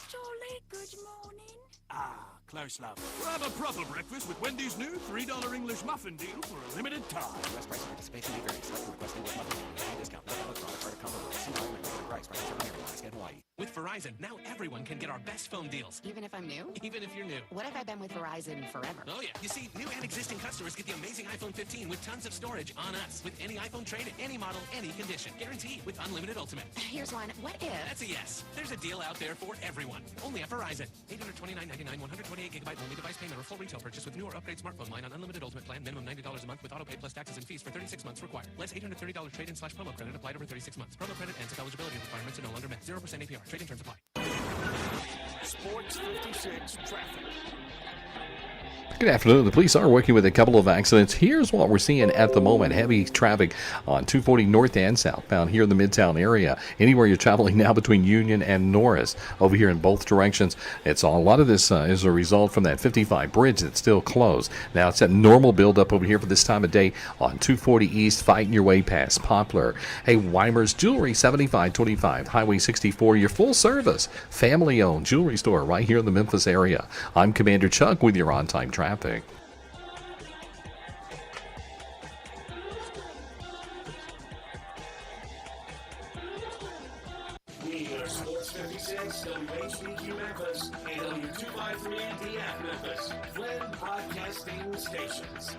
Jolly good morning. Ah, close love. We'll have a proper breakfast with Wendy's new $3 English muffin deal for a limited time. U.S. price and participation may vary. Select and request English muffin. No discount. No valid product. Part of combo. $2 regular price. Prices are higher. In Hawaii. With Verizon, now everyone can get our best phone deals. Even if I'm new? Even if you're new. What if I've been with Verizon forever? Oh, yeah. You see, new and existing customers get the amazing iPhone 15 with tons of storage on us. With any iPhone trade at any model, any condition. Guaranteed with unlimited ultimate. Here's one. What if? That's a yes. There's a deal out there for everyone. Only at Verizon. $829.99, 128 gigabyte only device payment or full retail purchase with new or upgrade smartphone line on unlimited ultimate plan. Minimum $90 a month with auto pay plus taxes and fees for 36 months required. Less $830 trade-in/promo credit applied over 36 months. Promo credit ends if eligibility requirements are no longer met. 0% APR. Trade-in terms apply. Sports 56 traffic. Good afternoon. The police are working with a couple of accidents. Here's what we're seeing at the moment. Heavy traffic on 240 north and southbound here in the Midtown area. Anywhere you're traveling now between Union and Norris over here in both directions. A lot of this is a result from that 55 bridge that's still closed. Now it's at normal buildup over here for this time of day on 240 east, fighting your way past Poplar. Hey, Weimer's Jewelry, 7525 Highway 64, your full service, family-owned jewelry store right here in the Memphis area. I'm Commander Chuck with your on-time traffic. We are Sports 56, WHBQ Memphis, and W253DF Memphis, Flynn Broadcasting Stations.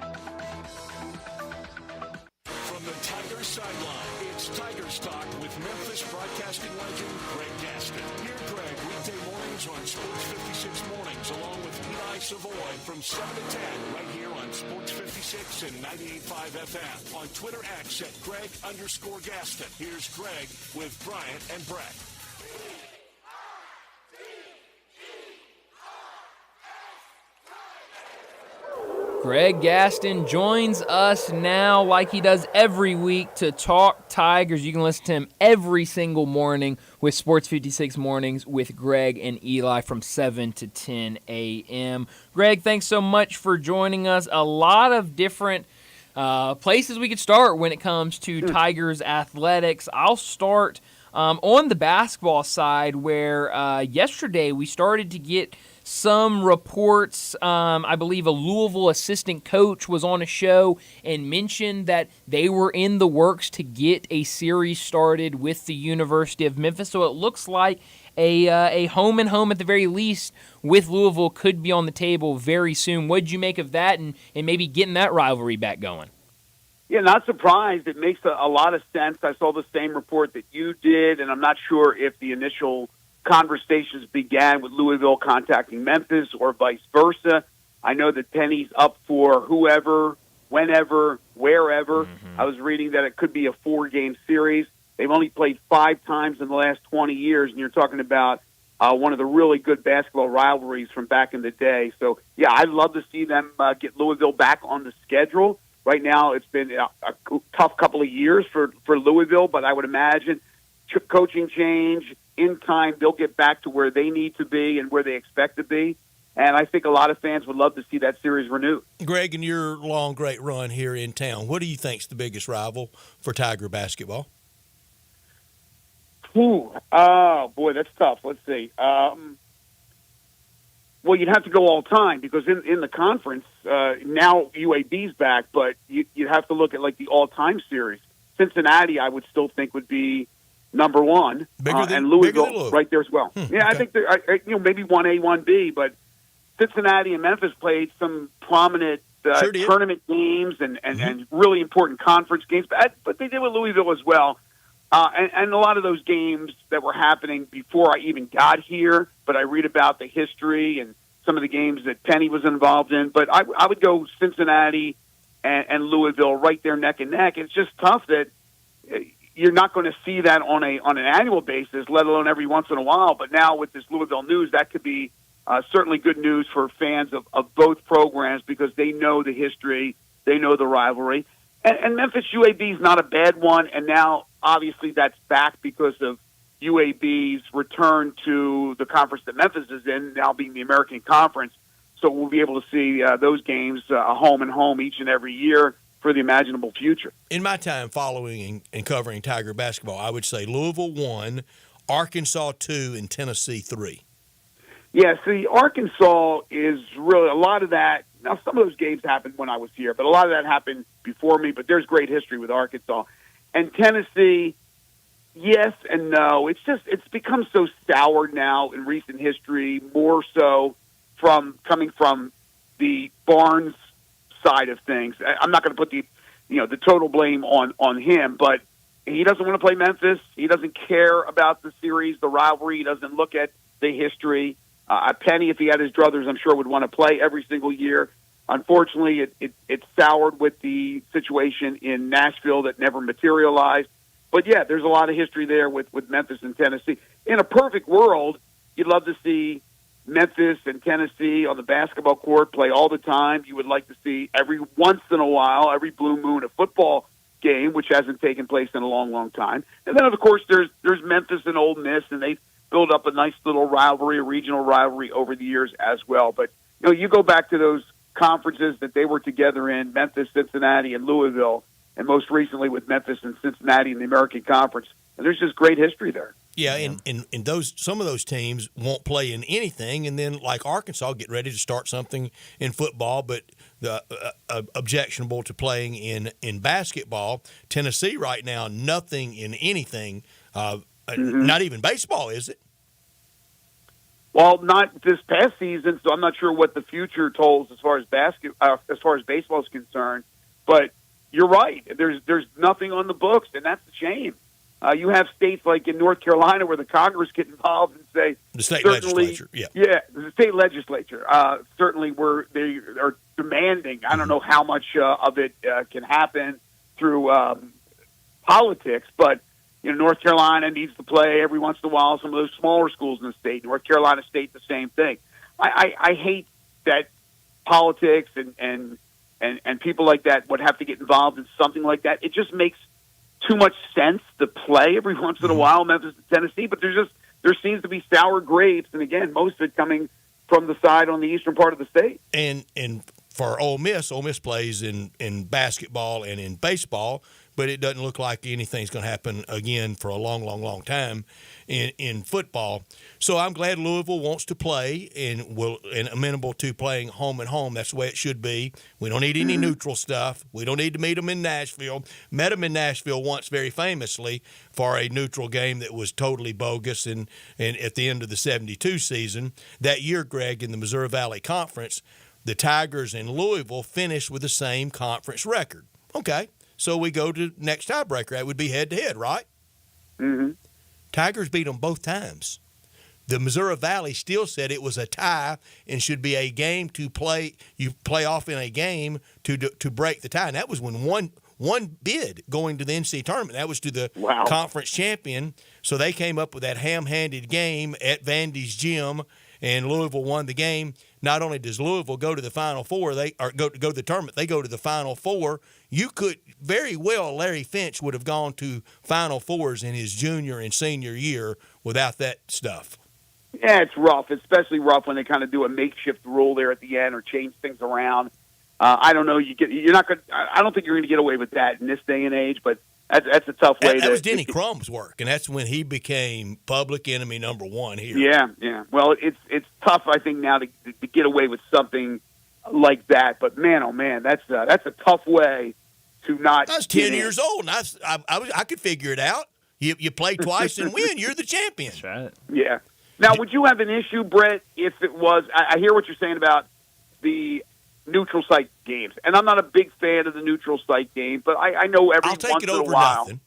From the Tigers sideline, it's Tigers Talk with Memphis broadcasting legend Greg Gaston. Hear Greg weekday mornings on Sports 56 Mornings, along with Eli Savoy from 7 to 10, right here on Sports 56 and 98.5 FM. On Twitter X at Greg_Gaston. Here's Greg with Bryant and Brett. Greg Gaston joins us now like he does every week to talk Tigers. You can listen to him every single morning with Sports 56 Mornings with Greg and Eli from 7 to 10 a.m. Greg, thanks so much for joining us. A lot of different places we could start when it comes to Tigers athletics. I'll start on the basketball side where yesterday we started to get some reports. I believe a Louisville assistant coach was on a show and mentioned that they were in the works to get a series started with the University of Memphis. So it looks like a home and home at the very least with Louisville could be on the table very soon. What did you make of that and maybe getting that rivalry back going? Yeah, not surprised. It makes a lot of sense. I saw the same report that you did, and I'm not sure if the initial conversations began with Louisville contacting Memphis or vice versa. I know that Penny's up for whoever, whenever, wherever. I was reading that it could be a 4-game series. They've only played 5 times in the last 20 years, and you're talking about one of the really good basketball rivalries from back in the day. So, yeah, I'd love to see them get Louisville back on the schedule. Right now, it's been a tough couple of years for Louisville, but I would imagine coaching change, in time, they'll get back to where they need to be and where they expect to be. And I think a lot of fans would love to see that series renewed. Greg, in your long, great run here in town, what do you think's the biggest rival for Tiger basketball? Oh, boy, that's tough. Let's see. Well, you'd have to go all time because in the conference, now UAB's back, but you'd have to look at like the all-time series. Cincinnati, I would still think would be number one, and Louisville right there as well. Okay. I think maybe 1A, 1B, but Cincinnati and Memphis played some prominent tournament games and really important conference games, but they did with Louisville as well. And a lot of those games that were happening before I even got here, but I read about the history and some of the games that Penny was involved in. But I would go Cincinnati and Louisville right there neck and neck. It's just tough that you're not going to see that on an annual basis, let alone every once in a while. But now with this Louisville news, that could be certainly good news for fans of both programs because they know the history, they know the rivalry. And Memphis UAB is not a bad one, and now obviously that's back because of UAB's return to the conference that Memphis is in, now being the American Conference. So we'll be able to see those games home and home each and every year for the imaginable future. In my time following and covering Tiger basketball, I would say Louisville 1, Arkansas 2, and Tennessee 3. Yeah, see, Arkansas is really a lot of that. Now, some of those games happened when I was here, but a lot of that happened before me. But there's great history with Arkansas. And Tennessee, yes and no. It's become so soured now in recent history, more so coming from the Barnes side of things. I'm not going to put the total blame on him, but he doesn't want to play Memphis. He doesn't care about the series, the rivalry. He doesn't look at the history. Penny, if he had his druthers, I'm sure would want to play every single year. Unfortunately, it soured with the situation in Nashville that never materialized. But, yeah, there's a lot of history there with Memphis and Tennessee. In a perfect world, you'd love to see Memphis and Tennessee on the basketball court play all the time. You would like to see every once in a while, every blue moon, a football game, which hasn't taken place in a long, long time. And then, of course, there's Memphis and Ole Miss, and they've built up a nice little rivalry, a regional rivalry over the years as well. But, you go back to those conferences that they were together in, Memphis, Cincinnati, and Louisville, and most recently with Memphis and Cincinnati in the American Conference. And there's just great history there. Yeah, and some of those teams won't play in anything, and then like Arkansas, get ready to start something in football, but objectionable to playing in basketball. Tennessee right now, nothing in anything, not even baseball, is it? Well, not this past season, so I'm not sure what the future holds as far as baseball is concerned. But you're right. There's nothing on the books, and that's a shame. You have states like in North Carolina where the Congress get involved and say the state legislature, the state legislature certainly where they are demanding. I don't know how much of it can happen through politics, but North Carolina needs to play every once in a while. Some of those smaller schools in the state, North Carolina State, the same thing. I hate that politics and people like that would have to get involved in something like that. It just makes too much sense to play every once in a while, Memphis and Tennessee, but there seems to be sour grapes, and again, most of it coming from the side on the eastern part of the state. And for Ole Miss plays in basketball and in baseball, but it doesn't look like anything's going to happen again for a long, long, long time in football. So I'm glad Louisville wants to play and amenable to playing home and home. That's the way it should be. We don't need any neutral stuff. We don't need to meet them in Nashville. Met them in Nashville once very famously for a neutral game that was totally bogus and at the end of the 72 season. That year, Greg, in the Missouri Valley Conference, the Tigers and Louisville finished with the same conference record. Okay. So we go to next tiebreaker. That would be head-to-head, right? Mm-hmm. Tigers beat them both times. The Missouri Valley still said it was a tie and should be a game to play. You play off in a game to break the tie. And that was when one bid going to the NCAA tournament. That was to the conference champion. So they came up with that ham-handed game at Vandy's gym, and Louisville won the game. Not only does Louisville go to the Final Four, go to the tournament, they go to the Final Four. You could very well, Larry Finch would have gone to Final Fours in his junior and senior year without that stuff. Yeah, it's rough, especially rough when they kind of do a makeshift rule there at the end or change things around. I don't know. You're not going. I don't think you're going to get away with that in this day and age. But that's a tough way. That was Denny Crum's work, and that's when he became public enemy number one here. Yeah. Well, it's tough, I think, now to get away with something like that. But man, oh man, that's a tough way to not. I was 10 years old, and I could figure it out. You play twice and win, you're the champion. That's right. Yeah. Now, would you have an issue, Brett, if it was? I hear what you're saying about the neutral site games, and I'm not a big fan of the neutral site game, but I know I'll take once it in over a while. nothing.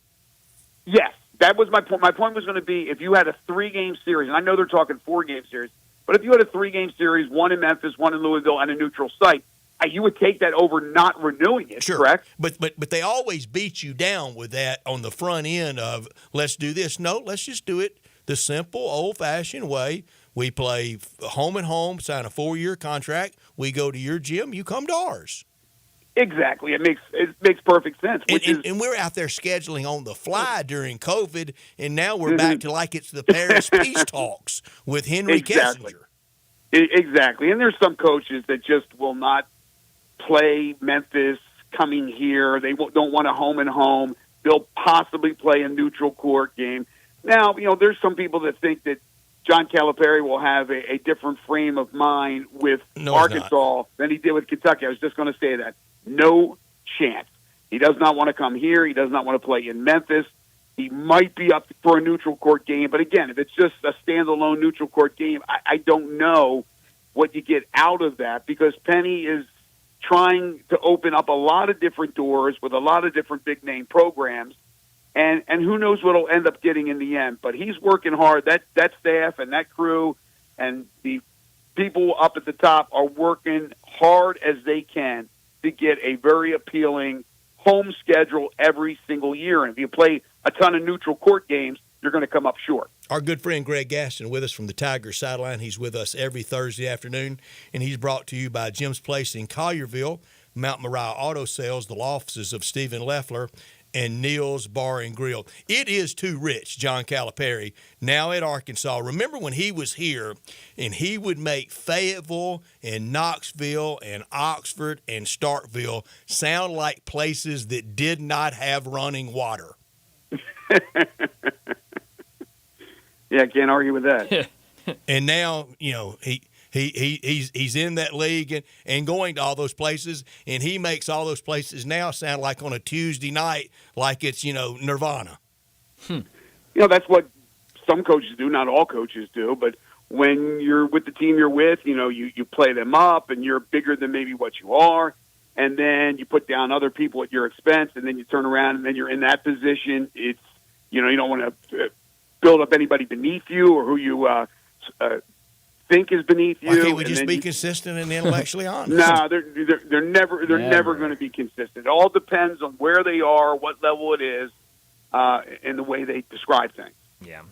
Yes, that was my point. My point was going to be if you had a 3-game series, and I know they're talking 4-game series, but if you had a 3-game series, one in Memphis, one in Louisville, and a neutral site, you would take that over not renewing it, sure. Correct? But they always beat you down with that on the front end of let's do this. No, let's just do it the simple, old-fashioned way. We play home and home, sign a 4-year contract. We go to your gym, you come to ours. Exactly. It makes perfect sense. And we're out there scheduling on the fly during COVID, and now we're back to like it's the Paris peace talks with Henry Kissinger. Exactly. And there's some coaches that just will not play Memphis coming here. They don't want a home and home. They'll possibly play a neutral court game. Now, there's some people that think that John Calipari will have a different frame of mind with Arkansas than he did with Kentucky. I was just going to say that. No chance. He does not want to come here. He does not want to play in Memphis. He might be up for a neutral court game. But again, if it's just a standalone neutral court game, I don't know what you get out of that because Penny is trying to open up a lot of different doors with a lot of different big-name programs. And who knows what he'll end up getting in the end. But he's working hard. That staff and that crew and the people up at the top are working hard as they can to get a very appealing home schedule every single year. And if you play a ton of neutral court games, you're going to come up short. Our good friend Greg Gaston with us from the Tigers sideline. He's with us every Thursday afternoon, and he's brought to you by Jim's Place in Collierville, Mount Moriah Auto Sales, the law offices of Stephen Leffler, and Neil's Bar and Grill. It is too rich, John Calipari, now at Arkansas. Remember when he was here and he would make Fayetteville and Knoxville and Oxford and Starkville sound like places that did not have running water. Yeah, I can't argue with that. And now, he's in that league and going to all those places, and he makes all those places now sound like on a Tuesday night like it's, Nirvana. That's what some coaches do, not all coaches do, but when you're with the team you're with, you play them up and you're bigger than maybe what you are, and then you put down other people at your expense, and then you turn around and then you're in that position. It's, you don't want to build up anybody beneath you or who you think is beneath you. Why can't we just be consistent and intellectually honest? No, they're never going to be consistent. It all depends on where they are, what level it is, and the way they describe things. Yeah.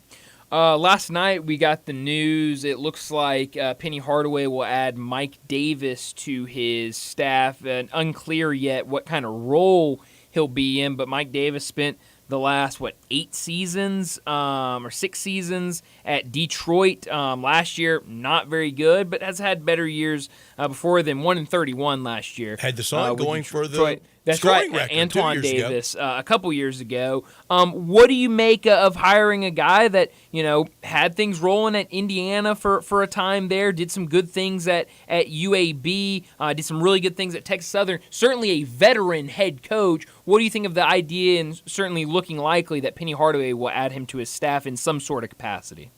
Last night we got the news. It looks like Penny Hardaway will add Mike Davis to his staff. And unclear yet what kind of role he'll be in, but Mike Davis spent the last, 8 seasons or 6 seasons at Detroit. Last year, not very good, but has had better years before than 1-31 last year. Had the song going for the Detroit. That's scoring right, record Antoine 2 years Davis a couple years ago. What do you make of hiring a guy that had things rolling at Indiana for a time there, did some good things at UAB, did some really good things at Texas Southern? Certainly a veteran head coach. What do you think of the idea, and certainly looking likely that Penny Hardaway will add him to his staff in some sort of capacity?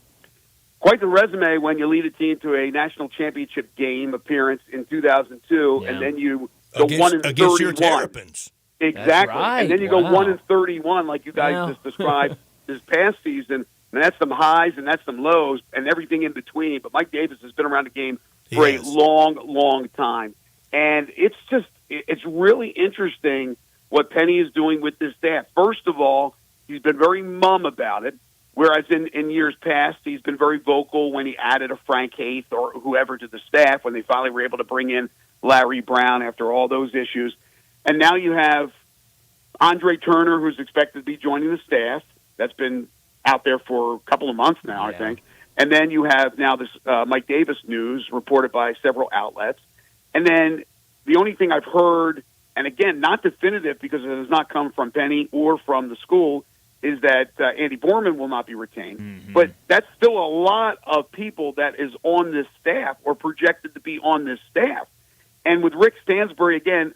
Quite the resume when you lead a team to a national championship game appearance in 2002, and then you go 1-31 against your Terrapins. Exactly, right. And then you go 1-31, like you guys just described this past season. And that's some highs and that's some lows and everything in between. But Mike Davis has been around the game for a long, long time, and it's really interesting what Penny is doing with this staff. First of all, he's been very mum about it. Whereas in years past, he's been very vocal when he added a Frank Haith or whoever to the staff when they finally were able to bring in Larry Brown after all those issues. And now you have Andre Turner, who's expected to be joining the staff. That's been out there for a couple of months now, I think. And then you have now this Mike Davis news reported by several outlets. And then the only thing I've heard, and again, not definitive because it has not come from Penny or from the school, is that Andy Borman will not be retained. Mm-hmm. But that's still a lot of people that is on this staff or projected to be on this staff. And with Rick Stansbury, again,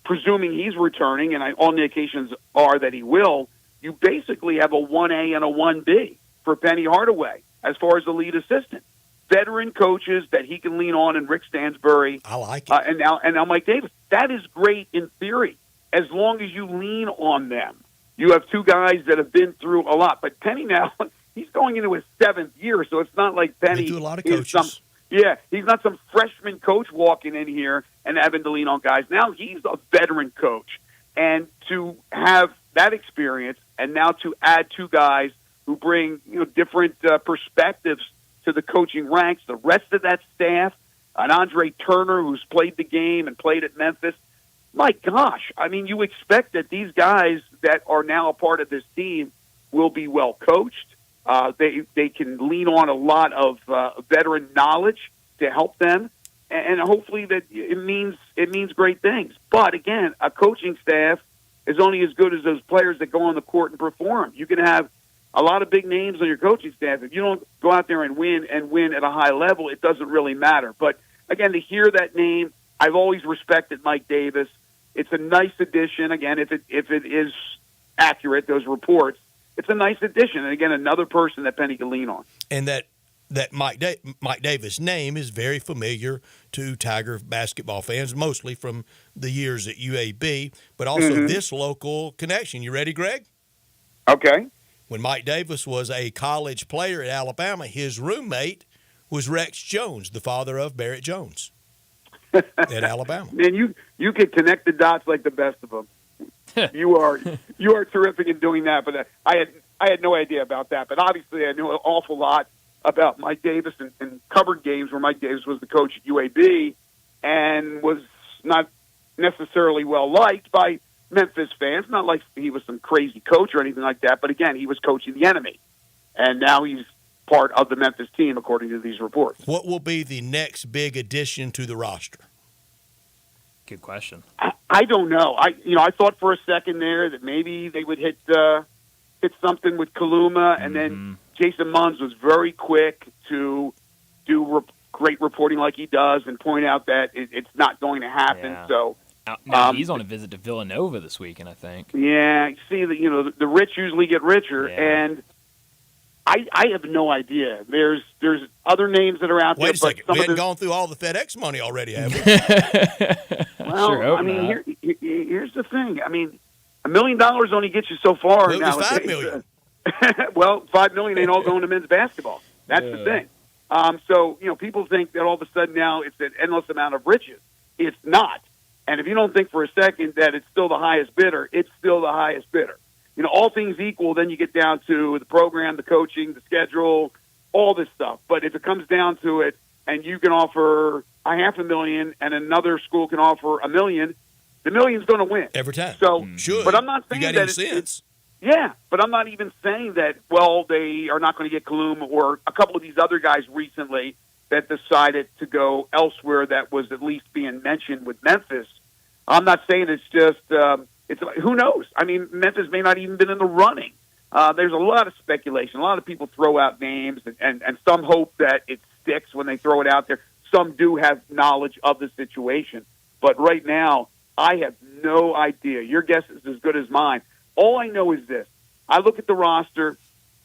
presuming he's returning, and all indications are that he will, you basically have a 1A and a 1B for Penny Hardaway as far as the lead assistant. Veteran coaches that he can lean on, and Rick Stansbury. I like it. And now Mike Davis. That is great in theory, as long as you lean on them. You have two guys that have been through a lot. But Penny now, he's going into his 7th year, so it's not like Penny They do a lot of is coaches. he's not some freshman coach walking in here and having to lean on guys. Now he's a veteran coach. And to have that experience and now to add two guys who bring different perspectives to the coaching ranks, the rest of that staff, an Andre Turner who's played the game and played at Memphis. My gosh, I mean, you expect that these guys that are now a part of this team will be well coached. They can lean on a lot of veteran knowledge to help them, and hopefully that it means great things. But again, a coaching staff is only as good as those players that go on the court and perform. You can have a lot of big names on your coaching staff. If you don't go out there and win at a high level, it doesn't really matter. But again, to hear that name, I've always respected Mike Davis. It's a nice addition. Again, if it is accurate, those reports, it's a nice addition. And again, another person that Penny can lean on. And that Mike Davis name is very familiar to Tiger basketball fans, mostly from the years at UAB, but also this local connection. You ready, Greg? Okay. When Mike Davis was a college player at Alabama, his roommate was Rex Jones, the father of Barrett Jones at Alabama. Man, you can connect the dots like the best of them. you are terrific in doing that. But I had no idea about that. But obviously, I knew an awful lot about Mike Davis and covered games where Mike Davis was the coach at UAB and was not necessarily well liked by Memphis fans. Not like he was some crazy coach or anything like that. But again, he was coaching the enemy, and now he's part of the Memphis team, according to these reports. What will be the next big addition to the roster? Good question. I don't know. I thought for a second there that maybe they would hit something with Kaluma, and then Jason Munns was very quick to do great reporting like he does and point out that it's not going to happen. Yeah. So now he's on a visit to Villanova this weekend, I think. Yeah, you see that the rich usually get richer, and I have no idea. There's other names that are out there. Wait a second. But We hadn't gone through all the FedEx money already, have we? Well, sure I mean, here's the thing. I mean, $1 million only gets you so far. Well, it was $5 million. Well, $5 million ain't all going to men's basketball. That's the thing. So people think that all of a sudden now it's an endless amount of riches. It's not. And if you don't think for a second that it's still the highest bidder, it's still the highest bidder. All things equal, then you get down to the program, the coaching, the schedule, all this stuff. But if it comes down to it, and you can offer $500,000 and another school can offer $1 million, the million's going to win every time. So, sure. But I'm not saying you got that any sense. Yeah, but I'm not even saying that. Well, they are not going to get Kalum or a couple of these other guys recently that decided to go elsewhere. That was at least being mentioned with Memphis. I'm not saying it's just. It's who knows? I mean, Memphis may not even been in the running. There's a lot of speculation. A lot of people throw out names, and some hope that it sticks when they throw it out there. Some do have knowledge of the situation. But right now, I have no idea. Your guess is as good as mine. All I know is this. I look at the roster,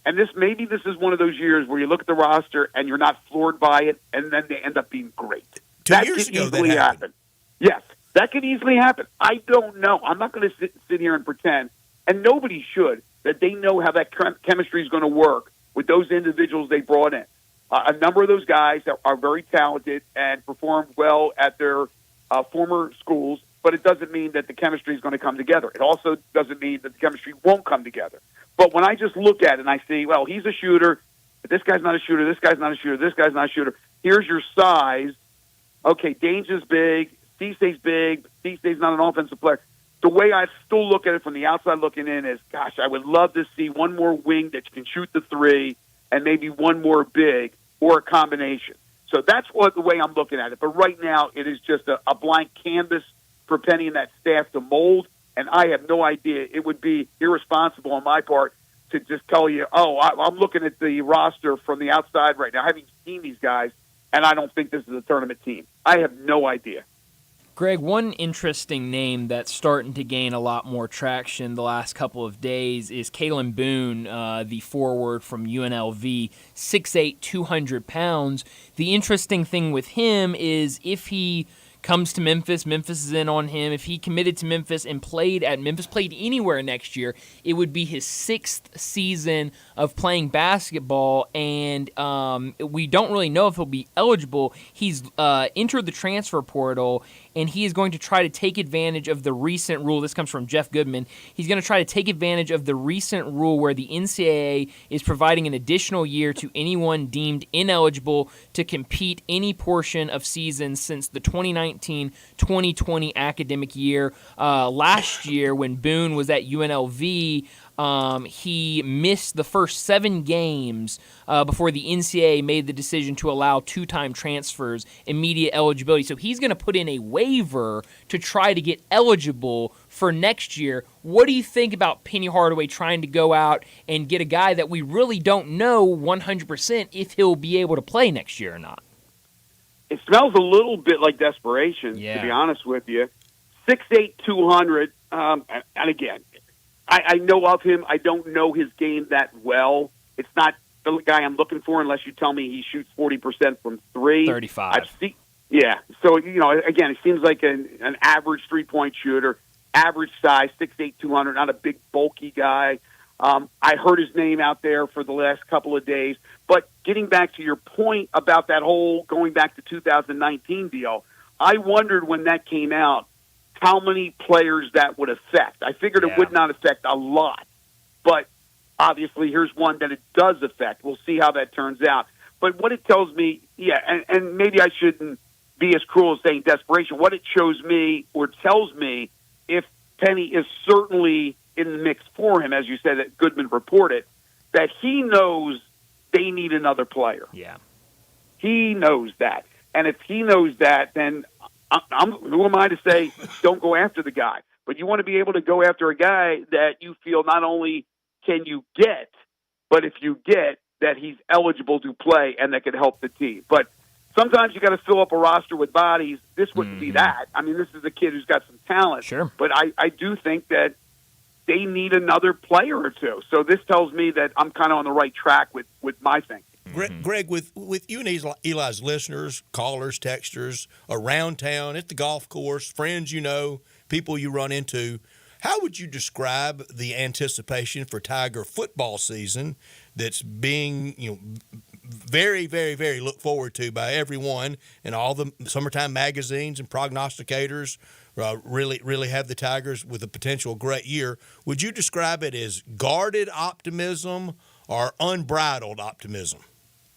and maybe this is one of those years where you look at the roster and you're not floored by it, and then they end up being great. 2 years ago, that happened. Yes. That could easily happen. I don't know. I'm not going to sit here and pretend, and nobody should, that they know how that chemistry is going to work with those individuals they brought in. A number of those guys are very talented and performed well at their former schools, but it doesn't mean that the chemistry is going to come together. It also doesn't mean that the chemistry won't come together. But when I just look at it and I see, well, he's a shooter, but this guy's not a shooter, this guy's not a shooter, this guy's not a shooter. Here's your size. Okay, Danger is big. Cissay's big, but Cissay's not an offensive player. The way I still look at it from the outside looking in is, gosh, I would love to see one more wing that can shoot the three and maybe one more big or a combination. So that's the way I'm looking at it. But right now, it is just a blank canvas for Penny and that staff to mold, and I have no idea. It would be irresponsible on my part to just tell you, I'm looking at the roster from the outside right now. I haven't seen these guys, and I don't think this is a tournament team. I have no idea. Greg, one interesting name that's starting to gain a lot more traction the last couple of days is Kalen Boone, the forward from UNLV, 6'8", 200 pounds. The interesting thing with him is if he comes to Memphis, Memphis is in on him. If he committed to Memphis and played at Memphis, played anywhere next year, it would be his 6th season of playing basketball, and we don't really know if he'll be eligible. He's entered the transfer portal, and he is going to try to take advantage of the recent rule. This comes from Jeff Goodman. He's going to try to take advantage of the recent rule where the NCAA is providing an additional year to anyone deemed ineligible to compete any portion of seasons since the 2019-2020 academic year. Last year, when Boone was at UNLV, he missed the first 7 games before the NCAA made the decision to allow 2-time transfers, immediate eligibility. So he's going to put in a waiver to try to get eligible for next year. What do you think about Penny Hardaway trying to go out and get a guy that we really don't know 100% if he'll be able to play next year or not? It smells a little bit like desperation, to be honest with you. 6'8", 200, and again, I know of him. I don't know his game that well. It's not the guy I'm looking for unless you tell me he shoots 40% from 3. 35. Yeah. So, again, it seems like an average three-point shooter, average size, 6'8", 200, not a big, bulky guy. I heard his name out there for the last couple of days. But getting back to your point about that whole going back to 2019 deal, I wondered when that came out how many players that would affect. I figured it would not affect a lot. But obviously, here's one that it does affect. We'll see how that turns out. But what it tells me, and maybe I shouldn't be as cruel as saying desperation. What it shows me or tells me, if Penny is certainly in the mix for him, as you said, that Goodman reported, that he knows they need another player. Yeah. He knows that. And if he knows that, then who am I to say don't go after the guy? But you want to be able to go after a guy that you feel not only can you get, but if you get, that he's eligible to play and that could help the team. But sometimes you got to fill up a roster with bodies. This wouldn't be that. I mean, this is a kid who's got some talent. Sure. But I do think that they need another player or two. So this tells me that I'm kind of on the right track with my thinking. Greg, with you and Eli's listeners, callers, texters, around town, at the golf course, friends people you run into, how would you describe the anticipation for Tiger football season that's being, very, very, very looked forward to by everyone, and all the summertime magazines and prognosticators really have the Tigers with a potential great year? Would you describe it as guarded optimism or unbridled optimism?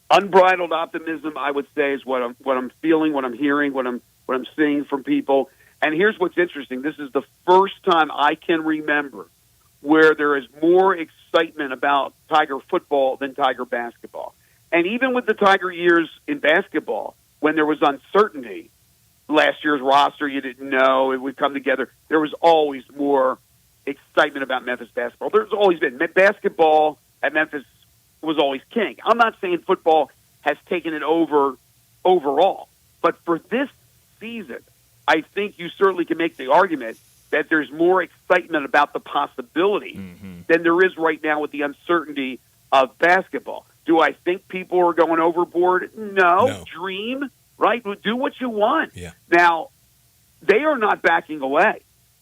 Unbridled optimism, I would say, is what I'm feeling, what I'm hearing, what I'm seeing from people. And here's what's interesting. This is the first time I can remember where there is more excitement about Tiger football than Tiger basketball. And even with the Tiger years in basketball, when there was uncertainty, last year's roster, you didn't know, it would come together, there was always more excitement about Memphis basketball. There's always been. Basketball at Memphis was always king. I'm not saying football has taken it over overall, but for this season, I think you certainly can make the argument that there's more excitement about the possibility than there is right now with the uncertainty of basketball. Do I think people are going overboard? No. Dream, right? Do what you want. Yeah. Now, they are not backing away.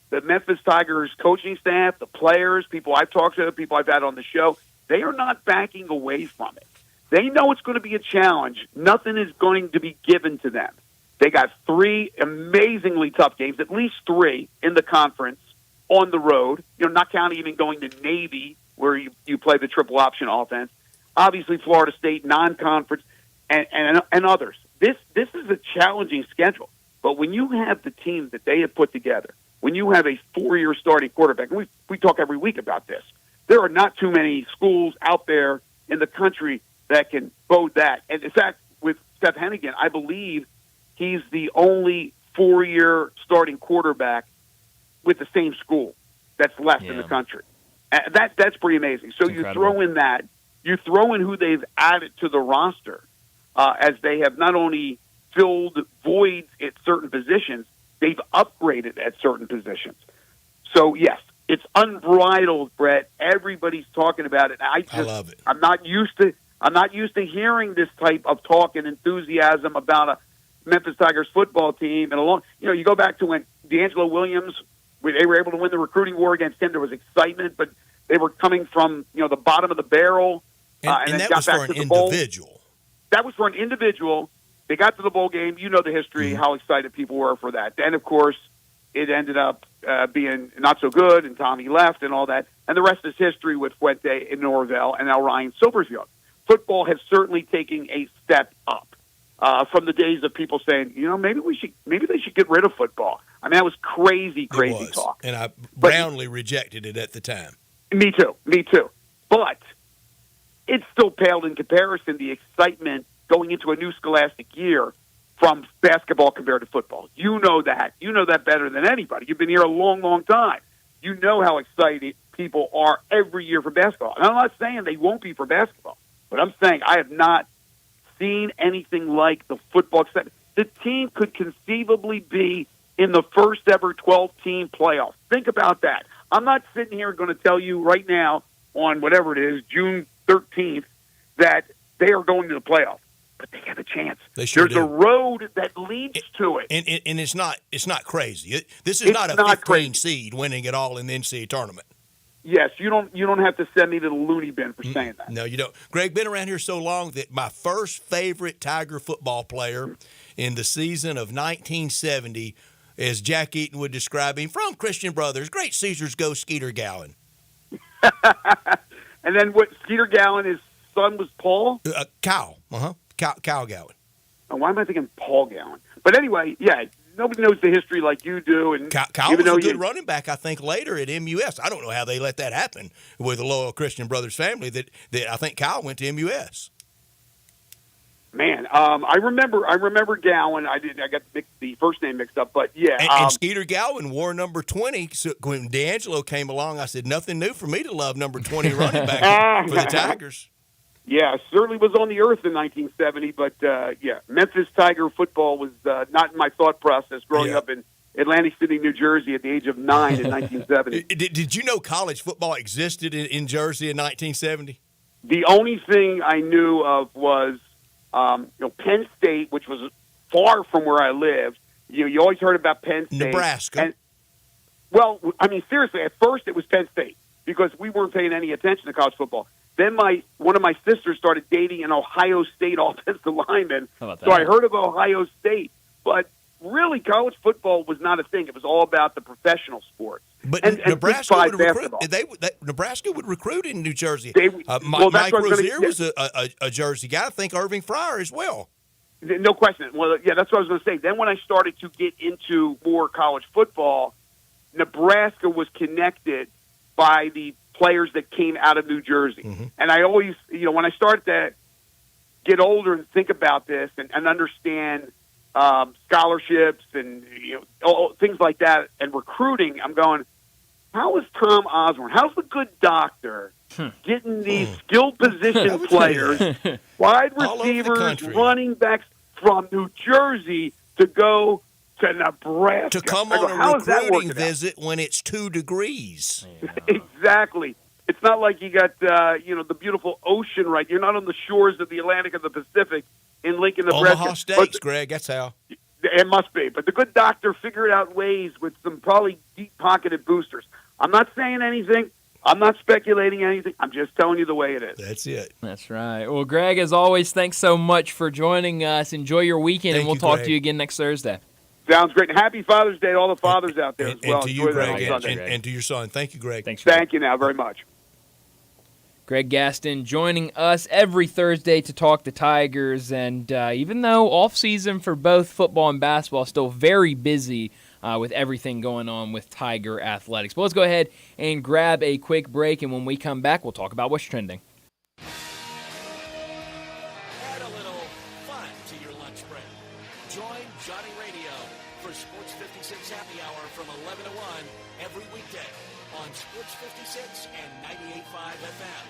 The Memphis Tigers coaching staff, the players, people I've talked to, people I've had on the show, they are not backing away from it. They know it's going to be a challenge. Nothing is going to be given to them. They got 3 amazingly tough games, at least 3 in the conference on the road, not counting even going to Navy where you play the triple option offense. Obviously, Florida State, non-conference, and others. This is a challenging schedule. But when you have the team that they have put together, when you have a 4-year starting quarterback, and we talk every week about this, there are not too many schools out there in the country that can bode that. And in fact, with Seth Hennigan, I believe he's the only 4-year starting quarterback with the same school that's left in the country. That's pretty amazing. So you throw in that, you throw in who they've added to the roster, as they have not only filled voids at certain positions, they've upgraded at certain positions. So yes, it's unbridled, Brett. Everybody's talking about it. I love it. I'm not used to hearing this type of talk and enthusiasm about a Memphis Tigers football team. And you go back to when D'Angelo Williams, they were able to win the recruiting war against him. There was excitement, but they were coming from the bottom of the barrel, and then that got was back for an to the bowl. individual. That was for an individual. They got to the bowl game. You know the history, how excited people were for that. Then, of course, it ended up being not so good, and Tommy left and all that. And the rest is history with Fuente and Norvell and now Ryan Silversfield. Football has certainly taken a step up from the days of people saying, maybe they should get rid of football. I mean, that was crazy talk. And I roundly rejected it at the time. Me too. But it still paled in comparison, the excitement going into a new scholastic year from basketball compared to football. You know that. You know that better than anybody. You've been here a long, long time. You know how excited people are every year for basketball. And I'm not saying they won't be for basketball, but I'm saying I have not seen anything like the football excitement. The team could conceivably be in the first ever 12-team playoff. Think about that. I'm not sitting here going to tell you right now on whatever it is, June 13th, that they are going to the playoff. But they have a chance. They sure There's a road that leads to it. And it's not crazy. This is not a 15 seed winning it all in the NCAA tournament. Yes, you don't have to send me to the loony bin for saying that. No, you don't. Greg, been around here so long that my first favorite Tiger football player in the season of 1970, as Jack Eaton would describe him, from Christian Brothers, great Caesars go Skeeter Gowan. And then what? Skeeter Gowan, his son was Paul? Kyle. Kyle Gowan. Oh, why am I thinking Paul Gowan? But anyway, yeah, nobody knows the history like you do. And Kyle was a good running back, I think, later at MUS. I don't know how they let that happen with the loyal Christian Brothers family. That I think Kyle went to MUS. Man, I remember Gowan. I got the first name mixed up, but yeah. And Skeeter Gowan wore number 20. So when D'Angelo came along, I said, nothing new for me to love number 20 running back for the Tigers. Yeah, certainly was on the earth in 1970, but Memphis Tiger football was not in my thought process growing up in Atlantic City, New Jersey at the age of 9 in 1970. Did you know college football existed in Jersey in 1970? The only thing I knew of was Penn State, which was far from where I lived. You always heard about Penn State. Nebraska. And, well, I mean, seriously, at first it was Penn State because we weren't paying any attention to college football. Then one of my sisters started dating an Ohio State offensive lineman, so I heard of Ohio State. But really, college football was not a thing. It was all about the professional sports. But and Nebraska would recruit. Nebraska would recruit in New Jersey. Mike Rozier was a Jersey guy. I think Irving Fryer as well. No question. Well, yeah, that's what I was going to say. Then when I started to get into more college football, Nebraska was connected by the players that came out of New Jersey. Mm-hmm. And I always, when I start to get older and think about this and understand scholarships and things like that and recruiting, I'm going, how is Tom Osborne? How's the good doctor getting these skilled position players, wide receivers, running backs from New Jersey to go to Nebraska? To come on a recruiting visit when it's 2 degrees. Exactly. It's not like you got the beautiful ocean right. You're not on the shores of the Atlantic or the Pacific in Lincoln, Nebraska. Omaha Steaks, Greg. That's how. It must be. But the good doctor figured out ways with some probably deep-pocketed boosters. I'm not saying anything. I'm not speculating anything. I'm just telling you the way it is. That's it. That's right. Well, Greg, as always, thanks so much for joining us. Enjoy your weekend, and we'll talk to you again next Thursday. Sounds great. And happy Father's Day to all the fathers out there as well. And to you, Greg, and to your son. Thank you, Greg. Thank you now very much. Greg Gaston joining us every Thursday to talk the Tigers. And even though off-season for both football and basketball is still very busy with everything going on with Tiger athletics. But let's go ahead and grab a quick break, and when we come back, we'll talk about what's trending. for Sports 56 Happy Hour from 11 to 1 every weekday on Sports 56 and 98.5 FM.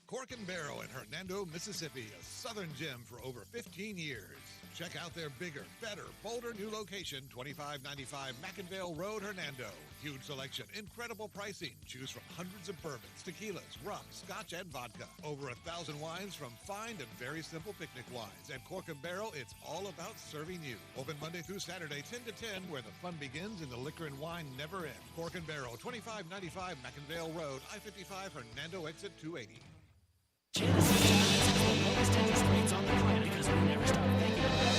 Cork and Barrel in Hernando, Mississippi, a Southern gem for over 15 years. Check out their bigger, better, bolder new location, 2595 McInvale Road, Hernando. Huge selection, incredible pricing. Choose from hundreds of bourbons, tequilas, rum, scotch, and vodka. Over 1,000 wines from fine to very simple picnic wines. At Cork and Barrel, it's all about serving you. Open Monday through Saturday, 10 to 10, where the fun begins and the liquor and wine never end. Cork and Barrel, 2595 McInvale Road, I-55, Hernando, exit 280. Genesis Diamonds has the lowest interest rates on the planet because we never stop thinking about it.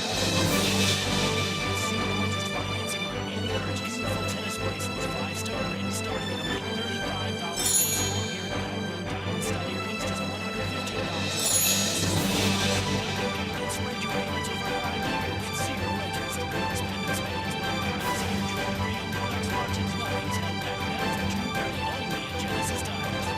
Financing on any purchase. Full tennis bracelets, 5-star rings starting at only $35 for a small here at lab-grown diamond stud earrings, just $115 Don't spread your payments over 5 years. Zero interest. Bonus pendants, bands, money, jewelry, and products, watches, lovings held back now through June 30 only at Genesis Diamonds.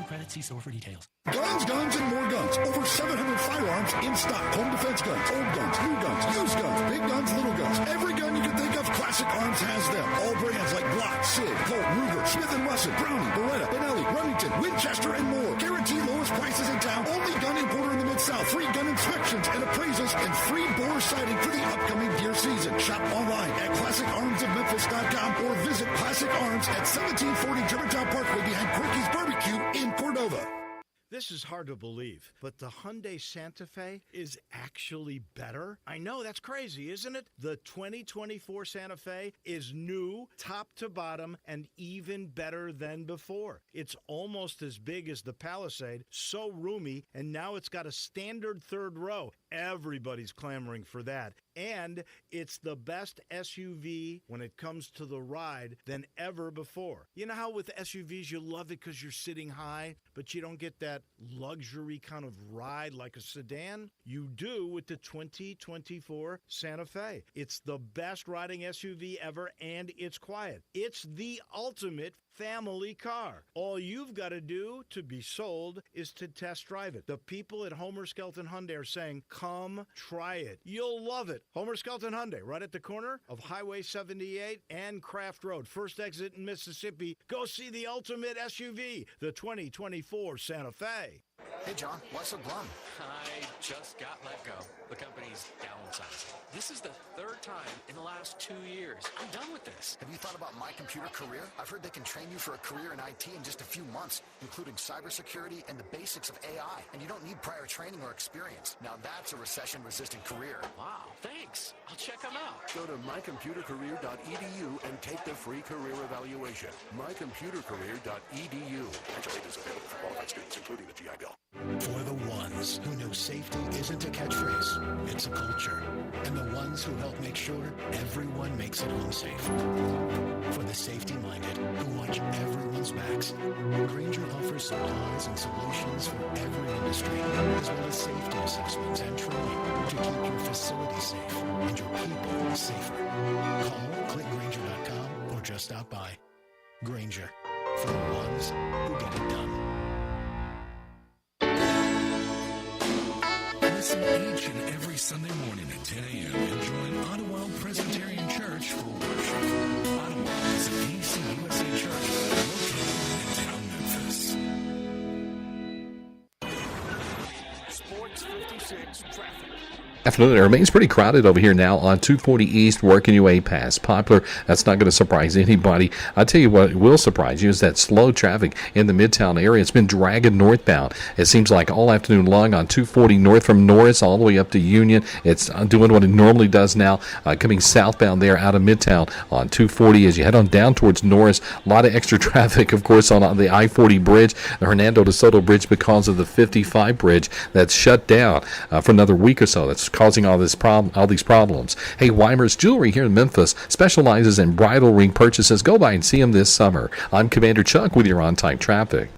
Credit, see store for details. Guns, and more guns. Over 700 firearms in stock. Home defense guns, old guns, new guns, used guns, big guns, little guns. Every gun you can think of, Classic Arms has them. All brands like Glock, Sig, Colt, Ruger, Smith & Wesson, Browning, Beretta, Benelli, Remington, Winchester, and more. Guaranteed lowest prices in town. Only gun importer in the Mid-South. Free gun inspections and appraisals and free bore sighting for the upcoming deer season. Shop online at ClassicArmsofMemphis.com or visit Classic Arms at 1740 Germantown Parkway behind Quicky's Barbecue in Cordova. This is hard to believe, but the Hyundai Santa Fe is actually better. I know, that's crazy, isn't it? The 2024 Santa Fe is new, top to bottom, and even better than before. It's almost as big as the Palisade, so roomy, and now it's got a standard third row. Everybody's clamoring for that. And it's the best SUV when it comes to the ride than ever before. You know how with SUVs you love it because you're sitting high, but you don't get that luxury kind of ride like a sedan? You do with the 2024 Santa Fe. It's the best riding SUV ever, and it's quiet. It's the ultimate family car. All you've got to do to be sold is to test drive it. The people at Homer Skelton Hyundai are saying, come try it. You'll love it. Homer Skelton Hyundai, right at the corner of Highway 78 and Craft Road. First exit in Mississippi. Go see the ultimate SUV, the 2024 Santa Fe. Hey, John, what's so glum? I just got let go. The company's downsizing. This is the third time in the last 2 years. I'm done with this. Have you thought about My Computer Career? I've heard they can train you for a career in IT in just a few months, including cybersecurity and the basics of AI. And you don't need prior training or experience. Now that's a recession-resistant career. Wow, thanks. I'll check them out. Go to mycomputercareer.edu and take the free career evaluation. mycomputercareer.edu. Actually, it is available for qualified students, including the GI Bill. For the ones who know safety isn't a catchphrase, it's a culture. And the ones who help make sure everyone makes it home safe. For the safety-minded who watch everyone's backs, Grainger offers supplies and solutions for every industry, as well as safety assessments and training to keep your facility safe and your people safer. Call clickgrainger.com or just stop by. Grainger, for the ones who get it done. Listen each and every Sunday morning at 10 a.m. and join Ottawa Presbyterian Church for worship. Ottawa is an ACUSA church located in town Memphis. Sports 56 traffic. Afternoon. It remains pretty crowded over here now on 240 East, working your way past Poplar. That's not going to surprise anybody. I'll tell you what will surprise you is that slow traffic in the Midtown area. It's been dragging northbound. It seems like all afternoon long on 240 north from Norris all the way up to Union. It's doing what it normally does now, coming southbound there out of Midtown on 240 as you head on down towards Norris. A lot of extra traffic, of course, on the I-40 bridge, the Hernando de Soto bridge, because of the 55 bridge that's shut down for another week or so. That's causing all these problems. Hey, Weimer's Jewelry here in Memphis specializes in bridal ring purchases. Go by and see them this summer. I'm Commander Chuck with your on-time traffic.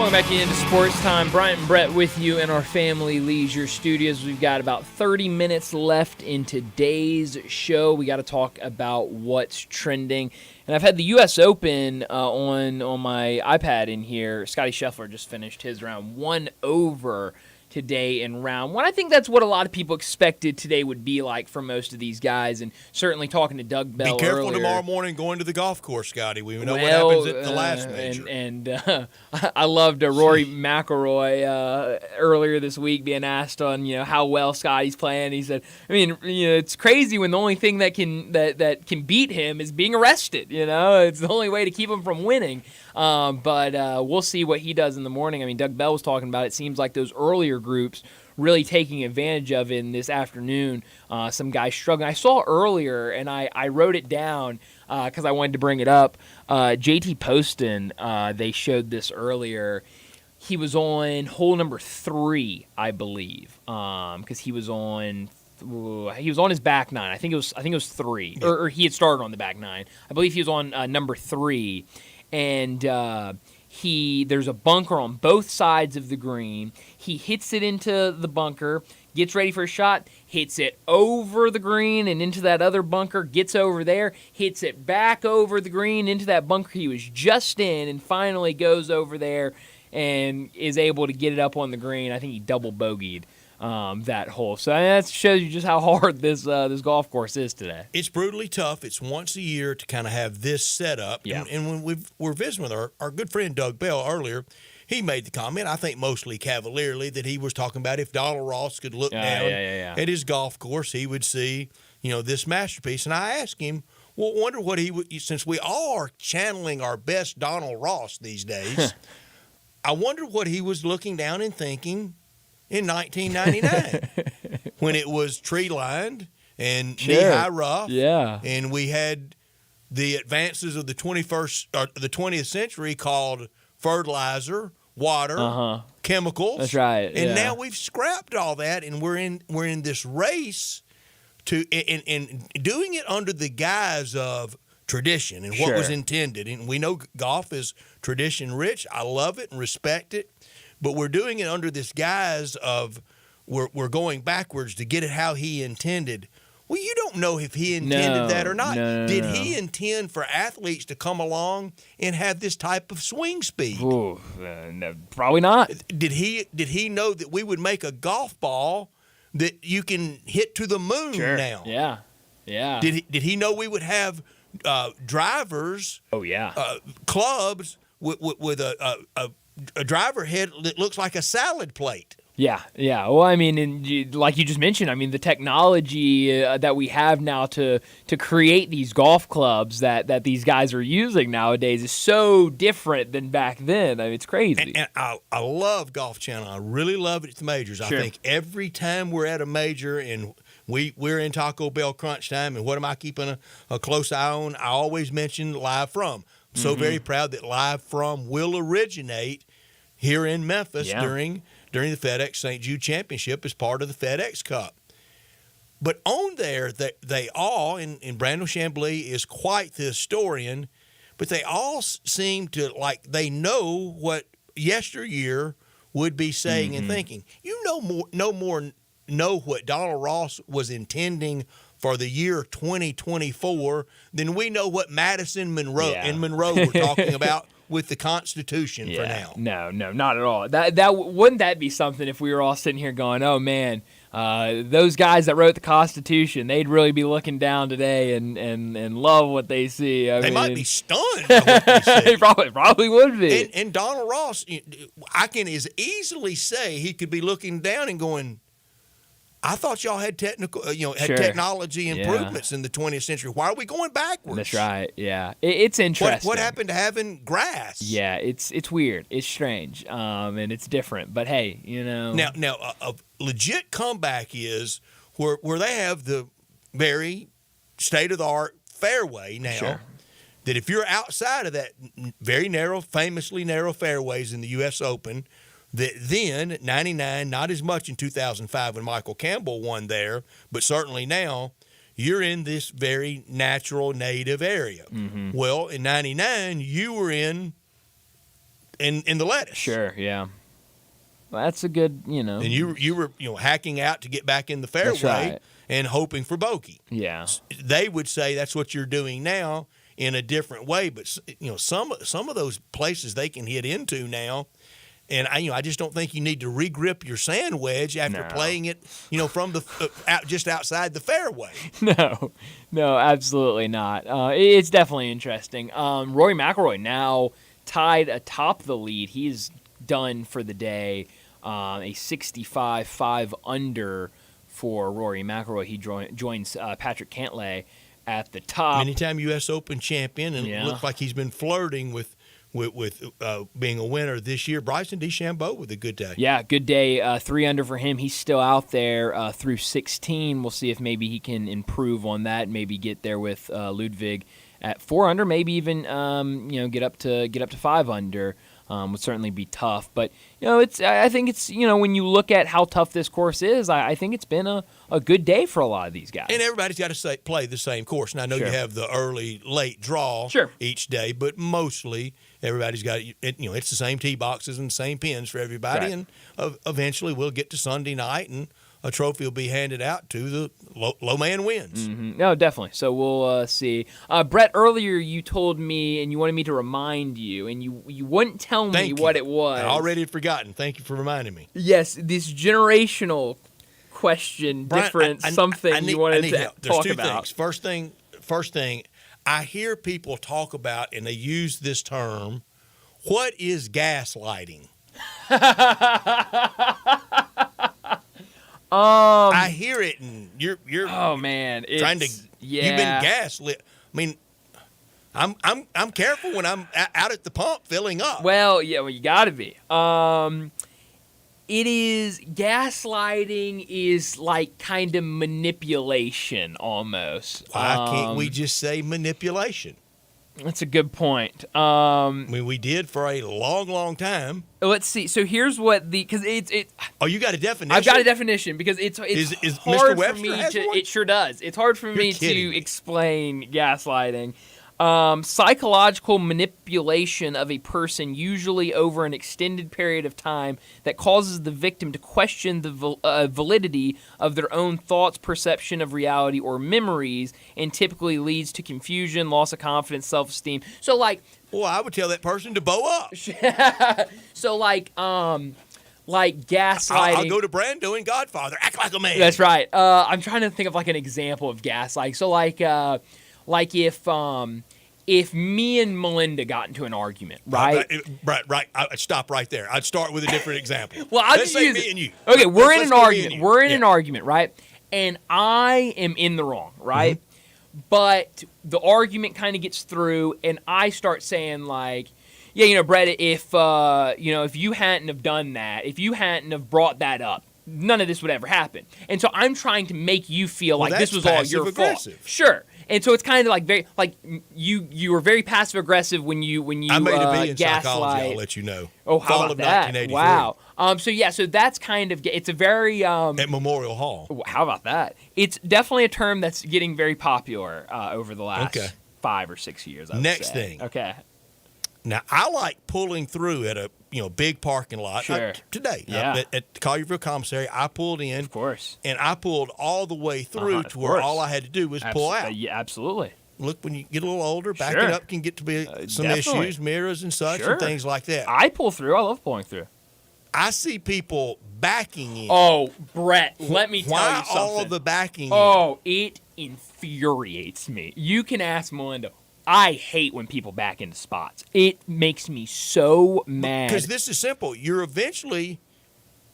Welcome back into Sports Time. Bryant and Brett with you in our Family Leisure Studios. We've got about 30 minutes left in today's show. We got to talk about what's trending. And I've had the U.S. Open on my iPad in here. Scottie Scheffler just finished his round 1 over today in round 1. I think that's what a lot of people expected today would be like for most of these guys, and certainly talking to Doug Bell Be careful earlier. Tomorrow morning going to the golf course, Scotty. We know what happens at the last major. And I loved Rory McIlroy earlier this week being asked on how well Scotty's playing. He said, it's crazy when the only thing that can beat him is being arrested. It's the only way to keep him from winning. But we'll see what he does in the morning. Doug Bell was talking about it. Seems like those earlier groups really taking advantage of it this afternoon. Some guys struggling. I saw earlier, and I wrote it down because I wanted to bring it up. JT Poston, they showed this earlier. He was on hole number 3, I believe, because he was on his back 9. I think it was 3, or he had started on the back 9. I believe he was on number 3. And there's a bunker on both sides of the green. He hits it into the bunker, gets ready for a shot, hits it over the green and into that other bunker, gets over there, hits it back over the green into that bunker he was just in, and finally goes over there and is able to get it up on the green. I think he double bogeyed that hole. So that shows you just how hard this golf course is today. It's brutally tough. It's once a year to kind of have this set up. Yeah. And when we're visiting with our good friend Doug Bell earlier, he made the comment, I think mostly cavalierly, that he was talking about if Donald Ross could look down at his golf course, he would see, this masterpiece. And I asked him, well, wonder what he would, since we all are channeling our best Donald Ross these days, I wonder what he was looking down and thinking in 1999 when it was tree-lined and knee-high rough. Yeah. And we had the advances of the 20th century called fertilizer, water, chemicals. That's right. And now we've scrapped all that, and we're in this race to and doing it under the guise of tradition and what was intended. And we know golf is tradition rich. I love it and respect it. But we're doing it under this guise of we're going backwards to get it how he intended. Well, you don't know if he intended that or not. Did he intend for athletes to come along and have this type of swing speed? Ooh, no, probably not. Did he know that we would make a golf ball that you can hit to the moon now? Yeah. Did he know we would have drivers? Oh yeah. Clubs with a driver head that looks like a salad plate. Yeah. Well, and like you just mentioned, the technology that we have now to create these golf clubs that these guys are using nowadays is so different than back then. It's crazy. And I love Golf Channel. I really love it at the majors. I think every time we're at a major and we're in Taco Bell crunch time, and what am I keeping a close eye on? I always mention Live From. I'm so very proud that Live From will originate here in Memphis during the FedEx St. Jude Championship as part of the FedEx Cup. But on there, they all, and Brandon Chambly is quite the historian, but they all seem to, they know what yesteryear would be saying and thinking. You know what Donald Ross was intending for the year 2024 than we know what Madison Monroe and Monroe were talking about with the Constitution for now. No, not at all. That wouldn't that be something if we were all sitting here going, oh man, those guys that wrote the Constitution, they'd really be looking down today and love what they see. They might be stunned by what they see. They probably would be. And Donald Ross, I can as easily say he could be looking down and going, I thought y'all had technology improvements in the 20th century. Why are we going backwards? That's right. Yeah, it's interesting. What happened to having grass? Yeah, it's weird. It's strange, and it's different. But hey, Now, a legit comeback is where they have the very state of the art fairway now. Sure. That if you're outside of that very narrow, famously narrow fairways in the U.S. Open. That then, at 99, not as much in 2005 when Michael Campbell won there, but certainly now, you're in this very natural native area. Well, in 99, you were in in the lettuce. Sure, yeah. Well, that's a good, And you were hacking out to get back in the fairway That's right. and hoping for bogey. Yeah. They would say that's what you're doing now in a different way, but some of those places they can hit into now. And I just don't think you need to regrip your sand wedge after playing it, from the just outside the fairway. No, absolutely not. It's definitely interesting. Rory McIlroy now tied atop the lead. He's done for the day. A 65 under for Rory McIlroy. He joins Patrick Cantlay at the top. Anytime U.S. Open champion, and it looks like he's been flirting with being a winner this year. Bryson DeChambeau with a good day. Yeah, good day. 3 under for him. He's still out there through 16. We'll see if maybe he can improve on that. Maybe get there with Ludwig at 4 under. Maybe even get up to 5 under. Would certainly be tough. But I think it's when you look at how tough this course is, I think it's been a good day for a lot of these guys. And everybody's got to play the same course. And I know you have the early, late draw each day, but mostly everybody's got it's the same tee boxes and the same pins for everybody. Right. And eventually we'll get to Sunday night and a trophy will be handed out to the low man wins. Mm-hmm. No, definitely. So we'll see. Brett, earlier you told me and you wanted me to remind you, and you wouldn't tell me what it was. I already had forgotten. Thank you for reminding me. Yes, this generational question, Brian, difference, you wanted to help. There's talk two about. Things. First thing, I hear people talk about, and they use this term, what is gaslighting? I hear it, and you're oh man, trying to you've been gaslit. I mean, I'm careful when I'm out at the pump filling up. Well, you got to be. It is gaslighting is like kind of manipulation almost. Why can't we just say manipulation? That's a good point. I mean, we did for a long, long time. Let's see. So here's what because it's. Oh, you got a definition? I've got a definition because it's is hard Mr. Webster for me has to. one? It sure does. It's hard for me kidding to explain gaslighting. Psychological manipulation of a person, usually over an extended period of time, that causes the victim to question the validity of their own thoughts, perception of reality, or memories, and typically leads to confusion, loss of confidence, self-esteem. So, like, well, I would tell that person to bow up. So, like gaslighting. I'll go to Brando and Godfather. Act like a man. That's right. I'm trying to think of like an example of gaslighting. So, like if me and Melinda got into an argument, right? Right. I'd stop right there. I'd start with a different example. Well, I'll Let's just say use me and you. Okay, we're in Let's an go argument. We're in an argument, right? And I am in the wrong, right? Mm-hmm. But the argument kind of gets through, and I start saying like, yeah, Brett, if you hadn't have done that, if you hadn't have brought that up, none of this would ever happen. And so I'm trying to make you feel like this was all your fault. Sure. And so it's kind of like very like you were very passive aggressive when you I made a B in gaslight. psychology. I'll let you know. Oh, how Fall about of that? 1983. Wow. So that's kind of it's a very at Memorial Hall. How about that? It's definitely a term that's getting very popular over the last 5 or 6 years. I would Next say. thing. Okay. Now I like pulling through at a big parking lot. Sure. Today, Yeah. at the Collierville Commissary, I pulled in. Of course. And I pulled all the way through to where all I had to do was pull out. Yeah, absolutely. Look, when you get a little older, backing up can get to be some definitely. issues, mirrors and such, and things like that. I pull through. I love pulling through. I see people backing in. Oh, Brett, let me tell you something. Why all the backing in? Oh, it infuriates me. You can ask Melinda. I hate when people back into spots. It makes me so mad. Because this is simple. You're eventually,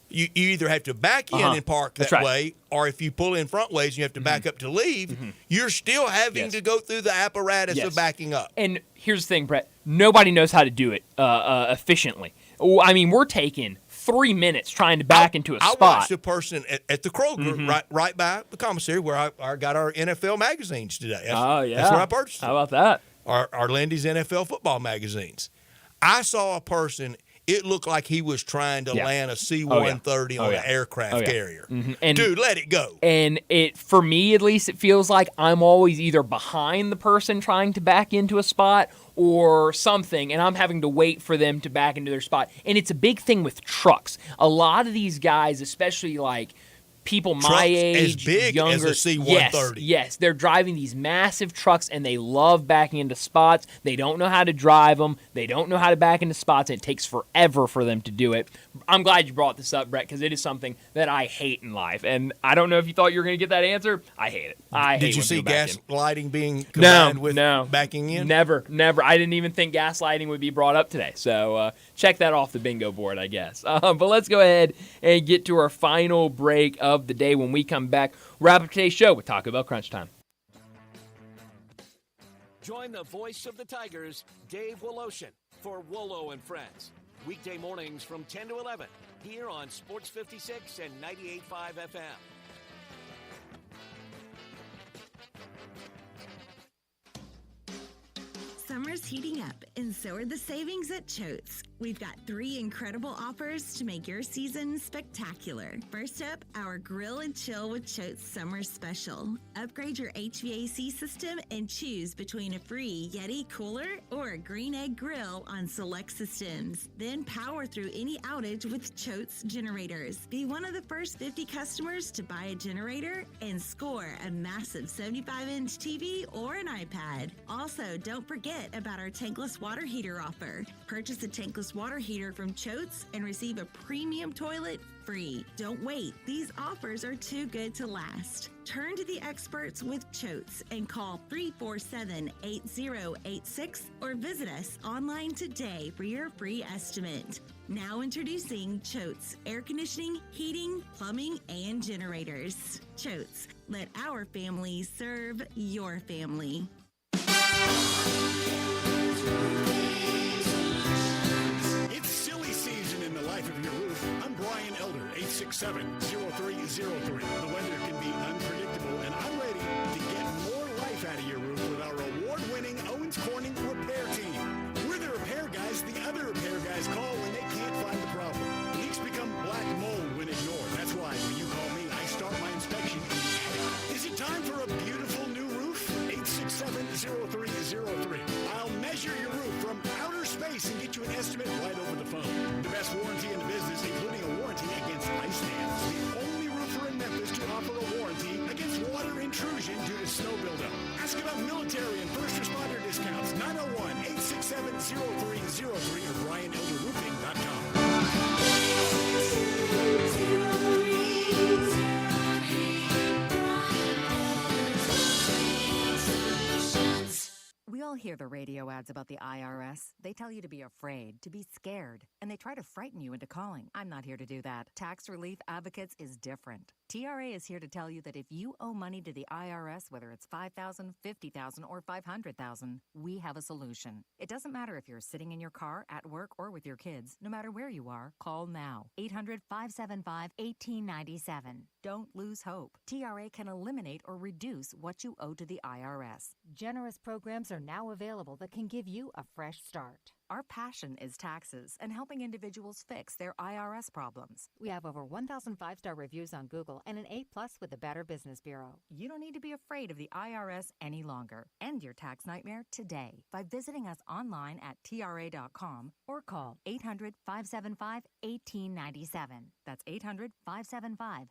you either have to back in and park that way, or if you pull in front ways and you have to back up to leave, you're still having to go through the apparatus of backing up. And here's the thing, Brett. Nobody knows how to do it efficiently. I mean, we're taking 3 minutes trying to back into a spot. I watched a person at the Kroger right by the commissary where I got our NFL magazines today. That's where I purchased them. How about that? Our Lindy's NFL football magazines. I saw a person, it looked like he was trying to land a C-130 on an aircraft carrier. And, dude, let it go. And for me, at least, it feels like I'm always either behind the person trying to back into a spot or something, and I'm having to wait for them to back into their spot. And it's a big thing with trucks. A lot of these guys, especially like people Trucks my age, as big younger, as a C-130. Yes, they're driving these massive trucks, and they love backing into spots. They don't know how to drive them. They don't know how to back into spots, and it takes forever for them to do it. I'm glad you brought this up, Brett, because it is something that I hate in life. And I don't know if you thought you were going to get that answer. I hate it. Did you see gas lighting being combined with backing in? Never. I didn't even think gaslighting would be brought up today. So check that off the bingo board, I guess. But let's go ahead and get to our final break of the day. When we come back, wrap up today's show with Taco Bell Crunch Time. Join the voice of the Tigers, Dave Woloshin, for Wolo and Friends. Weekday mornings from 10 to 11 here on Sports 56 and 98.5 FM. Summer's heating up, and so are the savings at Choate's. We've got 3 incredible offers to make your season spectacular. First up, our Grill and Chill with Choate's Summer Special. Upgrade your HVAC system and choose between a free Yeti cooler or a Green Egg grill on select systems. Then power through any outage with Choate's generators. Be one of the first 50 customers to buy a generator and score a massive 75-inch TV or an iPad. Also, don't forget about our tankless water heater offer. Purchase a tankless water heater from Choate's and receive a premium toilet free. Don't wait. These offers are too good to last. Turn to the experts with Choate's and call 347-8086 or visit us online today for your free estimate. Now introducing Choate's air conditioning, heating, plumbing, and generators. Choate's, let our family serve your family. It's silly season in the life of your roof. I'm Brian Elder, 867-0303. The weather can be unpredictable, and I'm ready to get more life out of your roof with our award-winning Owens Corning repair team. We're the repair guys the other repair guys call when they can't find the problem. Leaks become black mold when ignored. That's why when you call me, I start my inspection. Is it time for a beautiful new roof? 867-0303. I'll measure your roof from outer space and get you an estimate right over the phone. The best warranty in the business, including a warranty against ice dams. The only roofer in Memphis to offer a warranty against water intrusion due to snow buildup. Ask about military and first responder discounts. 901-867-0303 or BrianElderRoofing.com. We all hear the radio ads about the IRS. They tell you to be afraid, to be scared, and they try to frighten you into calling. I'm not here to do that. Tax Relief Advocates is different. TRA is here to tell you that if you owe money to the IRS, whether it's $5,000, $50,000, or $500,000, we have a solution. It doesn't matter if you're sitting in your car, at work, or with your kids. No matter where you are, call now. 800-575-1897. Don't lose hope. TRA can eliminate or reduce what you owe to the IRS. Generous programs are now available that can give you a fresh start. Our passion is taxes and helping individuals fix their IRS problems. We have over 1,000 5-star reviews on Google and an A+ with the Better Business Bureau. You don't need to be afraid of the IRS any longer. End your tax nightmare today by visiting us online at TRA.com or call 800-575-1897. That's 800-575-1897.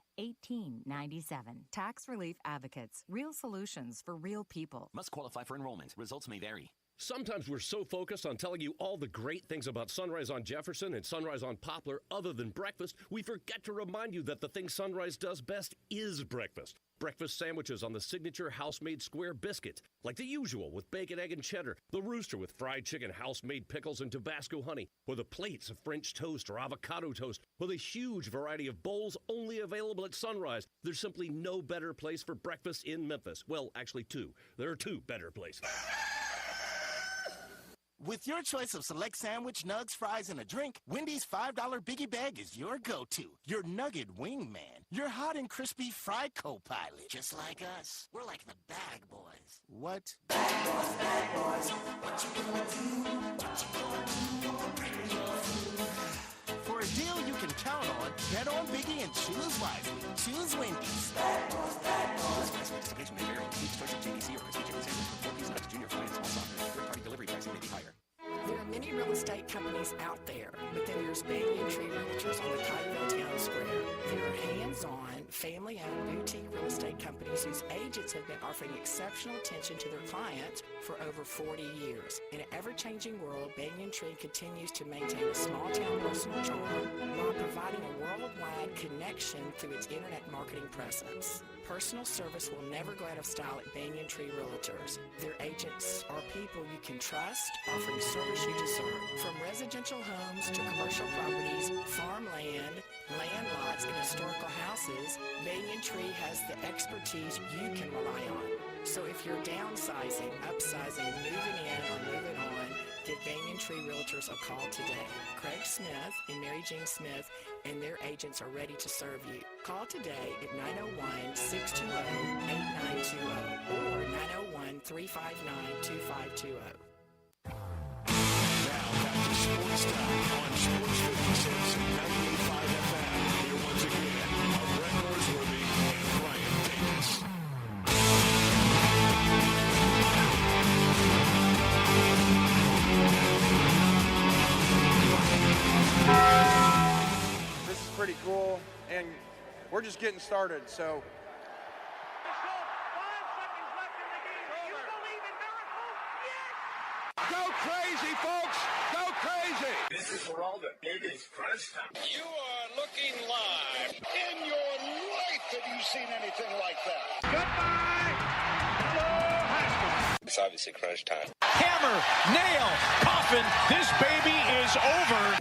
Tax Relief Advocates. Real solutions for real people. Must qualify for enrollment. Results may vary. Sometimes we're so focused on telling you all the great things about Sunrise on Jefferson and Sunrise on Poplar other than breakfast, we forget to remind you that the thing Sunrise does best is breakfast. Breakfast sandwiches on the signature house-made square biscuit, like the usual with bacon, egg, and cheddar, the rooster with fried chicken, house-made pickles, and Tabasco honey, or the plates of French toast or avocado toast, or the huge variety of bowls only available at Sunrise. There's simply no better place for breakfast in Memphis. Well, actually two. There are two better places. With your choice of select sandwich, nugs, fries, and a drink, Wendy's $5 Biggie Bag is your go-to. Your nugget wingman. Your hot and crispy fried co-pilot. Just like us. We're like the bag boys. What? Bag boys, bag boys. What you gonna do? What you gonna do for regular food? For a deal you can count on, bet on Biggie and choose wisely. Choose Wendy's. Bag boys, bag boys. Price and participation may vary. Each choice of GBC or crispy chicken sandwich with 4 piece nuts, junior fry, and small sausage. Third-party delivery pricing may be higher. hands-on, family-owned boutique real estate companies whose agents have been offering exceptional attention to their clients for over 40 years. In an ever-changing world, Banyan Tree continues to maintain a small-town personal charm while providing a worldwide connection through its internet marketing presence. Personal service will never go out of style at Banyan Tree Realtors. Their agents are people you can trust, offering service you deserve. From residential homes to commercial properties, farmland, land lots, and historical houses, Banyan Tree has the expertise you can rely on. So if you're downsizing, upsizing, moving in, or moving on, give Banyan Tree Realtors a call today. Craig Smith and Mary Jean Smith and their agents are ready to serve you. Call today at 901-620-8920 or 901-359-2520. Now back to Sports Time on Sports 56 and 98.5 FM. Here once again are Brett Norsworthy and Brian Davis. This is pretty cool, and we're just getting started, so. Go crazy, folks! Go crazy! This is for all the biggest crunch time. You are looking live. In your life have you seen anything like that? Goodbye! Hello, Haskell. It's obviously crunch time. Hammer, nail, coffin, this baby is over.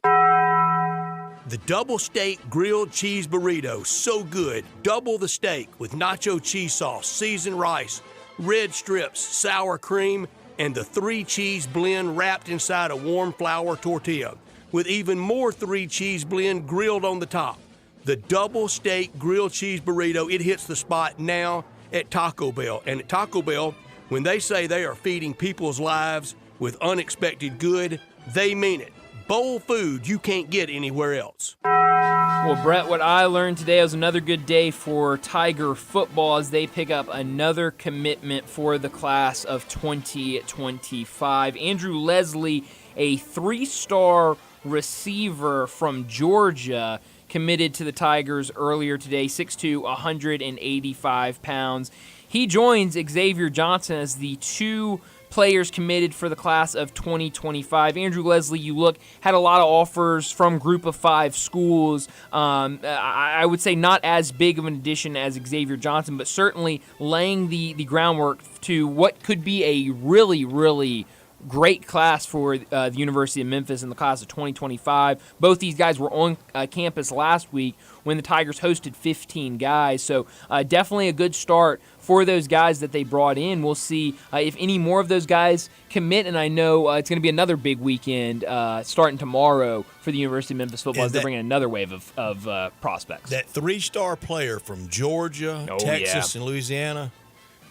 The double steak grilled cheese burrito, so good. Double the steak with nacho cheese sauce, seasoned rice, red strips, sour cream, and the 3-cheese blend wrapped inside a warm flour tortilla, with even more 3-cheese blend grilled on the top. The double steak grilled cheese burrito, it hits the spot now at Taco Bell. And at Taco Bell, when they say they are feeding people's lives with unexpected good, they mean it. Bowl food you can't get anywhere else. Well, Brett, what I learned today was another good day for Tiger football as they pick up another commitment for the class of 2025. Andrew Leslie, a 3-star receiver from Georgia, committed to the Tigers earlier today, 6'2", 185 pounds. He joins Xavier Johnson as the 2 players committed for the class of 2025. Andrew Leslie, you look, had a lot of offers from Group of 5 schools. I would say not as big of an addition as Xavier Johnson, but certainly laying the groundwork to what could be a really, really great class for the University of Memphis in the class of 2025. Both these guys were on campus last week when the Tigers hosted 15 guys. So definitely a good start for those guys that they brought in. We'll see if any more of those guys commit, and I know it's going to be another big weekend starting tomorrow for the University of Memphis football as they're bringing another wave of prospects. That 3-star player from Georgia, Texas, and Louisiana,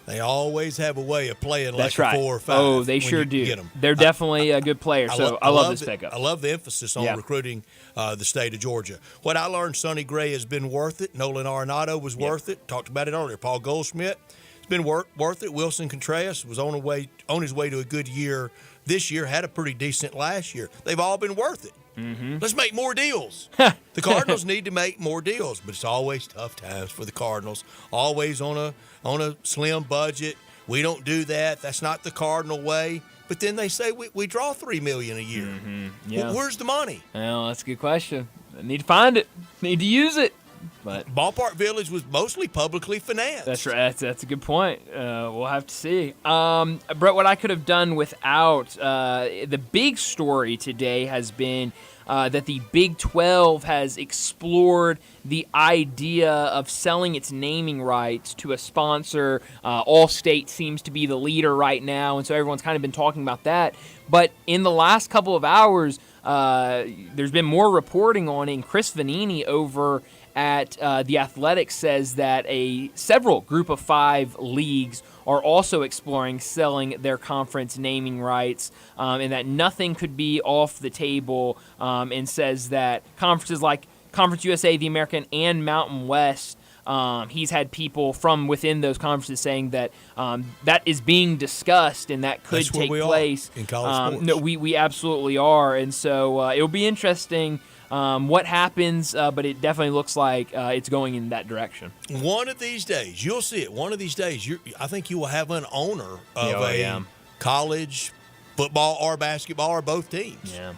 they always have a way of playing like a 4 or 5. Oh, they sure do. Get them. They're definitely a good player, so I love this pickup. I love the emphasis on recruiting the state of Georgia. What I learned, Sonny Gray has been worth it. Nolan Arenado was worth it. Talked about it earlier. Paul Goldschmidt has been worth it. Wilson Contreras was on his way to a good year this year, had a pretty decent last year. They've all been worth it. Mm-hmm. Let's make more deals. The Cardinals need to make more deals, but it's always tough times for the Cardinals. Always on a slim budget. We don't do that. That's not the Cardinal way. But then they say we draw $3 million a year. Mm-hmm. Yeah. Where's the money? Well, that's a good question. I need to find it. Need to use it. But Ballpark Village was mostly publicly financed. That's right. That's a good point. We'll have to see. Brett, what I could have done without the big story today has been that the Big 12 has explored the idea of selling its naming rights to a sponsor. Allstate seems to be the leader right now, and so everyone's kind of been talking about that. But in the last couple of hours, there's been more reporting on it, and Chris Vanini over at The Athletic says that several Group of 5 leagues are also exploring selling their conference naming rights, and that nothing could be off the table, and says that conferences like Conference USA, the American, and Mountain West, he's had people from within those conferences saying that that is being discussed and that could take place in college sports. No, we absolutely are, and so it'll be interesting what happens, but it definitely looks like it's going in that direction. One of these days, you'll see it. One of these days, I think you will have an owner of a college football or basketball or both teams. Yeah,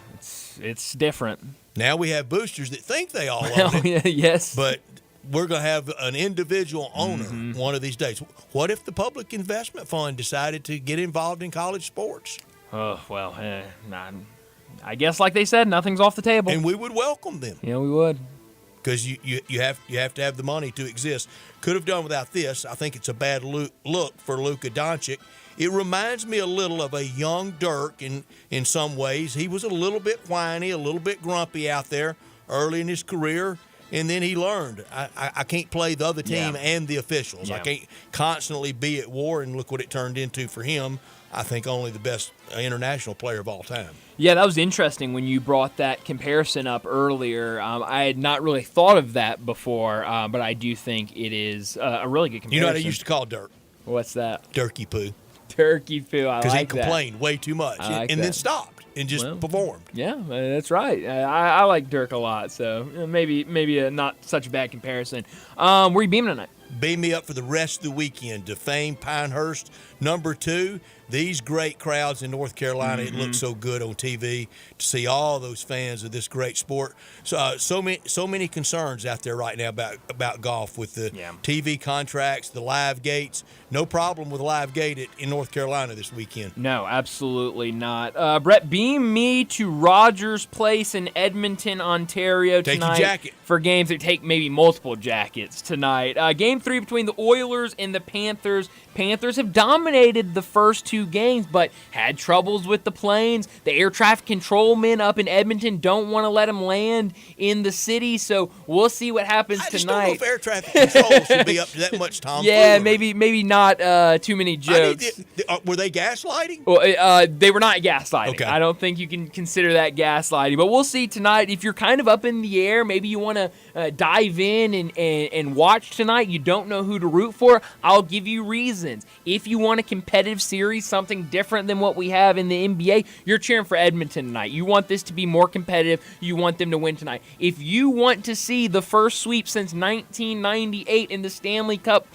it's different. Now we have boosters that think they all own it. Yes. But we're going to have an individual owner one of these days. What if the Public Investment Fund decided to get involved in college sports? Oh, well, I guess like they said, nothing's off the table. And we would welcome them. Yeah, we would. Because you have to have the money to exist. Could have done without this. I think it's a bad look for Luka Doncic. It reminds me a little of a young Dirk in some ways. He was a little bit whiny, a little bit grumpy out there early in his career, and then he learned, I can't play the other team and the officials. I can't constantly be at war, and look what it turned into for him. I think only the best international player of all time. Yeah, that was interesting when you brought that comparison up earlier. I had not really thought of that before, but I do think it is a really good comparison. You know what I used to call Dirk? What's that? Turkey poo. Turkey poo, I like that. Because he complained way too much and then stopped and just performed. Yeah, that's right. I like Dirk a lot, so maybe a not such a bad comparison. Where you beaming tonight? Beam me up for the rest of the weekend to Fame, Pinehurst. Number 2, these great crowds in North Carolina. It looks so good on TV to see all those fans of this great sport. So many concerns out there right now about golf with the TV contracts, the live gates. No problem with live gate in North Carolina this weekend. No, absolutely not. Brett, beam me to Rogers Place in Edmonton, Ontario tonight. Take your jacket. For games that take maybe multiple jackets tonight. Game 3 between the Oilers and the Panthers. Panthers have dominated the first 2 games, but had troubles with the planes. The air traffic control men up in Edmonton don't want to let them land in the city, so we'll see what happens tonight. I just don't know if air traffic control should be up to that much tomfoolery. Yeah, maybe not too many jokes. Were they gaslighting? Well, they were not gaslighting. Okay. I don't think you can consider that gaslighting, but we'll see tonight. If you're kind of up in the air, maybe you want to dive in and watch tonight, you don't know who to root for, I'll give you reasons. If you want a competitive series, something different than what we have in the NBA, you're cheering for Edmonton tonight. You want this to be more competitive. You want them to win tonight. If you want to see the first sweep since 1998 in the Stanley Cup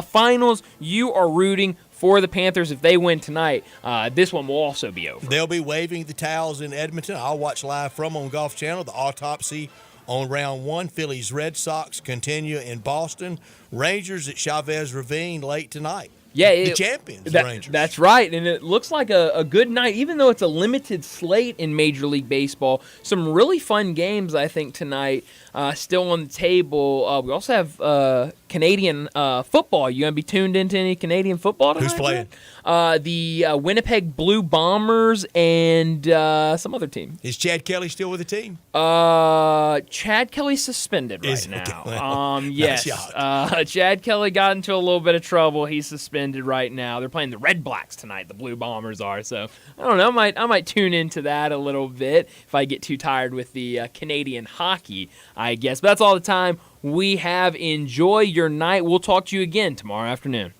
Finals, you are rooting for the Panthers. If they win tonight, this one will also be over. They'll be waving the towels in Edmonton. I'll watch live from on Golf Channel. The autopsy on round 1. Phillies Red Sox continue in Boston. Rangers at Chavez Ravine late tonight. Yeah, the champions, the Rangers. That's right, and it looks like a good night, even though it's a limited slate in Major League Baseball. Some really fun games, I think, tonight still on the table. We also have Canadian football. You going to be tuned into any Canadian football tonight? Who's playing? The Winnipeg Blue Bombers and some other team. Is Chad Kelly still with the team? Chad Kelly's suspended right now. Okay. Yes. Chad Kelly got into a little bit of trouble. He's suspended right now. They're playing the Red Blacks tonight. The Blue Bombers are. So I don't know. I might tune into that a little bit if I get too tired with the Canadian hockey, I guess. But that's all the time we have. Enjoy your night. We'll talk to you again tomorrow afternoon.